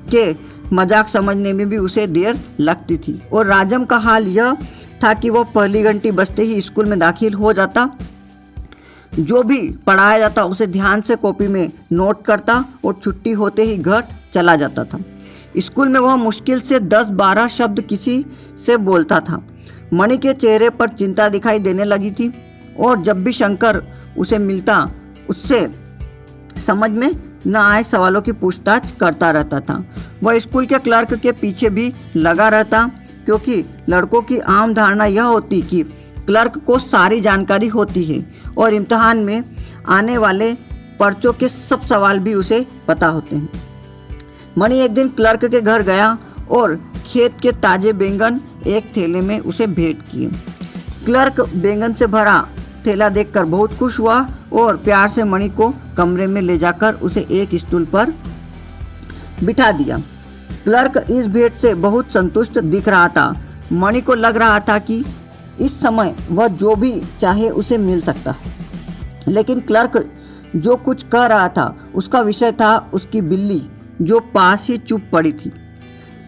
के मजाक समझने में भी उसे देर लगती थी। और राजम का हाल यह था कि वह पहली घंटी बजते ही स्कूल में दाखिल हो जाता। जो भी पढ़ाया जाता उसे ध्यान से कॉपी में नोट करता और छुट्टी होते ही घर चला जाता था। स्कूल में वह मुश्किल से 10-12 शब्द किसी से बोलता था। मणि के चेहरे पर चिंता दिखाई देने लगी थी और जब भी शंकर उसे मिलता उससे समझ में न आए सवालों की पूछताछ करता रहता था। वह स्कूल के क्लर्क के पीछे भी लगा रहता, क्योंकि लड़कों की आम धारणा यह होती कि क्लर्क को सारी जानकारी होती है और इम्तिहान में आने वाले पर्चों के सब सवाल भी उसे पता होते हैं। मणि एक दिन क्लर्क के घर गया और खेत के ताजे बैंगन एक थैले में उसे भेंट किए। क्लर्क बैंगन से भरा थैला देखकर बहुत खुश हुआ और प्यार से मणि को कमरे में ले जाकर उसे एक स्टूल पर बिठा दिया। क्लर्क इस भेंट से बहुत संतुष्ट दिख रहा था। मणि को लग रहा था कि इस समय वह जो भी चाहे उसे मिल सकता है, लेकिन क्लर्क जो कुछ कह रहा था उसका विषय था उसकी बिल्ली जो पास ही चुप पड़ी थी।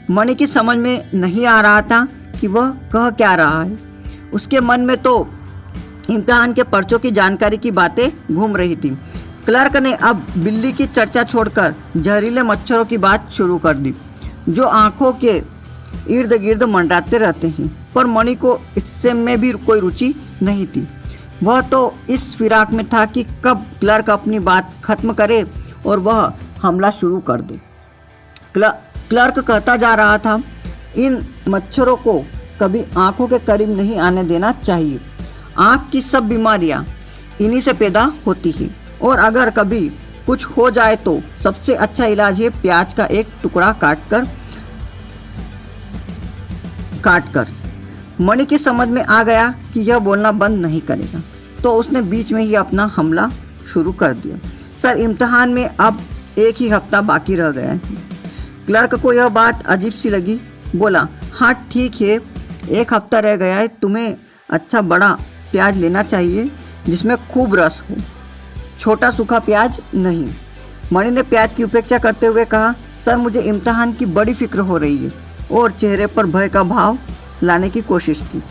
मणि की समझ में नहीं आ रहा था कि वह कह क्या रहा है। उसके मन में तो इम्तिहान के पर्चों की जानकारी की बातें घूम रही थी। क्लर्क ने अब बिल्ली की चर्चा छोड़कर जहरीले मच्छरों की बात शुरू कर दी, जो आंखों के इर्द गिर्द मंडराते रहते हैं। पर मणि को इससे में भी कोई रुचि नहीं थी। वह तो इस फिराक में था कि कब क्लर्क अपनी बात खत्म करे और वह हमला शुरू कर दे। क्लर्क कहता जा रहा था, इन मच्छरों को कभी आंखों के करीब नहीं आने देना चाहिए। आँख की सब बीमारियां इन्हीं से पैदा होती हैं और अगर कभी कुछ हो जाए तो सबसे अच्छा इलाज है प्याज का एक टुकड़ा काटकर। मणि की समझ में आ गया कि यह बोलना बंद नहीं करेगा, तो उसने बीच में ही अपना हमला शुरू कर दिया। सर, इम्तिहान में अब एक ही हफ्ता बाकी रह गया है। क्लर्क को यह बात अजीब सी लगी। बोला, हाँ ठीक है, एक हफ्ता रह गया है। तुम्हें अच्छा बड़ा प्याज लेना चाहिए जिसमें खूब रस हो, छोटा सूखा प्याज नहीं। मणि ने प्याज की उपेक्षा करते हुए कहा, सर मुझे इम्तिहान की बड़ी फिक्र हो रही है, और चेहरे पर भय का भाव लाने की कोशिश की।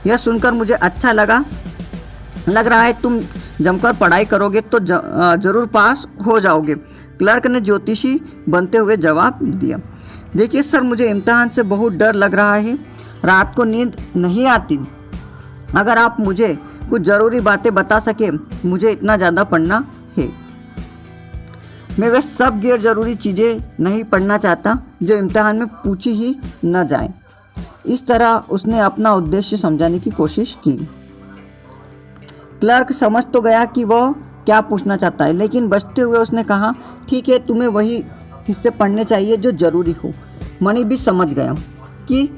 यह सुनकर मुझे अच्छा लग रहा है तुम जमकर पढ़ाई करोगे तो जरूर पास हो जाओगे। क्लर्क ने ज्योतिषी बनते हुए जवाब दिया। देखिए सर, मुझे इम्तिहान से बहुत डर लग रहा है, रात को नींद नहीं आती। अगर आप मुझे कुछ ज़रूरी बातें बता सके, मुझे इतना ज़्यादा पढ़ना है। मैं वह सब गैर ज़रूरी चीज़ें नहीं पढ़ना चाहता जो इम्तिहान में पूछी ही न जाए। इस तरह उसने अपना उद्देश्य समझाने की कोशिश की। क्लर्क समझ तो गया कि वह क्या पूछना चाहता है, लेकिन बचते हुए उसने कहा, ठीक है, तुम्हें वही हिस्से पढ़ने चाहिए जो ज़रूरी हो। मणि भी समझ गया कि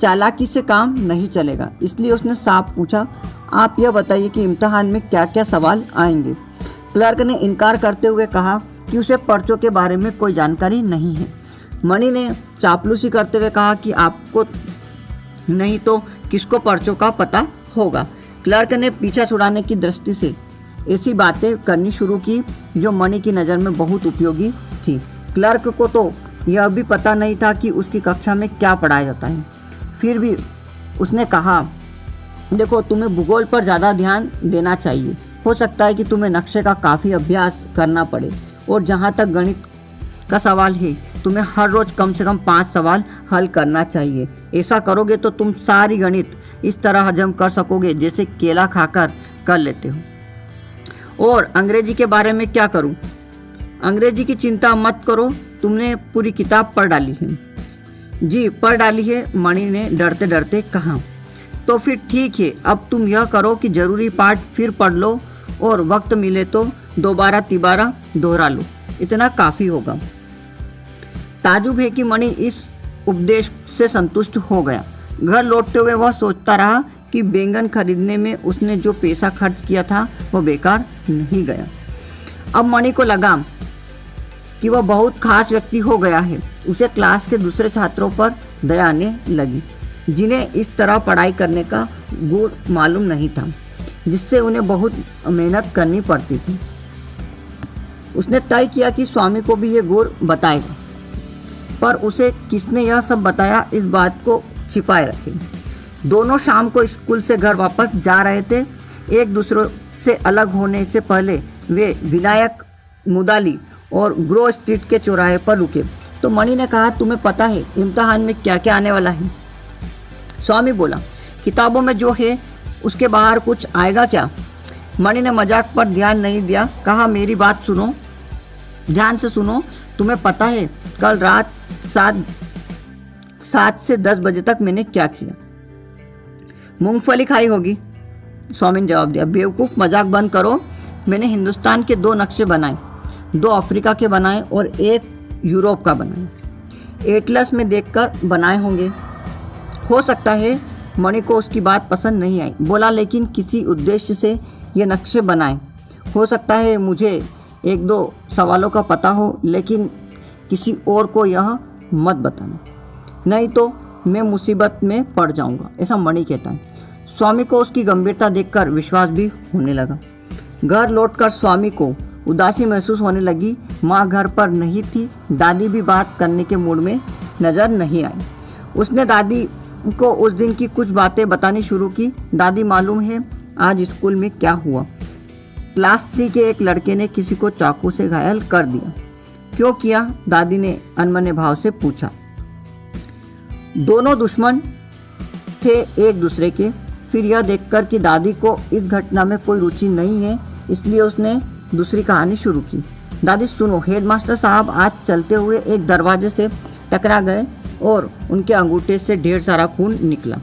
चालाकी से काम नहीं चलेगा, इसलिए उसने साफ पूछा, आप यह बताइए कि इम्तिहान में क्या क्या सवाल आएंगे। क्लर्क ने इनकार करते हुए कहा कि उसे पर्चों के बारे में कोई जानकारी नहीं है। मणि ने चापलूसी करते हुए कहा कि आपको नहीं तो किसको पर्चों का पता होगा। क्लर्क ने पीछा छुड़ाने की दृष्टि से ऐसी बातें करनी शुरू की जो मणि की नज़र में बहुत उपयोगी थी। क्लर्क को तो यह भी पता नहीं था कि उसकी कक्षा में क्या पढ़ाया जाता है। फिर भी उसने कहा, देखो, तुम्हें भूगोल पर ज़्यादा ध्यान देना चाहिए। हो सकता है कि तुम्हें नक्शे का काफ़ी अभ्यास करना पड़े, और जहाँ तक गणित का सवाल है, तुम्हें हर रोज़ कम से कम 5 सवाल हल करना चाहिए। ऐसा करोगे तो तुम सारी गणित इस तरह हजम कर सकोगे जैसे केला खाकर कर लेते हो। और अंग्रेजी के बारे में क्या करूं? अंग्रेजी की चिंता मत करो, तुमने पूरी किताब पढ़ डाली है। जी पढ़ डाली है, मणि ने डरते डरते कहा। तो फिर ठीक है, अब तुम यह करो कि ज़रूरी पार्ट फिर पढ़ लो, और वक्त मिले तो दोबारा तिबारा दोहरा लो, इतना काफ़ी होगा। ताजुब है कि मणि इस उपदेश से संतुष्ट हो गया। घर लौटते हुए वह सोचता रहा कि बैंगन खरीदने में उसने जो पैसा खर्च किया था वह बेकार नहीं गया। अब मणि को लगा कि वह बहुत खास व्यक्ति हो गया है। उसे क्लास के दूसरे छात्रों पर दया आने लगी, जिन्हें इस तरह पढ़ाई करने का गुण मालूम नहीं था, जिससे उन्हें बहुत मेहनत करनी पड़ती थी। उसने तय किया कि स्वामी को भी ये गुण बताएगा, पर उसे किसने यह सब बताया, इस बात को छिपाए रखे। दोनों शाम को स्कूल से घर वापस जा रहे थे। एक दूसरे से अलग होने से पहले वे विनायक मुदाली और ग्रो स्ट्रीट के चौराहे पर रुके तो मणि ने कहा, तुम्हें पता है इम्तिहान में क्या क्या आने वाला है? स्वामी बोला, किताबों में जो है उसके बाहर कुछ आएगा क्या? मणि ने मजाक पर ध्यान नहीं दिया, कहा, मेरी बात सुनो, ध्यान से सुनो। तुम्हें पता है कल रात 7 से 10 बजे तक मैंने क्या किया? मूंगफली खाई होगी, स्वामी ने जवाब दिया। बेवकूफ़, मजाक बंद करो। मैंने हिंदुस्तान के 2 नक्शे बनाए, 2 अफ्रीका के बनाए और 1 यूरोप का बनाए। एटलस में देखकर बनाए होंगे। हो सकता है मणि को उसकी बात पसंद नहीं आई। बोला, लेकिन किसी उद्देश्य से ये नक्शे बनाए। हो सकता है मुझे 1-2 सवालों का पता हो, लेकिन किसी और को यह मत बताना, नहीं तो मैं मुसीबत में पड़ जाऊंगा, ऐसा मणि कहता है। स्वामी को उसकी गंभीरता देखकर विश्वास भी होने लगा। घर लौटकर स्वामी को उदासी महसूस होने लगी। माँ घर पर नहीं थी, दादी भी बात करने के मूड में नज़र नहीं आई। उसने दादी को उस दिन की कुछ बातें बतानी शुरू की। दादी, मालूम है आज स्कूल में क्या हुआ? क्लास सी के एक लड़के ने किसी को चाकू से घायल कर दिया। क्यों किया? दादी ने अनमने भाव से पूछा। दोनों दुश्मन थे एक दूसरे के। फिर यह देखकर कि दादी को इस घटना में कोई रुचि नहीं है, इसलिए उसने दूसरी कहानी शुरू की। दादी, सुनो, हेडमास्टर साहब आज चलते हुए एक दरवाजे से टकरा गए और उनके अंगूठे से ढेर सारा खून निकला।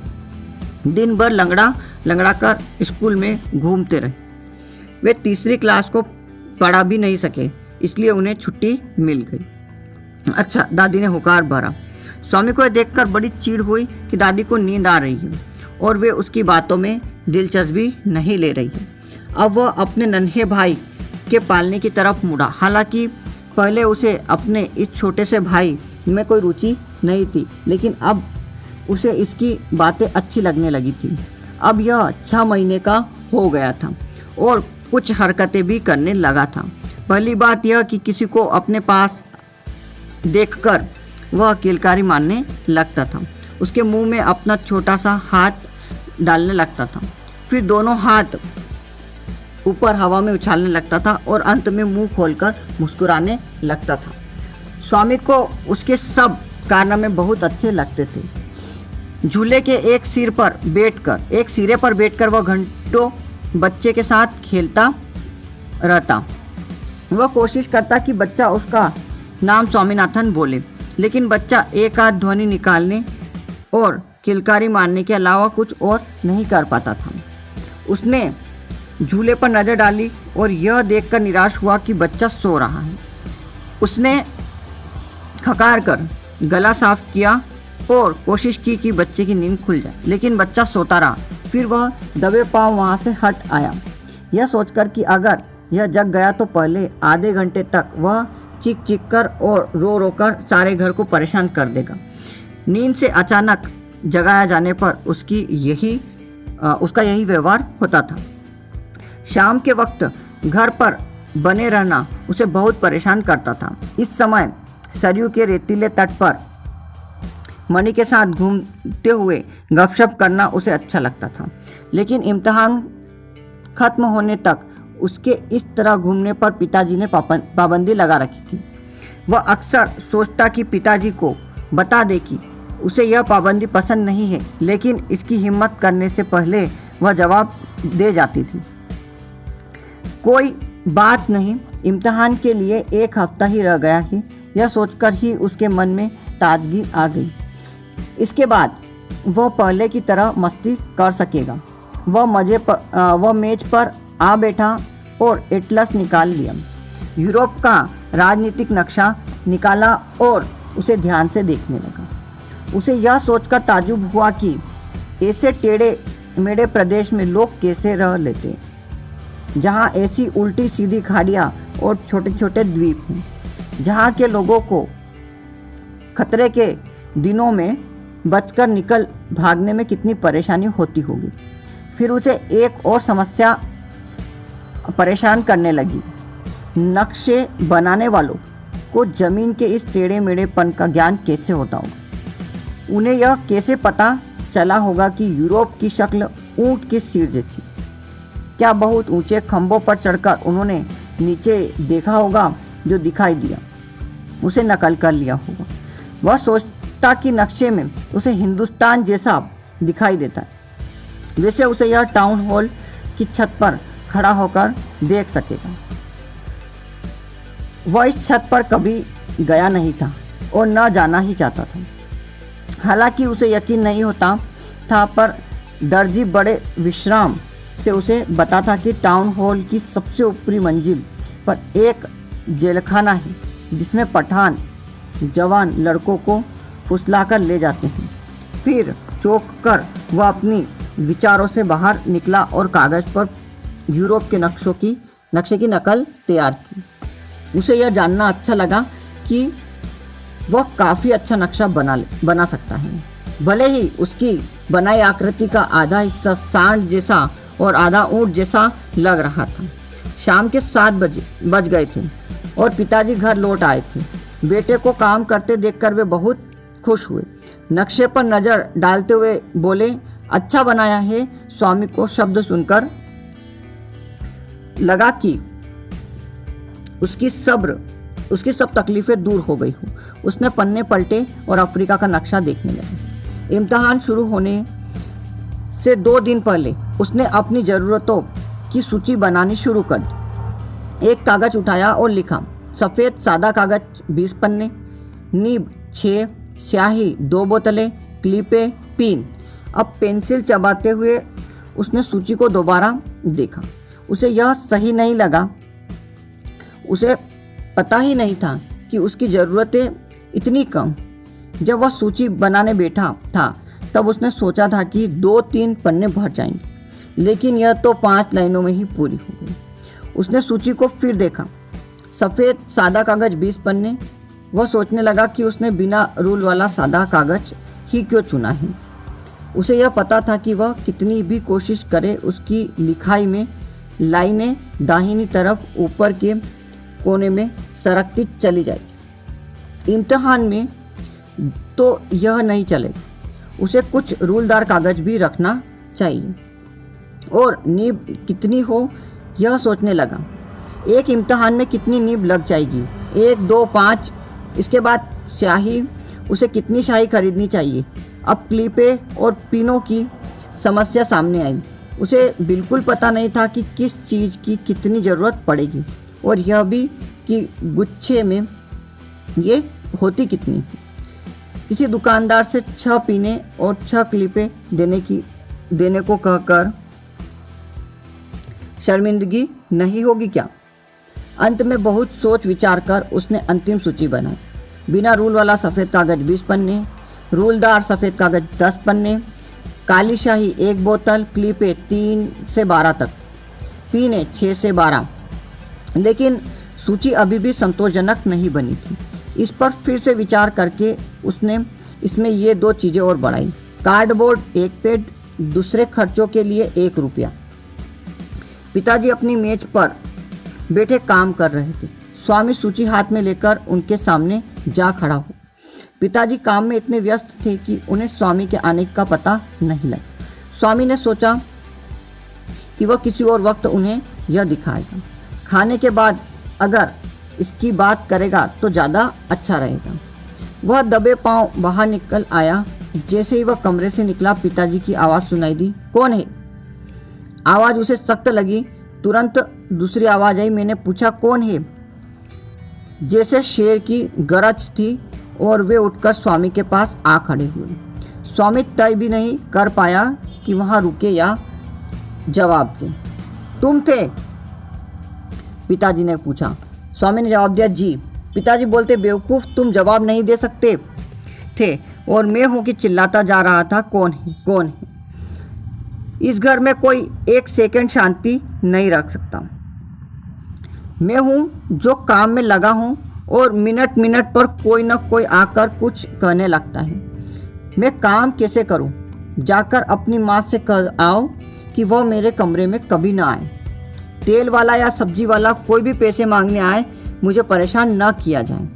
दिन भर लंगड़ा कर स्कूल में घूमते रहे। वे तीसरी क्लास को पढ़ा भी नहीं सके, इसलिए उन्हें छुट्टी मिल गई। अच्छा, दादी ने हुकार भरा। स्वामी को देखकर बड़ी चिढ़ हुई कि दादी को नींद आ रही है और वे उसकी बातों में दिलचस्पी नहीं ले रही है। अब वह अपने नन्हे भाई के पालने की तरफ मुड़ा। हालांकि पहले उसे अपने इस छोटे से भाई में कोई रुचि नहीं थी, लेकिन अब उसे इसकी बातें अच्छी लगने लगी थी। अब यह 6 महीने का हो गया था और कुछ हरकतें भी करने लगा था। पहली बात यह कि किसी को अपने पास देखकर वह किलकारी मारने लगता था। उसके मुंह में अपना छोटा सा हाथ डालने लगता था, फिर दोनों हाथ ऊपर हवा में उछालने लगता था और अंत में मुंह खोलकर मुस्कुराने लगता था। स्वामी को उसके सब कारनामे बहुत अच्छे लगते थे। झूले के एक सिरे पर बैठकर वह घंटों बच्चे के साथ खेलता रहता। वह कोशिश करता कि बच्चा उसका नाम स्वामीनाथन बोले, लेकिन बच्चा एक आध ध्वनि निकालने और किलकारी मारने के अलावा कुछ और नहीं कर पाता था। उसने झूले पर नज़र डाली और यह देखकर निराश हुआ कि बच्चा सो रहा है। उसने खकार कर गला साफ किया और कोशिश की कि बच्चे की नींद खुल जाए, लेकिन बच्चा सोता रहा। फिर वह दबे पांव वहाँ से हट आया, यह सोचकर कि अगर यह जग गया तो पहले आधे घंटे तक वह चीख चीख कर और रो रो कर सारे घर को परेशान कर देगा। नींद से अचानक जगाया जाने पर उसका यही व्यवहार होता था। शाम के वक्त घर पर बने रहना उसे बहुत परेशान करता था। इस समय सरयू के रेतीले तट पर मणि के साथ घूमते हुए गपशप करना उसे अच्छा लगता था, लेकिन इम्तिहान खत्म होने तक उसके इस तरह घूमने पर पिताजी ने पाबंदी लगा रखी थी। वह अक्सर सोचता कि पिताजी को बता दे कि उसे यह पाबंदी पसंद नहीं है, लेकिन इसकी हिम्मत करने से पहले वह जवाब दे जाती थी, कोई बात नहीं, इम्तिहान के लिए 1 हफ्ता ही रह गया है। यह सोचकर ही उसके मन में ताजगी आ गई। इसके बाद वह पहले की तरह मस्ती कर सकेगा। वह मेज पर आ बैठा और एटलस निकाल लिया। यूरोप का राजनीतिक नक्शा निकाला और उसे ध्यान से देखने लगा। उसे यह सोचकर ताज्जुब हुआ कि ऐसे टेढ़े मेढ़े प्रदेश में लोग कैसे रह लेते, जहाँ ऐसी उल्टी सीधी खाड़ियाँ और छोटे छोटे द्वीप हैं, जहाँ के लोगों को खतरे के दिनों में बचकर निकल भागने में कितनी परेशानी होती होगी। फिर उसे एक और समस्या परेशान करने लगी। नक्शे बनाने वालों को ज़मीन के इस टेढ़े मेढ़ेपन का ज्ञान कैसे होता होगा? उन्हें यह कैसे पता चला होगा कि यूरोप की शक्ल ऊंट के सिर जैसी? क्या बहुत ऊंचे खंभों पर चढ़कर उन्होंने नीचे देखा होगा? जो दिखाई दिया उसे नकल कर लिया होगा। वह सोचता कि नक्शे में उसे हिंदुस्तान जैसा दिखाई देता है, वैसे उसे यह टाउन हॉल की छत पर खड़ा होकर देख सकेगा। वह इस छत पर कभी गया नहीं था और न जाना ही चाहता था। हालांकि उसे यकीन नहीं होता था, पर दर्जी बड़े विश्राम से उसे बताता कि टाउन हॉल की सबसे ऊपरी मंजिल पर एक जेलखाना है, जिसमें पठान जवान लड़कों को फुसलाकर ले जाते हैं। फिर चौंक कर वह अपनी विचारों से बाहर निकला और कागज़ पर यूरोप के नक्शे की नकल तैयार की। उसे यह जानना अच्छा लगा कि वह काफ़ी अच्छा नक्शा बना सकता है। भले ही उसकी बनाई आकृति का आधा हिस्सा सांड जैसा और आधा ऊंट जैसा लग रहा था। शाम के 7 बज गए थे और पिताजी घर लौट आए थे। बेटे को काम करते देखकर वे बहुत खुश हुए। नक्शे पर नज़र डालते हुए बोले, अच्छा बनाया है। स्वामी को शब्द सुनकर लगा कि उसकी सब तकलीफ़ें दूर हो गई हो। उसने पन्ने पलटे और अफ्रीका का नक्शा देखने लगा। इम्तिहान शुरू होने से 2 दिन पहले उसने अपनी ज़रूरतों की सूची बनानी शुरू कर दी। एक कागज़ उठाया और लिखा, सफ़ेद सादा कागज़ 20 पन्ने, नीब 6, स्याही 2 बोतलें, क्लिपें, पिन। अब पेंसिल चबाते हुए उसने सूची को दोबारा देखा। उसे यह सही नहीं लगा। उसे पता ही नहीं था कि उसकी ज़रूरतें इतनी कम। जब वह सूची बनाने बैठा था तब उसने सोचा था कि 2-3 पन्ने भर जाएंगे, लेकिन यह तो 5 लाइनों में ही पूरी हो गई। उसने सूची को फिर देखा। सफ़ेद सादा कागज़ 20 पन्ने। वह सोचने लगा कि उसने बिना रूल वाला सादा कागज़ ही क्यों चुना है। उसे यह पता था कि वह कितनी भी कोशिश करे उसकी लिखाई में लाइनें दाहिनी तरफ ऊपर के कोने में सरकती चली जाएगी। इम्तिहान में तो यह नहीं चलेगा। उसे कुछ रूलदार कागज़ भी रखना चाहिए और नीब कितनी हो यह सोचने लगा। एक इम्तिहान में कितनी नीब लग जाएगी? 1, 2, 5। इसके बाद स्याही, उसे कितनी स्याही खरीदनी चाहिए? अब क्लिपें और पिनों की समस्या सामने आई। उसे बिल्कुल पता नहीं था कि किस चीज़ की कितनी ज़रूरत पड़ेगी और यह भी कि गुच्छे में ये होती कितनी। किसी दुकानदार से 6 पिने और 6 क्लिपें देने को कहकर शर्मिंदगी नहीं होगी क्या? अंत में बहुत सोच विचार कर उसने अंतिम सूची बनाई। बिना रूल वाला सफ़ेद कागज़ 20 पन्ने, रूलदार सफ़ेद कागज़ 10 पन्ने, काली स्याही 1 बोतल, क्लिपें 3 से 12 तक, पीने 6 से 12। लेकिन सूची अभी भी संतोषजनक नहीं बनी थी। इस पर फिर से विचार करके उसने इसमें ये 2 चीज़ें और बढ़ाई। कार्डबोर्ड 1 पेड, दूसरे खर्चों के लिए 1 रुपया। पिताजी अपनी मेज पर बैठे काम कर रहे थे। स्वामी सूची हाथ में लेकर उनके सामने जा खड़ा हो। पिताजी काम में इतने व्यस्त थे कि उन्हें स्वामी के आने का पता नहीं लगा। स्वामी ने सोचा कि वह किसी और वक्त उन्हें यह दिखाएगा। खाने के बाद अगर इसकी बात करेगा तो ज़्यादा अच्छा रहेगा। वह दबे पांव बाहर निकल आया। जैसे ही वह कमरे से निकला पिताजी की आवाज़ सुनाई दी, कौन है? आवाज़ उसे सख्त लगी। तुरंत दूसरी आवाज़ आई, मैंने पूछा कौन है? जैसे शेर की गरज थी और वे उठकर स्वामी के पास आ खड़े हुए। स्वामी तय भी नहीं कर पाया कि वहाँ रुके या जवाब दें। तुम थे? पिताजी ने पूछा। स्वामी ने जवाब दिया, जी। पिताजी बोलते, बेवकूफ़, तुम जवाब नहीं दे सकते थे और मैं हूँ कि चिल्लाता जा रहा था, कौन है, कौन है? इस घर में कोई 1 सेकंड शांति नहीं रख सकता। मैं हूँ जो काम में लगा हूँ और मिनट मिनट पर कोई न कोई आकर कुछ कहने लगता है। मैं काम कैसे करूँ? जाकर अपनी माँ से कह आओ कि वह मेरे कमरे में कभी ना आए। तेल वाला या सब्जी वाला कोई भी पैसे मांगने आए, मुझे परेशान न किया जाए।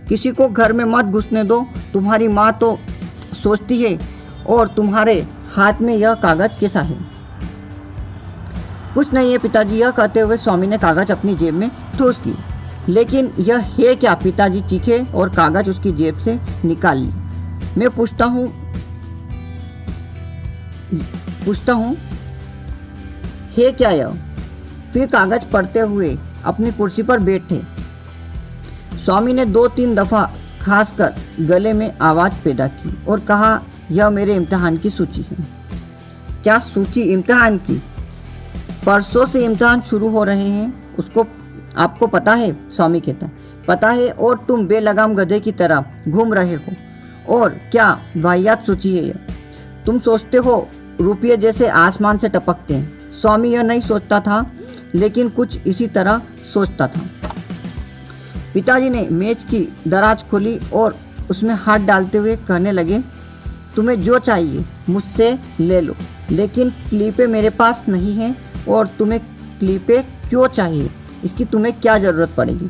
किसी को घर में मत घुसने दो। तुम्हारी माँ तो सोचती है और तुम्हारे हाथ में यह कागज़ कैसा है? कुछ नहीं है पिताजी। यह कहते हुए स्वामी ने कागज़ अपनी जेब में ठूस ली। लेकिन यह है क्या? पिताजी चीखे और कागज़ उसकी जेब से निकाल ली। मैं पूछता हूँ है क्या यह? फिर कागज़ पढ़ते हुए अपनी कुर्सी पर बैठे। स्वामी ने 2-3 दफ़ा खासकर गले में आवाज़ पैदा की और कहा, यह मेरे इम्तिहान की सूची है। क्या सूची? इम्तिहान की? परसों से इम्तिहान शुरू हो रहे हैं, उसको आपको पता है? स्वामी कहता, पता है, और तुम बेलगाम गधे की तरह घूम रहे हो। और क्या वाहियात सूची है यह? तुम सोचते हो रुपये जैसे आसमान से टपकते हैं। स्वामी यह नहीं सोचता था, लेकिन कुछ इसी तरह सोचता था। पिताजी ने मेज की दराज खोली और उसमें हाथ डालते हुए कहने लगे, तुम्हें जो चाहिए मुझसे ले लो, लेकिन क्लिपें मेरे पास नहीं हैं और तुम्हें क्लिपें क्यों चाहिए? इसकी तुम्हें क्या ज़रूरत पड़ेगी?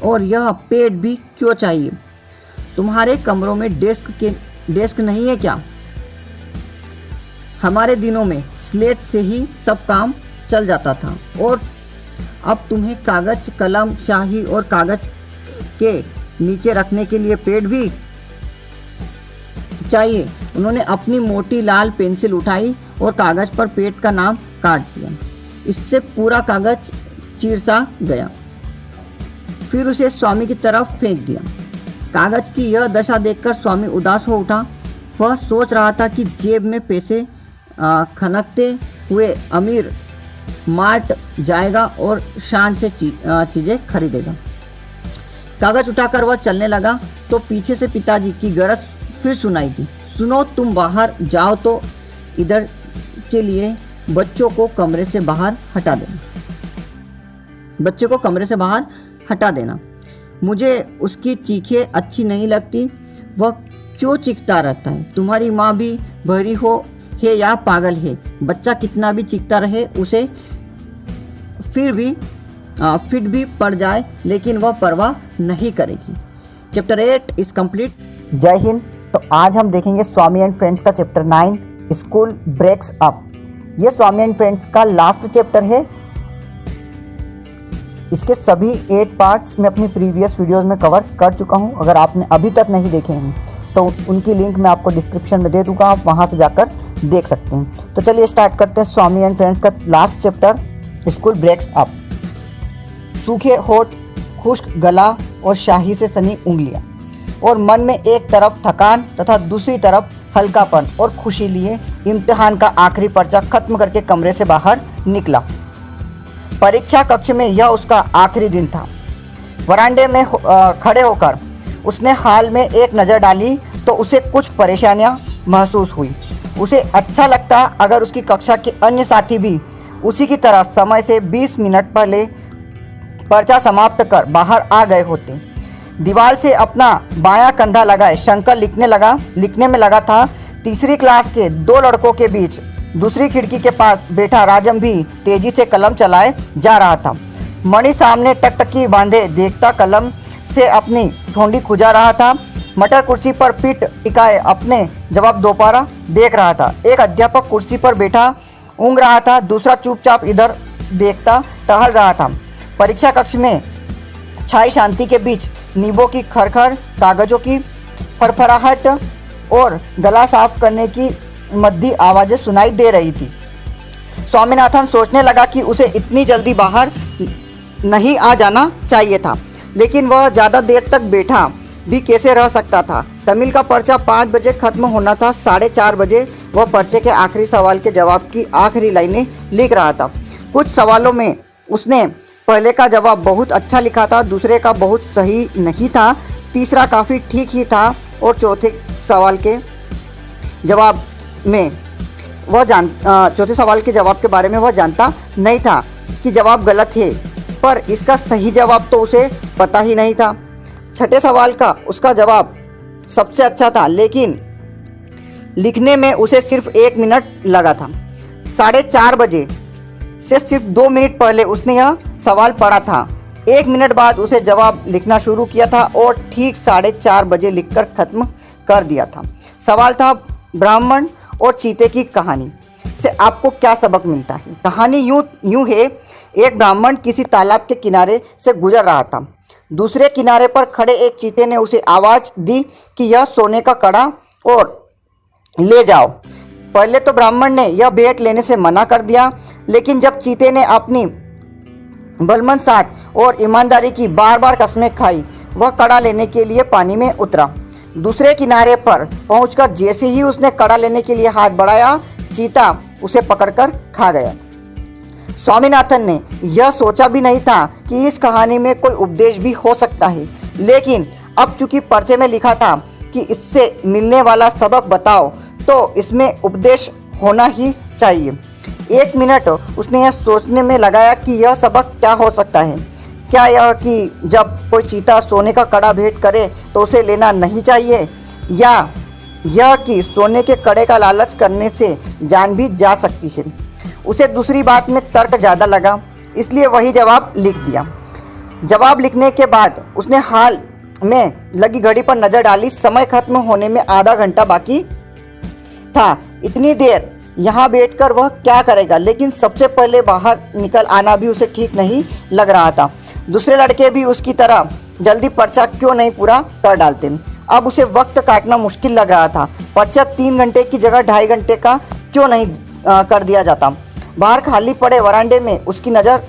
और यह पेड भी क्यों चाहिए? तुम्हारे कमरों में डेस्क नहीं है क्या? हमारे दिनों में स्लेट से ही सब काम चल जाता था और अब तुम्हें कागज़, कलम, स्याही और कागज़ के नीचे रखने के लिए पेड भी चाहिए। उन्होंने अपनी मोटी लाल पेंसिल उठाई और कागज़ पर पेड का नाम काट दिया। इससे पूरा कागज़ चीर-सा गया। फिर उसे स्वामी की तरफ फेंक दिया। कागज़ की यह दशा देखकर स्वामी उदास हो उठा। वह सोच रहा था कि जेब में पैसे खनकते हुए अमीर मार्ट जाएगा और शान से चीज़ें खरीदेगा। कागज़ उठाकर वह चलने लगा तो पीछे से पिताजी की गरज फिर सुनाई दी, सुनो, तुम बाहर जाओ तो इधर के लिए बच्चों को कमरे से बाहर हटा देना। बच्चे को कमरे से बाहर हटा देना। मुझे उसकी चीखें अच्छी नहीं लगती। वह क्यों चीखता रहता है? तुम्हारी माँ भी बहरी हो है या पागल है? बच्चा कितना भी चीखता रहे, उसे फिट भी पड़ जाए लेकिन वह परवाह नहीं करेगी। Chapter 8 is complete. जय हिंद। तो आज हम देखेंगे स्वामी एंड फ्रेंड्स का चैप्टर 9 स्कूल ब्रेक्स अप। ये स्वामी एंड फ्रेंड्स का लास्ट चैप्टर है। इसके सभी 8 पार्ट्स मैं अपनी प्रीवियस वीडियोस में कवर कर चुका हूँ। अगर आपने अभी तक नहीं देखे हैं तो उनकी लिंक मैं आपको डिस्क्रिप्शन में दे दूँगा, आप वहाँ से जाकर देख सकते हैं। तो चलिए स्टार्ट करते हैं स्वामी एंड फ्रेंड्स का last chapter school breaks up. सूखे होठ, खुश्क गला और शाही से सनी उंगलियां और मन में एक तरफ थकान तथा दूसरी तरफ हल्कापन और खुशी लिए इम्तिहान का आखिरी पर्चा खत्म करके कमरे से बाहर निकला। परीक्षा कक्ष में यह उसका आखिरी दिन था। वरांडे में खड़े होकर उसने हाल में एक नज़र डाली तो उसे कुछ परेशानियां महसूस हुई। उसे अच्छा लगता अगर उसकी कक्षा के अन्य साथी भी उसी की तरह समय से 20 मिनट पहले पर्चा समाप्त कर बाहर आ गए होते। दीवार से अपना बायां कंधा लगाए शंकर लिखने में लगा था। तीसरी क्लास के 2 लड़कों के बीच दूसरी खिड़की के पास बैठा राजम भी तेजी से कलम चलाए जा रहा था। मणि सामने टकटकी बांधे देखता कलम से अपनी ठोंडी खुजा रहा था। मटर कुर्सी पर पीठ टिकाए अपने जवाब दोबारा देख रहा था। एक अध्यापक कुर्सी पर बैठा ऊँग रहा था, दूसरा चुपचाप इधर देखता टहल रहा था। परीक्षा कक्ष में छाई शांति के बीच नींबों की खरखर, कागजों की फरफराहट और गला साफ करने की मद्दी आवाज़ें सुनाई दे रही थी। स्वामीनाथन सोचने लगा कि उसे इतनी जल्दी बाहर नहीं आ जाना चाहिए था, लेकिन वह ज़्यादा देर तक बैठा भी कैसे रह सकता था। तमिल का पर्चा 5 बजे खत्म होना था। 4:30 बजे वह पर्चे के आखिरी सवाल के जवाब की आखिरी लाइनें लिख रहा था। कुछ सवालों में उसने पहले का जवाब बहुत अच्छा लिखा था, दूसरे का बहुत सही नहीं था, तीसरा काफ़ी ठीक ही था और चौथे सवाल के जवाब के जवाब के बारे में वह जानता नहीं था कि जवाब गलत है, पर इसका सही जवाब तो उसे पता ही नहीं था। छठे सवाल का उसका जवाब सबसे अच्छा था, लेकिन लिखने में उसे सिर्फ 1 मिनट लगा था। 4:30 बजे से सिर्फ 2 मिनट पहले उसने यह सवाल पढ़ा था। 1 मिनट बाद उसे जवाब लिखना शुरू किया था और ठीक 4:30 बजे लिखकर खत्म कर दिया था। सवाल था, ब्राह्मण और चीते की कहानी से आपको क्या सबक मिलता है? कहानी यूं है, एक ब्राह्मण किसी तालाब के किनारे से गुजर रहा था। दूसरे किनारे पर खड़े एक चीते ने उसे आवाज़ दी कि यह सोने का कड़ा और ले जाओ। पहले तो ब्राह्मण ने यह भेंट लेने से मना कर दिया, लेकिन जब चीते ने अपनी बलमंद साथ और ईमानदारी की बार कस्में खाई, वह कड़ा लेने के लिए पानी में उतरा। दूसरे किनारे पर पहुंचकर जैसे ही उसने कड़ा लेने के लिए हाथ बढ़ाया, चीता उसे पकड़कर खा गया। स्वामीनाथन ने यह सोचा भी नहीं था कि इस कहानी में कोई उपदेश भी हो सकता है, लेकिन अब चूंकि पर्चे में लिखा था कि इससे मिलने वाला सबक बताओ, तो इसमें उपदेश होना ही चाहिए। 1 मिनट उसने यह सोचने में लगाया कि यह सबक क्या हो सकता है। क्या यह कि जब कोई चीता सोने का कड़ा भेंट करे तो उसे लेना नहीं चाहिए, या यह कि सोने के कड़े का लालच करने से जान भी जा सकती है। उसे दूसरी बात में तर्क ज़्यादा लगा, इसलिए वही जवाब लिख दिया। जवाब लिखने के बाद उसने हाल में लगी घड़ी पर नज़र डाली। समय खत्म होने में आधा घंटा बाकी था। इतनी देर यहाँ बैठकर वह क्या करेगा, लेकिन सबसे पहले बाहर निकल आना भी उसे ठीक नहीं लग रहा था। दूसरे लड़के भी उसकी तरह जल्दी पर्चा क्यों नहीं पूरा कर डालते। अब उसे वक्त काटना मुश्किल लग रहा था। पर्चा 3 घंटे की जगह 2.5 घंटे का क्यों नहीं कर दिया जाता। बाहर खाली पड़े वरांडे में उसकी नज़र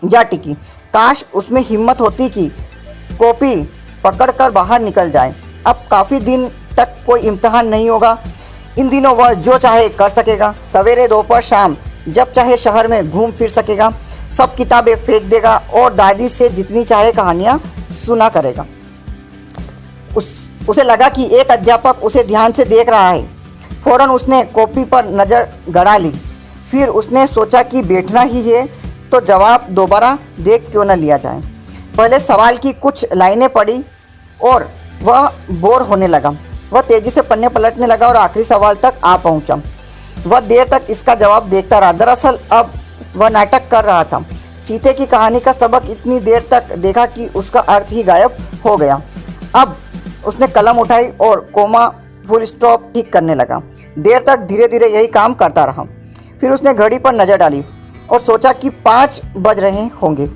जा टिकी। काश उसमें हिम्मत होती कि कॉपी पकड़कर बाहर निकल जाए। अब काफ़ी दिन तक कोई इम्तिहान नहीं होगा। इन दिनों वह जो चाहे कर सकेगा। सवेरे, दोपहर, शाम जब चाहे शहर में घूम फिर सकेगा। सब किताबें फेंक देगा और दादी से जितनी चाहे कहानियाँ सुना करेगा। उसे लगा कि एक अध्यापक उसे ध्यान से देख रहा है। फौरन उसने कॉपी पर नज़र गड़ा ली। फिर उसने सोचा कि बैठना ही है तो जवाब दोबारा देख क्यों न लिया जाए। पहले सवाल की कुछ लाइनें पढ़ी और वह बोर होने लगा। वह तेजी से पन्ने पलटने लगा और आखिरी सवाल तक आ पहुंचा। वह देर तक इसका जवाब देखता रहा। दरअसल अब वह नाटक कर रहा था। चीते की कहानी का सबक इतनी देर तक देखा कि उसका अर्थ ही गायब हो गया। अब उसने कलम उठाई और कोमा फुल स्टॉप ठीक करने लगा। देर तक धीरे धीरे यही काम करता रहा। फिर उसने घड़ी पर नज़र डाली और सोचा कि 5 बज रहे होंगे,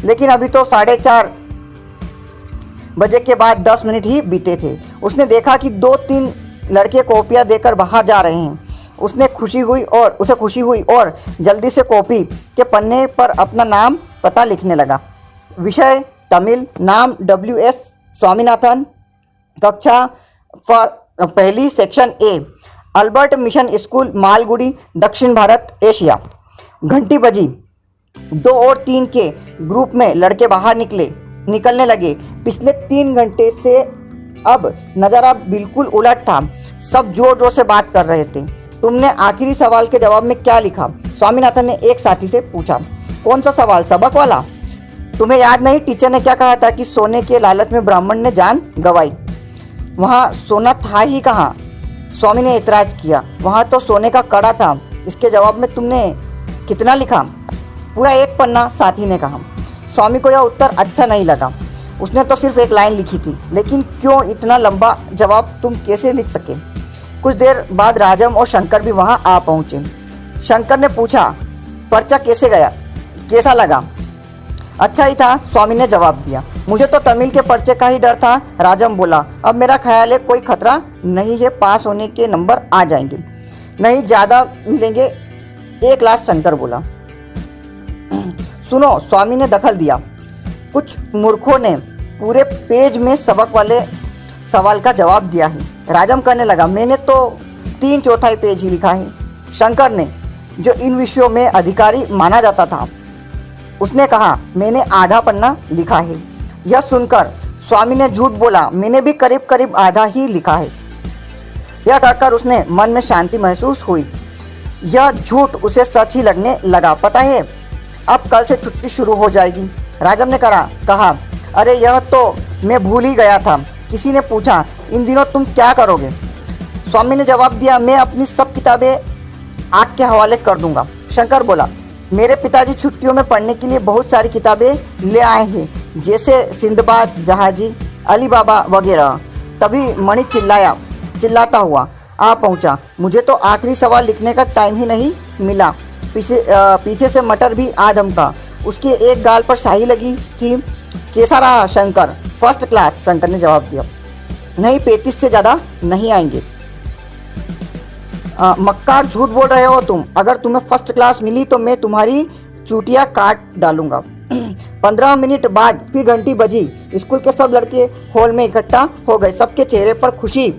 लेकिन अभी तो 4:30 बजे के बाद 10 मिनट ही बीते थे। उसने देखा कि 2-3 लड़के कॉपियाँ देकर बाहर जा रहे हैं। उसे खुशी हुई और जल्दी से कॉपी के पन्ने पर अपना नाम पता लिखने लगा। विषय तमिल, नाम WS स्वामीनाथन, कक्षा पहली, section A, Albert mission school, Malgudi, दक्षिण भारत, एशिया। घंटी बजी। 2 और 3 के ग्रुप में लड़के बाहर निकलने लगे। पिछले 3 घंटे से अब नज़ारा बिल्कुल उलट था। सब जोर जोर से बात कर रहे थे। तुमने आखिरी सवाल के जवाब में क्या लिखा? स्वामीनाथन ने एक साथी से पूछा। कौन सा सवाल? सबक वाला? तुम्हें याद नहीं टीचर ने क्या कहा था कि सोने के लालच में ब्राह्मण ने जान गंवाई? वहाँ सोना था ही कहाँ? स्वामी ने एतराज़ किया। वहाँ तो सोने का कड़ा था। इसके जवाब में तुमने कितना लिखा? पूरा 1 पन्ना, साथी ने कहा। स्वामी को यह उत्तर अच्छा नहीं लगा। उसने तो सिर्फ 1 लाइन लिखी थी, लेकिन क्यों इतना लंबा जवाब तुम कैसे लिख सके? कुछ देर बाद राजम और शंकर भी वहाँ आ पहुँचे। शंकर ने पूछा, पर्चा कैसा लगा? अच्छा ही था, स्वामी ने जवाब दिया। मुझे तो तमिल के पर्चे का ही डर था, राजम बोला। अब मेरा ख्याल है कोई खतरा नहीं है, पास होने के नंबर आ जाएंगे। नहीं, ज़्यादा मिलेंगे, 1 क्लास, शंकर बोला। सुनो, स्वामी ने दखल दिया। कुछ मूर्खों ने पूरे पेज में सबक वाले सवाल का जवाब दिया है। राजम कहने लगा, मैंने तो 3/4 पेज ही लिखा है। शंकर ने, जो इन विषयों में अधिकारी माना जाता था, उसने कहा, मैंने आधा पन्ना लिखा है। यह सुनकर स्वामी ने झूठ बोला, मैंने भी करीब करीब आधा ही लिखा है। यह कहकर उसने मन में शांति महसूस हुई। यह झूठ उसे सच ही लगने लगा। पता है, अब कल से छुट्टी शुरू हो जाएगी। राजम ने कहा, अरे यह तो मैं भूल ही गया था। किसी ने पूछा, इन दिनों तुम क्या करोगे? स्वामी ने जवाब दिया, मैं अपनी सब किताबें आग के हवाले कर दूंगा। शंकर बोला, मेरे पिताजी छुट्टियों में पढ़ने के लिए बहुत सारी किताबें ले आए हैं, जैसे सिंदबाद जहाजी, अली बाबा वगैरह। तभी मणि चिल्लाता हुआ आ पहुंचा। मुझे तो आखिरी सवाल लिखने का टाइम ही नहीं मिला। पीछे से मटर भी आ धमका। उसके एक गाल पर स्याही लगी थी। कैसा रहा शंकर? 1st क्लास, शंकर ने जवाब दिया। नहीं, 35 से ज़्यादा नहीं आएंगे। मक्कार, झूठ बोल रहे हो तुम। अगर तुम्हें 1st क्लास मिली तो मैं तुम्हारी चूटियाँ काट डालूंगा। 15 मिनट बाद फिर घंटी बजी। स्कूल के सब लड़के हॉल में इकट्ठा हो गए। सबके चेहरे पर खुशी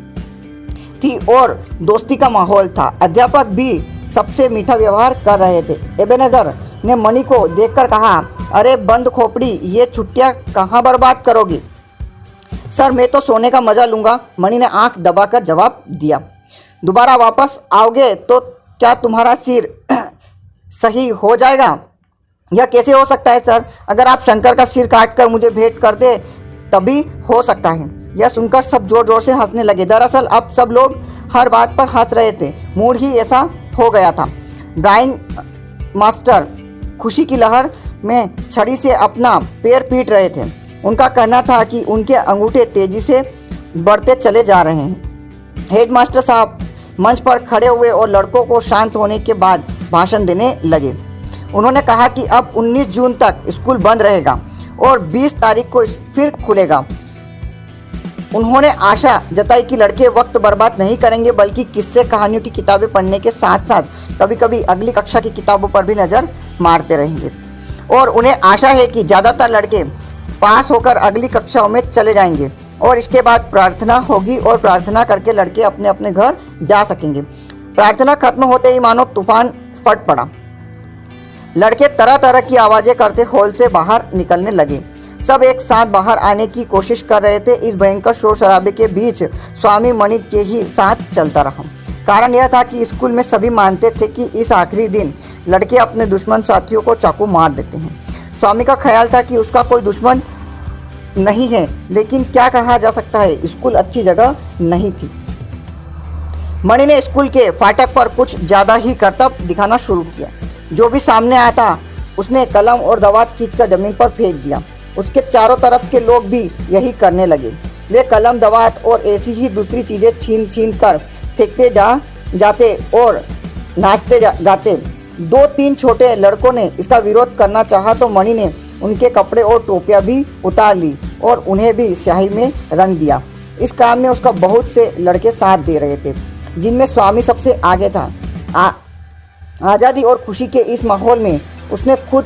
थी और दोस्ती का माहौल था। अध्यापक भी सबसे मीठा व्यवहार कर रहे थे। एबेनेज़र ने मणि को देखकर कहा, अरे बंद खोपड़ी, ये छुट्टियाँ कहाँ बर्बाद करोगी? सर, मैं तो सोने का मज़ा लूँगा, मणि ने आंख दबाकर जवाब दिया। दोबारा वापस आओगे तो क्या तुम्हारा सिर सही हो जाएगा? यह कैसे हो सकता है सर? अगर आप शंकर का सिर काटकर मुझे भेंट कर दे तभी हो सकता है। यह सुनकर सब जोर जोर से हंसने लगे। दरअसल अब सब लोग हर बात पर हंस रहे थे। मूड ही ऐसा हो गया था। ड्राइंग मास्टर खुशी की लहर में छड़ी से अपना पैर पीट रहे थे। उनका कहना था कि उनके अंगूठे तेजी से बढ़ते चले जा रहे हैं। हेडमास्टर साहब मंच पर खड़े हुए और लड़कों को शांत होने के बाद भाषण देने लगे। उन्होंने कहा कि अब 19 जून तक स्कूल बंद रहेगा और 20 तारीख को फिर खुलेगा। उन्होंने आशा जताई कि लड़के वक्त बर्बाद नहीं करेंगे, बल्कि किस्से कहानियों की किताबें पढ़ने के साथ साथ कभी कभी अगली कक्षा की किताबों पर भी नज़र मारते रहेंगे। और उन्हें आशा है कि ज़्यादातर लड़के पास होकर अगली कक्षाओं में चले जाएंगे और इसके बाद प्रार्थना होगी और प्रार्थना करके लड़के अपने अपने घर जा सकेंगे। प्रार्थना खत्म होते ही मानो तूफान फट पड़ा। लड़के तरह तरह की आवाज़ें करते हॉल से बाहर निकलने लगे। सब एक साथ बाहर आने की कोशिश कर रहे थे। इस भयंकर शोर शराबे के बीच स्वामी मणि के ही साथ चलता रहा। कारण यह था कि स्कूल में सभी मानते थे कि इस आखिरी दिन लड़के अपने दुश्मन साथियों को चाकू मार देते हैं। स्वामी का ख्याल था कि उसका कोई दुश्मन नहीं है, लेकिन क्या कहा जा सकता है, स्कूल अच्छी जगह नहीं थी। मणि ने स्कूल के फाटक पर कुछ ज़्यादा ही करतब दिखाना शुरू किया। जो भी सामने आया था उसने कलम और दवात खींचकर जमीन पर फेंक दिया। उसके चारों तरफ के लोग भी यही करने लगे। वे कलम, दवात और ऐसी ही दूसरी चीज़ें छीन छीन कर फेंकते जाते और नाचते गाते। 2-3 छोटे लड़कों ने इसका विरोध करना चाहा तो मणि ने उनके कपड़े और टोपियाँ भी उतार ली और उन्हें भी स्याही में रंग दिया। इस काम में उसका बहुत से लड़के साथ दे रहे थे, जिनमें स्वामी सबसे आगे था। आज़ादी और खुशी के इस माहौल में उसने खुद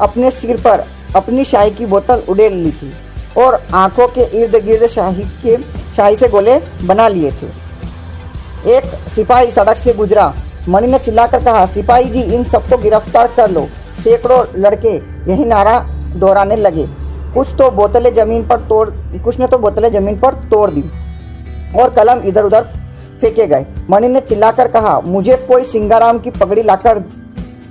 अपने सिर पर अपनी शाही की बोतल उड़ेल ली थी और आंखों के इर्द गिर्द शाही से गोले बना लिए थे। एक सिपाही सड़क से गुजरा। मणि ने चिल्लाकर कहा, सिपाही जी, इन सबको गिरफ्तार कर लो। सैकड़ों लड़के यही नारा दोहराने लगे। कुछ ने तो बोतलें जमीन पर तोड़ दी और कलम इधर उधर फेंके गए। मणि ने चिल्लाकर कहा, मुझे कोई सिंगाराम की पगड़ी लाकर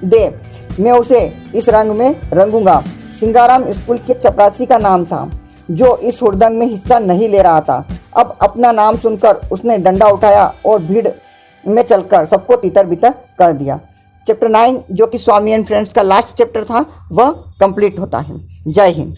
दे, मैं उसे इस रंग में रंगूंगा। सिंगाराम स्कूल के चपरासी का नाम था, जो इस हुड़दंग में हिस्सा नहीं ले रहा था। अब अपना नाम सुनकर उसने डंडा उठाया और भीड़ में चलकर सबको तितर बितर कर दिया। चैप्टर 9, जो कि स्वामी एंड फ्रेंड्स का लास्ट चैप्टर था, वह कंप्लीट होता है। जय हिंद।